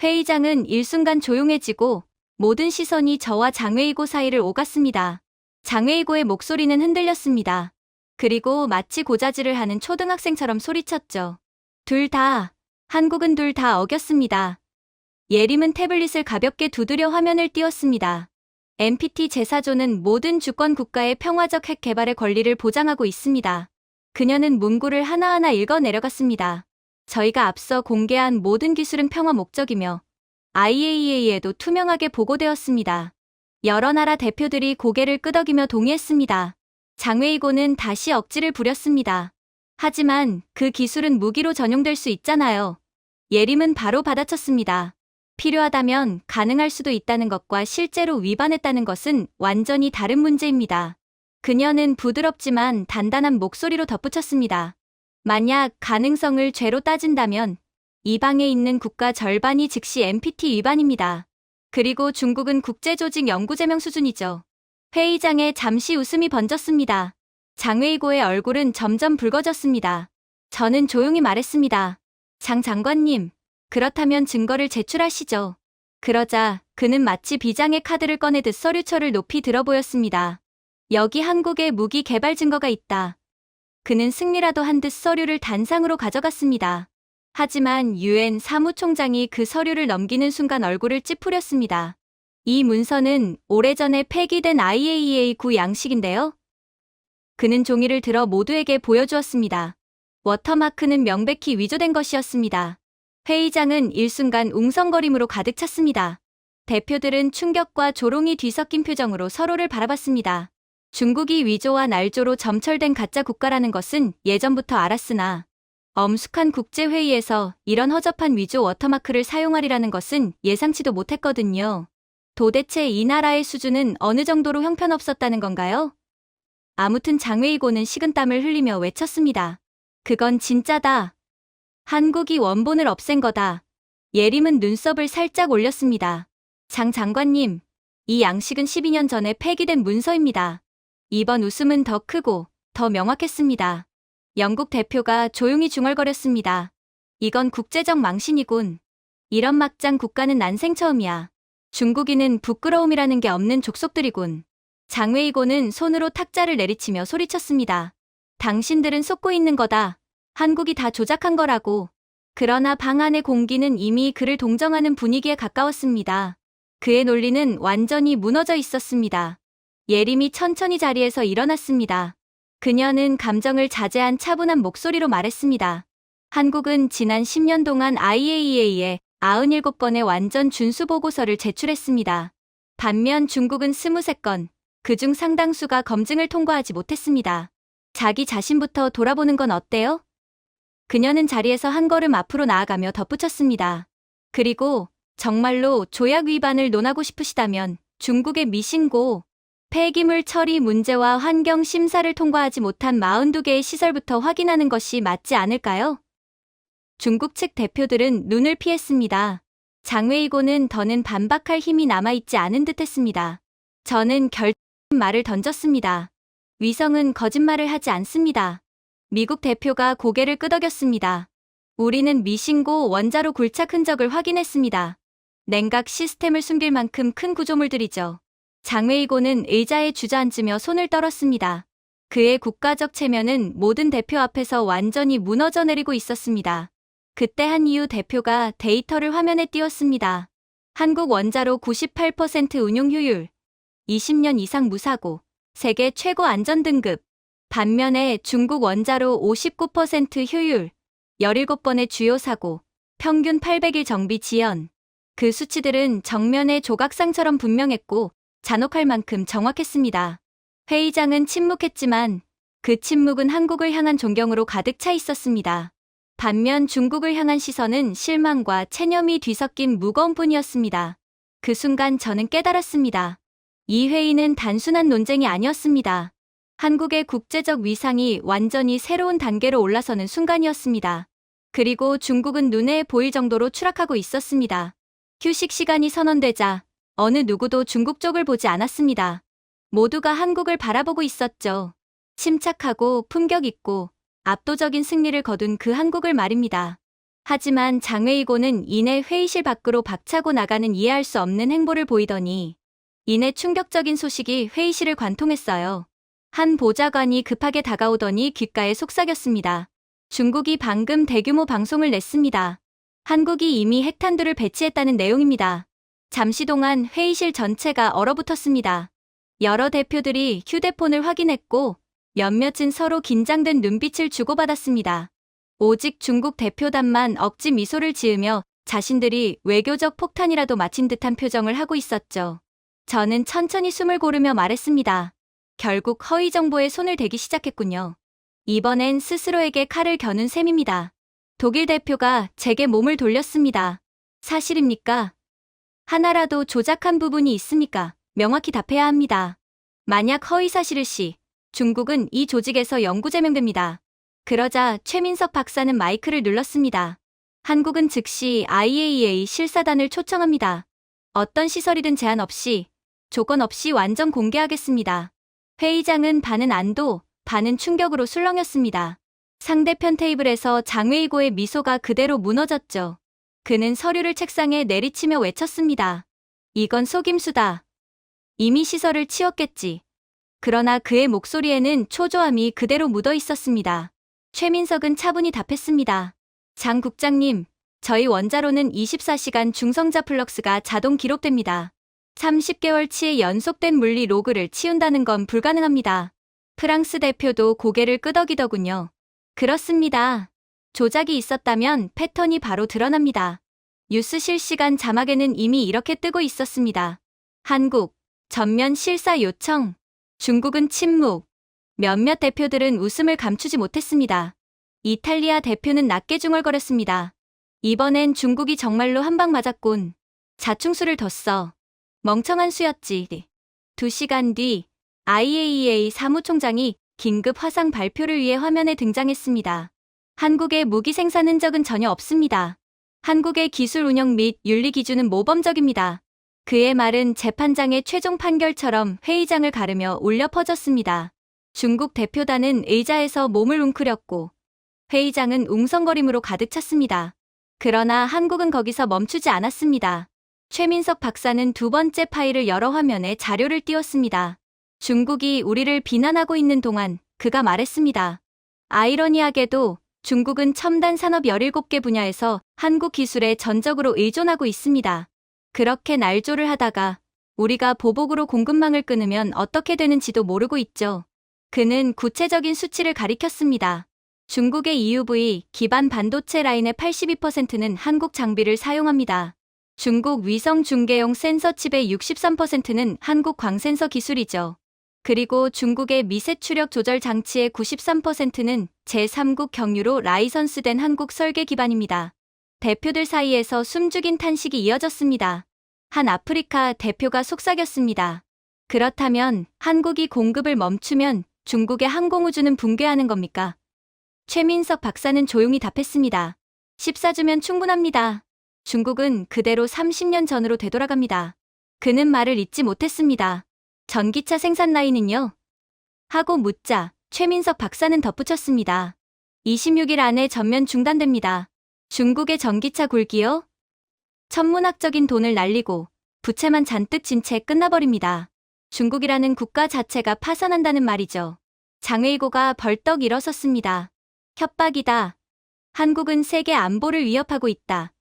S1: 회의장은 일순간 조용해지고 모든 시선이 저와 장웨이고 사이를 오갔습니다. 장웨이고의 목소리는 흔들렸습니다. 그리고 마치 고자질을 하는 초등학생처럼 소리쳤죠. 한국은 둘 다 어겼습니다. 예림은 태블릿을 가볍게 두드려 화면을 띄웠습니다. NPT 제4조는 모든 주권 국가의 평화적 핵 개발의 권리를 보장하고 있습니다. 그녀는 문구를 하나하나 읽어 내려갔습니다. 저희가 앞서 공개한 모든 기술은 평화 목적이며 IAEA에도 투명하게 보고되었습니다. 여러 나라 대표들이 고개를 끄덕이며 동의했습니다. 장웨이고는 다시 억지를 부렸습니다. 하지만 그 기술은 무기로 전용될 수 있잖아요. 예림은 바로 받아쳤습니다. 필요하다면 가능할 수도 있다는 것과 실제로 위반했다는 것은 완전히 다른 문제입니다. 그녀는 부드럽지만 단단한 목소리로 덧붙였습니다. 만약 가능성을 죄로 따진다면 이 방에 있는 국가 절반이 즉시 NPT 위반입니다. 그리고 중국은 국제조직 연구제명 수준이죠. 회의장에 잠시 웃음이 번졌습니다. 장웨이고의 얼굴은 점점 붉어졌습니다. 저는 조용히 말했습니다. 장 장관님, 그렇다면 증거를 제출하시죠. 그러자 그는 마치 비장의 카드를 꺼내듯 서류철을 높이 들어 보였습니다. 여기 한국의 무기 개발 증거가 있다. 그는 승리라도 한 듯 서류를 단상으로 가져갔습니다. 하지만 UN 사무총장이 그 서류를 넘기는 순간 얼굴을 찌푸렸습니다. 이 문서는 오래전에 폐기된 IAEA 구 양식인데요. 그는 종이를 들어 모두에게 보여주었습니다. 워터마크는 명백히 위조된 것이었습니다. 회의장은 일순간 웅성거림으로 가득 찼습니다. 대표들은 충격과 조롱이 뒤섞인 표정으로 서로를 바라봤습니다. 중국이 위조와 날조로 점철된 가짜 국가라는 것은 예전부터 알았으나 엄숙한 국제회의에서 이런 허접한 위조 워터마크를 사용하리라는 것은 예상치도 못했거든요. 도대체 이 나라의 수준은 어느 정도로 형편없었다는 건가요? 아무튼 장웨이고는 식은땀을 흘리며 외쳤습니다. 그건 진짜다. 한국이 원본을 없앤 거다. 예림은 눈썹을 살짝 올렸습니다. 장 장관님, 이 양식은 12년 전에 폐기된 문서입니다. 이번 웃음은 더 크고 더 명확했습니다. 영국 대표가 조용히 중얼거렸습니다. 이건 국제적 망신이군. 이런 막장 국가는 난생 처음이야. 중국인은 부끄러움이라는 게 없는 족속들이군. 장웨이고는 손으로 탁자를 내리치며 소리쳤습니다. 당신들은 속고 있는 거다. 한국이 다 조작한 거라고. 그러나 방 안의 공기는 이미 그를 동정하는 분위기에 가까웠습니다. 그의 논리는 완전히 무너져 있었습니다. 예림이 천천히 자리에서 일어났습니다. 그녀는 감정을 자제한 차분한 목소리로 말했습니다. 한국은 지난 10년 동안 IAEA에 97건의 완전 준수 보고서를 제출했습니다. 반면 중국은 23건, 그중 상당수가 검증을 통과하지 못했습니다. 자기 자신부터 돌아보는 건 어때요? 그녀는 자리에서 한 걸음 앞으로 나아가며 덧붙였습니다. 그리고 정말로 조약 위반을 논하고 싶으시다면 중국의 미신고, 폐기물 처리 문제와 환경 심사를 통과하지 못한 42개의 시설부터 확인하는 것이 맞지 않을까요? 중국 측 대표들은 눈을 피했습니다. 장웨이고는 더는 반박할 힘이 남아있지 않은 듯했습니다. 저는 결정적인 말을 던졌습니다. 위성은 거짓말을 하지 않습니다. 미국 대표가 고개를 끄덕였습니다. 우리는 미신고 원자로 굴착 흔적을 확인했습니다. 냉각 시스템을 숨길 만큼 큰 구조물들이죠. 장웨이고는 의자에 주저앉으며 손을 떨었습니다. 그의 국가적 체면은 모든 대표 앞에서 완전히 무너져 내리고 있었습니다. 그때 한이유 대표가 데이터를 화면에 띄웠습니다. 한국 원자로 98% 운용 효율, 20년 이상 무사고, 세계 최고 안전 등급. 반면에 중국 원자로 59% 효율, 17번의 주요 사고, 평균 800일 정비 지연. 그 수치들은 정면의 조각상처럼 분명했고 잔혹할 만큼 정확했습니다. 회의장은 침묵했지만 그 침묵은 한국을 향한 존경으로 가득 차 있었습니다. 반면 중국을 향한 시선은 실망과 체념이 뒤섞인 무거운 뿐이었습니다. 그 순간 저는 깨달았습니다. 이 회의는 단순한 논쟁이 아니었습니다. 한국의 국제적 위상이 완전히 새로운 단계로 올라서는 순간이었습니다. 그리고 중국은 눈에 보일 정도로 추락하고 있었습니다. 휴식 시간이 선언되자 어느 누구도 중국 쪽을 보지 않았습니다. 모두가 한국을 바라보고 있었죠. 침착하고 품격 있고 압도적인 승리를 거둔 그 한국을 말입니다. 하지만 장웨이고는 이내 회의실 밖으로 박차고 나가는 이해할 수 없는 행보를 보이더니 이내 충격적인 소식이 회의실을 관통했어요. 한 보좌관이 급하게 다가오더니 귓가에 속삭였습니다. 중국이 방금 대규모 방송을 냈습니다. 한국이 이미 핵탄두를 배치했다는 내용입니다. 잠시 동안 회의실 전체가 얼어붙었습니다. 여러 대표들이 휴대폰을 확인했고 몇몇은 서로 긴장된 눈빛을 주고받았습니다. 오직 중국 대표단만 억지 미소를 지으며 자신들이 외교적 폭탄이라도 맞힌 듯한 표정을 하고 있었죠. 저는 천천히 숨을 고르며 말했습니다. 결국 허위 정보에 손을 대기 시작했군요. 이번엔 스스로에게 칼을 겨눈 셈입니다. 독일 대표가 제게 몸을 돌렸습니다. 사실입니까? 하나라도 조작한 부분이 있습니까? 명확히 답해야 합니다. 만약 허위 사실일 시 중국은 이 조직에서 영구 제명됩니다. 그러자 최민석 박사는 마이크를 눌렀습니다. 한국은 즉시 IAEA 실사단을 초청합니다. 어떤 시설이든 제한 없이, 조건 없이 완전 공개하겠습니다. 회의장은 반은 안도, 반은 충격으로 술렁였습니다. 상대편 테이블에서 장웨이고의 미소가 그대로 무너졌죠. 그는 서류를 책상에 내리치며 외쳤습니다. 이건 속임수다. 이미 시설을 치웠겠지. 그러나 그의 목소리에는 초조함이 그대로 묻어 있었습니다. 최민석은 차분히 답했습니다. 장 국장님, 저희 원자로는 24시간 중성자 플럭스가 자동 기록됩니다. 30개월치의 연속된 물리 로그를 치운다는 건 불가능합니다. 프랑스 대표도 고개를 끄덕이더군요. 그렇습니다. 조작이 있었다면 패턴이 바로 드러납니다. 뉴스 실시간 자막에는 이미 이렇게 뜨고 있었습니다. 한국, 전면 실사 요청. 중국은 침묵. 몇몇 대표들은 웃음을 감추지 못했습니다. 이탈리아 대표는 낮게 중얼거렸습니다. 이번엔 중국이 정말로 한 방 맞았군. 자충수를 뒀어. 멍청한 수였지. 2시간 뒤 IAEA 사무총장이 긴급 화상 발표를 위해 화면에 등장했습니다. 한국의 무기 생산 흔적은 전혀 없습니다. 한국의 기술 운영 및 윤리 기준은 모범적입니다. 그의 말은 재판장의 최종 판결처럼 회의장을 가르며 울려 퍼졌습니다. 중국 대표단은 의자에서 몸을 웅크렸고 회의장은 웅성거림으로 가득 찼습니다. 그러나 한국은 거기서 멈추지 않았습니다. 최민석 박사는 두 번째 파일을 여러 화면에 자료를 띄웠습니다. 중국이 우리를 비난하고 있는 동안 그가 말했습니다. 아이러니하게도 중국은 첨단 산업 17개 분야에서 한국 기술에 전적으로 의존하고 있습니다. 그렇게 날조를 하다가 우리가 보복으로 공급망을 끊으면 어떻게 되는지도 모르고 있죠. 그는 구체적인 수치를 가리켰습니다. 중국의 EUV 기반 반도체 라인의 82%는 한국 장비를 사용합니다. 중국 위성 중계용 센서 칩의 63%는 한국 광센서 기술이죠. 그리고 중국의 미세 추력 조절 장치의 93%는 제3국 경유로 라이선스된 한국 설계 기반입니다. 대표들 사이에서 숨죽인 탄식이 이어졌습니다. 한 아프리카 대표가 속삭였습니다. 그렇다면 한국이 공급을 멈추면 중국의 항공우주는 붕괴하는 겁니까? 최민석 박사는 조용히 답했습니다. 14주면 충분합니다. 중국은 그대로 30년 전으로 되돌아갑니다. 그는 말을 잇지 못했습니다. 전기차 생산 라인은요? 하고 묻자 최민석 박사는 덧붙였습니다. 26일 안에 전면 중단됩니다. 중국의 전기차 굴기요? 천문학적인 돈을 날리고 부채만 잔뜩 진 채 끝나버립니다. 중국이라는 국가 자체가 파산한다는 말이죠. 장웨이고가 벌떡 일어섰습니다. 협박이다. 한국은 세계 안보를 위협하고 있다.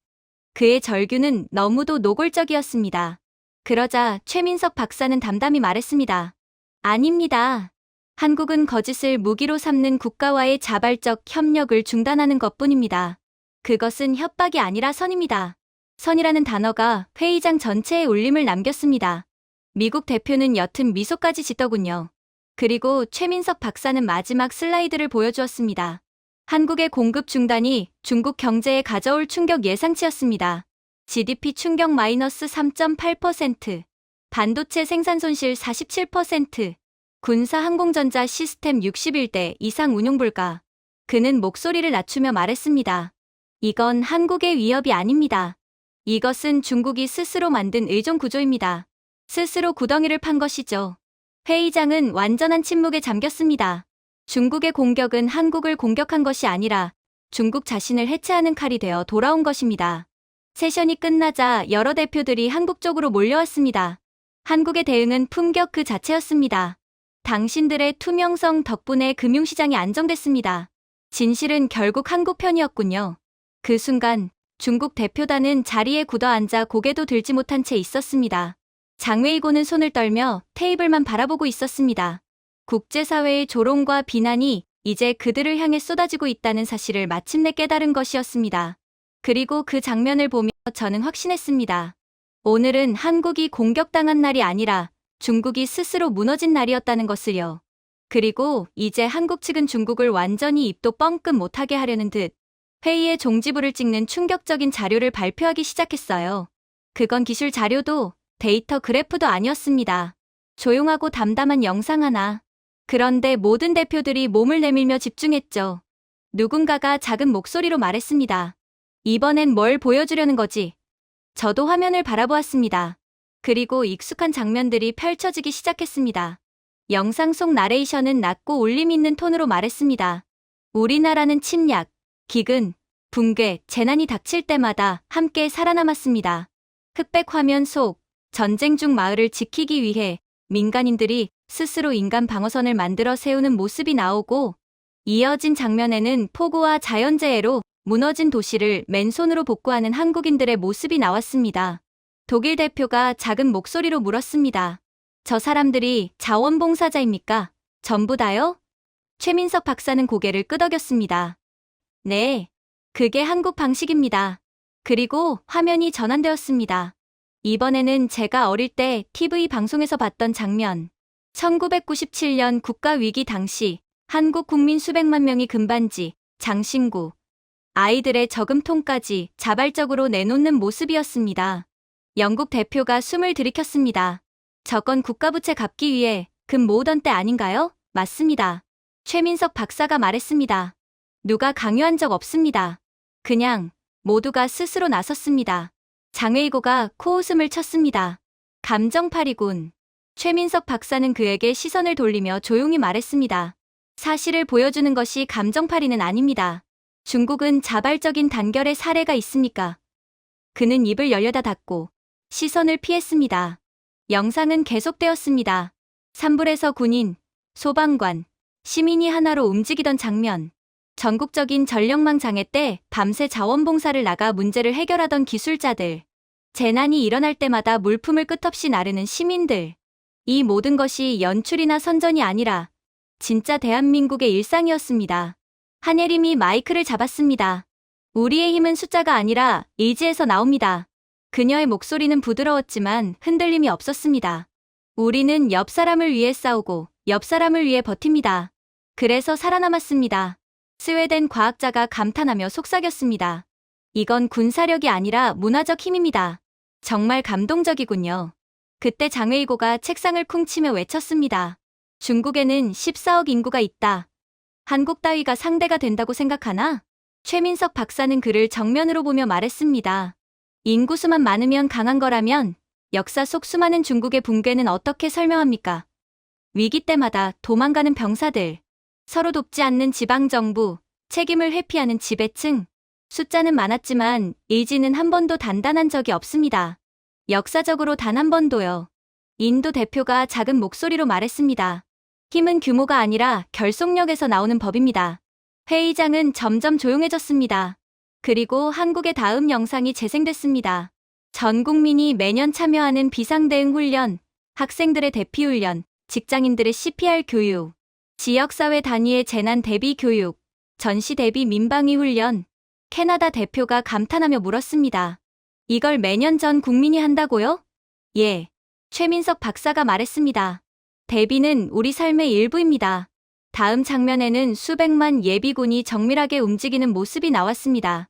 S1: 그의 절규는 너무도 노골적이었습니다. 그러자 최민석 박사는 담담히 말했습니다. 아닙니다. 한국은 거짓을 무기로 삼는 국가와의 자발적 협력을 중단하는 것뿐입니다. 그것은 협박이 아니라 선입니다. 선이라는 단어가 회의장 전체에 울림을 남겼습니다. 미국 대표는 옅은 미소까지 짓더군요. 그리고 최민석 박사는 마지막 슬라이드를 보여주었습니다. 한국의 공급 중단이 중국 경제에 가져올 충격 예상치였습니다. GDP 충격 마이너스 3.8%, 반도체 생산 손실 47%, 군사 항공전자 시스템 61대 이상 운용 불가. 그는 목소리를 낮추며 말했습니다. 이건 한국의 위협이 아닙니다. 이것은 중국이 스스로 만든 의존 구조입니다. 스스로 구덩이를 판 것이죠. 회의장은 완전한 침묵에 잠겼습니다. 중국의 공격은 한국을 공격한 것이 아니라 중국 자신을 해체하는 칼이 되어 돌아온 것입니다. 세션이 끝나자 여러 대표들이 한국 쪽으로 몰려왔습니다. 한국의 대응은 품격 그 자체였습니다. 당신들의 투명성 덕분에 금융시장이 안정됐습니다. 진실은 결국 한국 편이었군요. 그 순간 중국 대표단은 자리에 굳어앉아 고개도 들지 못한 채 있었습니다. 장웨이고는 손을 떨며 테이블만 바라보고 있었습니다. 국제사회의 조롱과 비난이 이제 그들을 향해 쏟아지고 있다는 사실을 마침내 깨달은 것이었습니다. 그리고 그 장면을 보며 저는 확신했습니다. 오늘은 한국이 공격당한 날이 아니라 중국이 스스로 무너진 날이었다는 것을요. 그리고 이제 한국 측은 중국을 완전히 입도 뻥끗 못하게 하려는 듯 회의의 종지부를 찍는 충격적인 자료를 발표하기 시작했어요. 그건 기술 자료도 데이터 그래프도 아니었습니다. 조용하고 담담한 영상 하나. 그런데 모든 대표들이 몸을 내밀며 집중했죠. 누군가가 작은 목소리로 말했습니다. 이번엔 뭘 보여주려는 거지? 저도 화면을 바라보았습니다. 그리고 익숙한 장면들이 펼쳐지기 시작했습니다. 영상 속 나레이션은 낮고 울림 있는 톤으로 말했습니다. 우리나라는 침략, 기근, 붕괴, 재난이 닥칠 때마다 함께 살아남았습니다. 흑백 화면 속 전쟁 중 마을을 지키기 위해 민간인들이 스스로 인간 방어선을 만들어 세우는 모습이 나오고 이어진 장면에는 폭우와 자연재해로 무너진 도시를 맨손으로 복구하는 한국인들의 모습이 나왔습니다. 독일 대표가 작은 목소리로 물었습니다. 저 사람들이 자원봉사자입니까? 전부 다요? 최민석 박사는 고개를 끄덕였습니다. 네, 그게 한국 방식입니다. 그리고 화면이 전환되었습니다. 이번에는 제가 어릴 때 TV 방송에서 봤던 장면. 1997년 국가위기 당시 한국 국민 수백만 명이 금반지, 장신구, 아이들의 저금통까지 자발적으로 내놓는 모습이었습니다. 영국 대표가 숨을 들이켰습니다. 저건 국가부채 갚기 위해 금 모으던 때 아닌가요? 맞습니다. 최민석 박사가 말했습니다. 누가 강요한 적 없습니다. 그냥 모두가 스스로 나섰습니다. 장웨이고가 코웃음을 쳤습니다. 감정팔이군. 최민석 박사는 그에게 시선을 돌리며 조용히 말했습니다. 사실을 보여주는 것이 감정팔이는 아닙니다. 중국은 자발적인 단결의 사례가 있습니까? 그는 입을 열려다 닫고 시선을 피했습니다. 영상은 계속되었습니다. 산불에서 군인, 소방관, 시민이 하나로 움직이던 장면. 전국적인 전력망 장애 때 밤새 자원봉사를 나가 문제를 해결하던 기술자들. 재난이 일어날 때마다 물품을 끝없이 나르는 시민들. 이 모든 것이 연출이나 선전이 아니라 진짜 대한민국의 일상이었습니다. 한예림이 마이크를 잡았습니다. 우리의 힘은 숫자가 아니라 의지에서 나옵니다. 그녀의 목소리는 부드러웠지만 흔들림이 없었습니다. 우리는 옆 사람을 위해 싸우고 옆 사람을 위해 버팁니다. 그래서 살아남았습니다. 스웨덴 과학자가 감탄하며 속삭였습니다. 이건 군사력이 아니라 문화적 힘입니다. 정말 감동적이군요. 그때 장웨이고가 책상을 쿵 치며 외쳤습니다. 중국에는 14억 인구가 있다. 한국 따위가 상대가 된다고 생각하나? 최민석 박사는 그를 정면으로 보며 말했습니다. 인구수만 많으면 강한 거라면 역사 속 수많은 중국의 붕괴는 어떻게 설명합니까? 위기 때마다 도망가는 병사들, 서로 돕지 않는 지방정부, 책임을 회피하는 지배층. 숫자는 많았지만 의지는 한 번도 단단한 적이 없습니다. 역사적으로 단 한 번도요. 인도 대표가 작은 목소리로 말했습니다. 힘은 규모가 아니라 결속력에서 나오는 법입니다. 회의장은 점점 조용해졌습니다. 그리고 한국의 다음 영상이 재생됐습니다. 전 국민이 매년 참여하는 비상대응 훈련, 학생들의 대피 훈련, 직장인들의 CPR 교육, 지역사회 단위의 재난 대비 교육, 전시 대비 민방위 훈련. 캐나다 대표가 감탄하며 물었습니다. 이걸 매년 전 국민이 한다고요? 예. 최민석 박사가 말했습니다. 대비는 우리 삶의 일부입니다. 다음 장면에는 수백만 예비군이 정밀하게 움직이는 모습이 나왔습니다.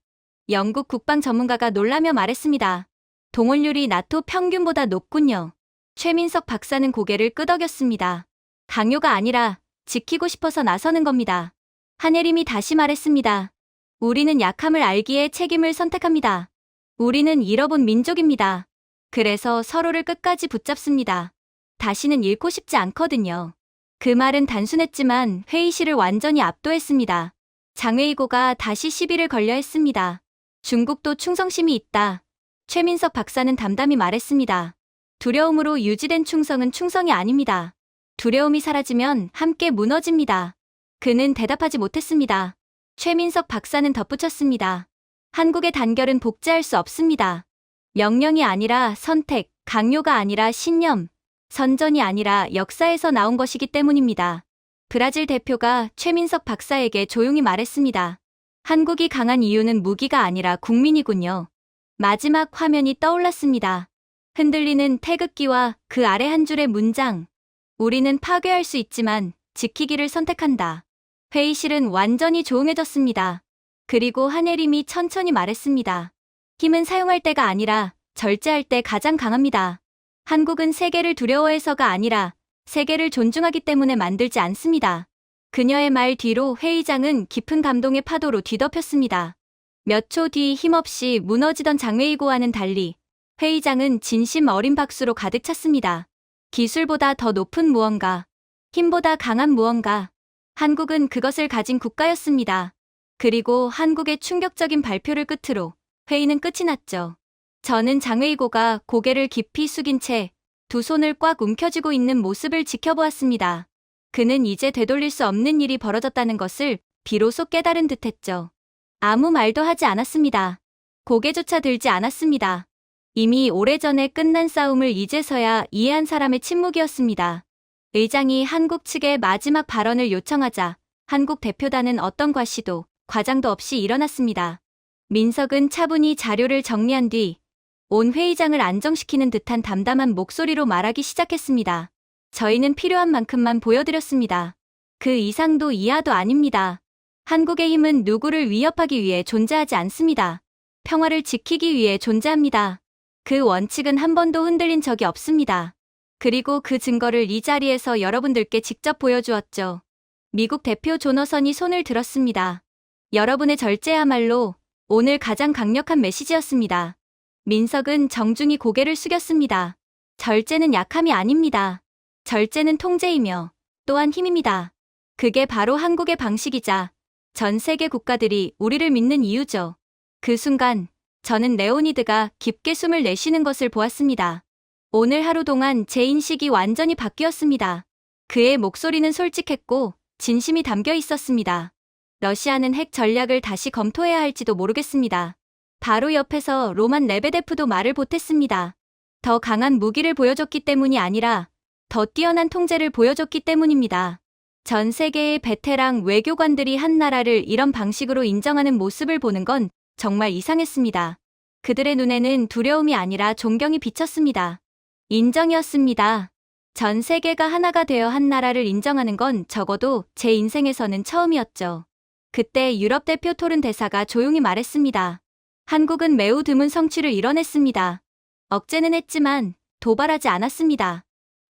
S1: 영국 국방 전문가가 놀라며 말했습니다. 동원율이 나토 평균보다 높군요. 최민석 박사는 고개를 끄덕였습니다. 강요가 아니라 지키고 싶어서 나서는 겁니다. 한예림이 다시 말했습니다. 우리는 약함을 알기에 책임을 선택합니다. 우리는 잃어본 민족입니다. 그래서 서로를 끝까지 붙잡습니다. 다시는 잃고 싶지 않거든요. 그 말은 단순했지만 회의실을 완전히 압도했습니다. 장웨이고가 다시 시비를 걸려 했습니다. 중국도 충성심이 있다. 최민석 박사는 담담히 말했습니다. 두려움으로 유지된 충성은 충성이 아닙니다. 두려움이 사라지면 함께 무너집니다. 그는 대답하지 못했습니다. 최민석 박사는 덧붙였습니다. 한국의 단결은 복제할 수 없습니다. 명령이 아니라 선택, 강요가 아니라 신념, 선전이 아니라 역사에서 나온 것이기 때문입니다. 브라질 대표가 최민석 박사에게 조용히 말했습니다. 한국이 강한 이유는 무기가 아니라 국민이군요. 마지막 화면이 떠올랐습니다. 흔들리는 태극기와 그 아래 한 줄의 문장. 우리는 파괴할 수 있지만 지키기를 선택한다. 회의실은 완전히 조용해졌습니다. 그리고 한예림이 천천히 말했습니다. 힘은 사용할 때가 아니라 절제할 때 가장 강합니다. 한국은 세계를 두려워해서가 아니라 세계를 존중하기 때문에 만들지 않습니다. 그녀의 말 뒤로 회의장은 깊은 감동의 파도로 뒤덮였습니다. 몇 초 뒤 힘없이 무너지던 장웨이고와는 달리 회의장은 진심 어린 박수로 가득 찼습니다. 기술보다 더 높은 무언가, 힘보다 강한 무언가. 한국은 그것을 가진 국가였습니다. 그리고 한국의 충격적인 발표를 끝으로 회의는 끝이 났죠. 저는 장웨이고가 고개를 깊이 숙인 채 두 손을 꽉 움켜쥐고 있는 모습을 지켜보았습니다. 그는 이제 되돌릴 수 없는 일이 벌어졌다는 것을 비로소 깨달은 듯했죠. 아무 말도 하지 않았습니다. 고개조차 들지 않았습니다. 이미 오래전에 끝난 싸움을 이제서야 이해한 사람의 침묵이었습니다. 의장이 한국 측의 마지막 발언을 요청하자 한국 대표단은 어떤 과시도, 과장도 없이 일어났습니다. 민석은 차분히 자료를 정리한 뒤 온 회의장을 안정시키는 듯한 담담한 목소리로 말하기 시작했습니다. 저희는 필요한 만큼만 보여드렸습니다. 그 이상도 이하도 아닙니다. 한국의 힘은 누구를 위협하기 위해 존재하지 않습니다. 평화를 지키기 위해 존재합니다. 그 원칙은 한 번도 흔들린 적이 없습니다. 그리고 그 증거를 이 자리에서 여러분들께 직접 보여주었죠. 미국 대표 조너선이 손을 들었습니다. 여러분의 절제야말로 오늘 가장 강력한 메시지였습니다. 민석은 정중히 고개를 숙였습니다. 절제는 약함이 아닙니다. 절제는 통제이며 또한 힘입니다. 그게 바로 한국의 방식이자 전 세계 국가들이 우리를 믿는 이유죠. 그 순간 저는 레오니드가 깊게 숨을 내쉬는 것을 보았습니다. 오늘 하루 동안 제 인식이 완전히 바뀌었습니다. 그의 목소리는 솔직했고 진심이 담겨 있었습니다. 러시아는 핵 전략을 다시 검토해야 할지도 모르겠습니다. 바로 옆에서 로만 레베데프도 말을 보탰습니다. 더 강한 무기를 보여줬기 때문이 아니라 더 뛰어난 통제를 보여줬기 때문입니다. 전 세계의 베테랑 외교관들이 한 나라를 이런 방식으로 인정하는 모습을 보는 건 정말 이상했습니다. 그들의 눈에는 두려움이 아니라 존경이 비쳤습니다. 인정이었습니다. 전 세계가 하나가 되어 한 나라를 인정하는 건 적어도 제 인생에서는 처음이었죠. 그때 유럽 대표 토른 대사가 조용히 말했습니다. 한국은 매우 드문 성취를 이뤄냈습니다. 억제는 했지만 도발하지 않았습니다.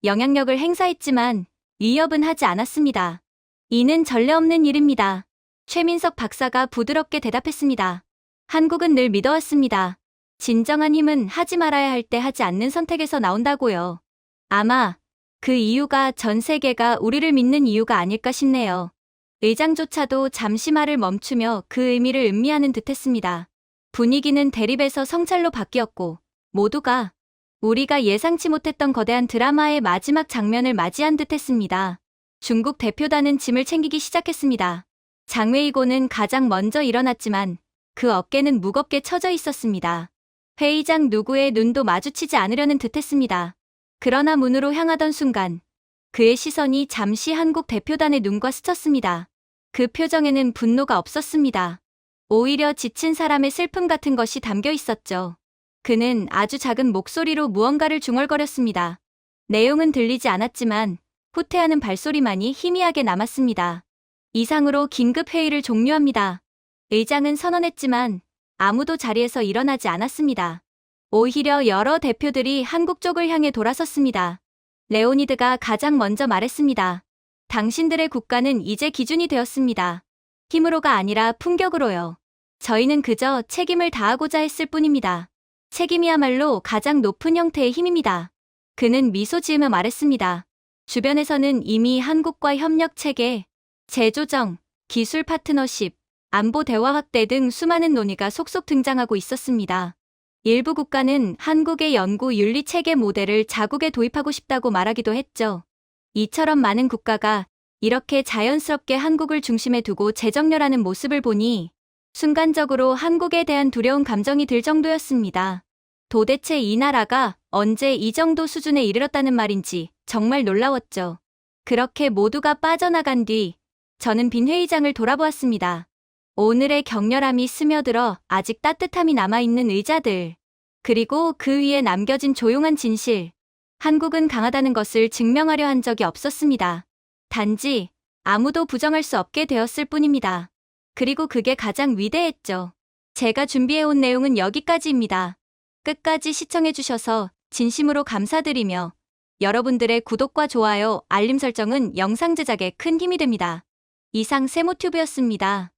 S1: 영향력을 행사했지만 위협은 하지 않았습니다. 이는 전례 없는 일입니다. 최민석 박사가 부드럽게 대답했습니다. 한국은 늘 믿어왔습니다. 진정한 힘은 하지 말아야 할 때 하지 않는 선택에서 나온다고요. 아마 그 이유가 전 세계가 우리를 믿는 이유가 아닐까 싶네요. 의장조차도 잠시 말을 멈추며 그 의미를 음미하는 듯했습니다. 분위기는 대립에서 성찰로 바뀌었고 모두가 우리가 예상치 못했던 거대한 드라마의 마지막 장면을 맞이한 듯했습니다. 중국 대표단은 짐을 챙기기 시작했습니다. 장웨이고는 가장 먼저 일어났지만 그 어깨는 무겁게 처져 있었습니다. 회의장 누구의 눈도 마주치지 않으려는 듯했습니다. 그러나 문으로 향하던 순간 그의 시선이 잠시 한국 대표단의 눈과 스쳤습니다. 그 표정에는 분노가 없었습니다. 오히려 지친 사람의 슬픔 같은 것이 담겨 있었죠. 그는 아주 작은 목소리로 무언가를 중얼거렸습니다. 내용은 들리지 않았지만 후퇴하는 발소리만이 희미하게 남았습니다. 이상으로 긴급 회의를 종료합니다. 의장은 선언했지만 아무도 자리에서 일어나지 않았습니다. 오히려 여러 대표들이 한국 쪽을 향해 돌아섰습니다. 레오니드가 가장 먼저 말했습니다. 당신들의 국가는 이제 기준이 되었습니다. 힘으로가 아니라 품격으로요. 저희는 그저 책임을 다하고자 했을 뿐입니다. 책임이야말로 가장 높은 형태의 힘입니다. 그는 미소 지으며 말했습니다. 주변에서는 이미 한국과 협력 체계, 재조정, 기술 파트너십, 안보 대화 확대 등 수많은 논의가 속속 등장하고 있었습니다. 일부 국가는 한국의 연구 윤리 체계 모델을 자국에 도입하고 싶다고 말하기도 했죠. 이처럼 많은 국가가 이렇게 자연스럽게 한국을 중심에 두고 재정렬하는 모습을 보니 순간적으로 한국에 대한 두려운 감정이 들 정도였습니다. 도대체 이 나라가 언제 이 정도 수준에 이르렀다는 말인지 정말 놀라웠죠. 그렇게 모두가 빠져나간 뒤 저는 빈 회의장을 돌아보았습니다. 오늘의 격렬함이 스며들어 아직 따뜻함이 남아있는 의자들, 그리고 그 위에 남겨진 조용한 진실. 한국은 강하다는 것을 증명하려 한 적이 없었습니다. 단지 아무도 부정할 수 없게 되었을 뿐입니다. 그리고 그게 가장 위대했죠. 제가 준비해온 내용은 여기까지입니다. 끝까지 시청해주셔서 진심으로 감사드리며 여러분들의 구독과 좋아요, 알림 설정은 영상 제작에 큰 힘이 됩니다. 이상 세모튜브였습니다.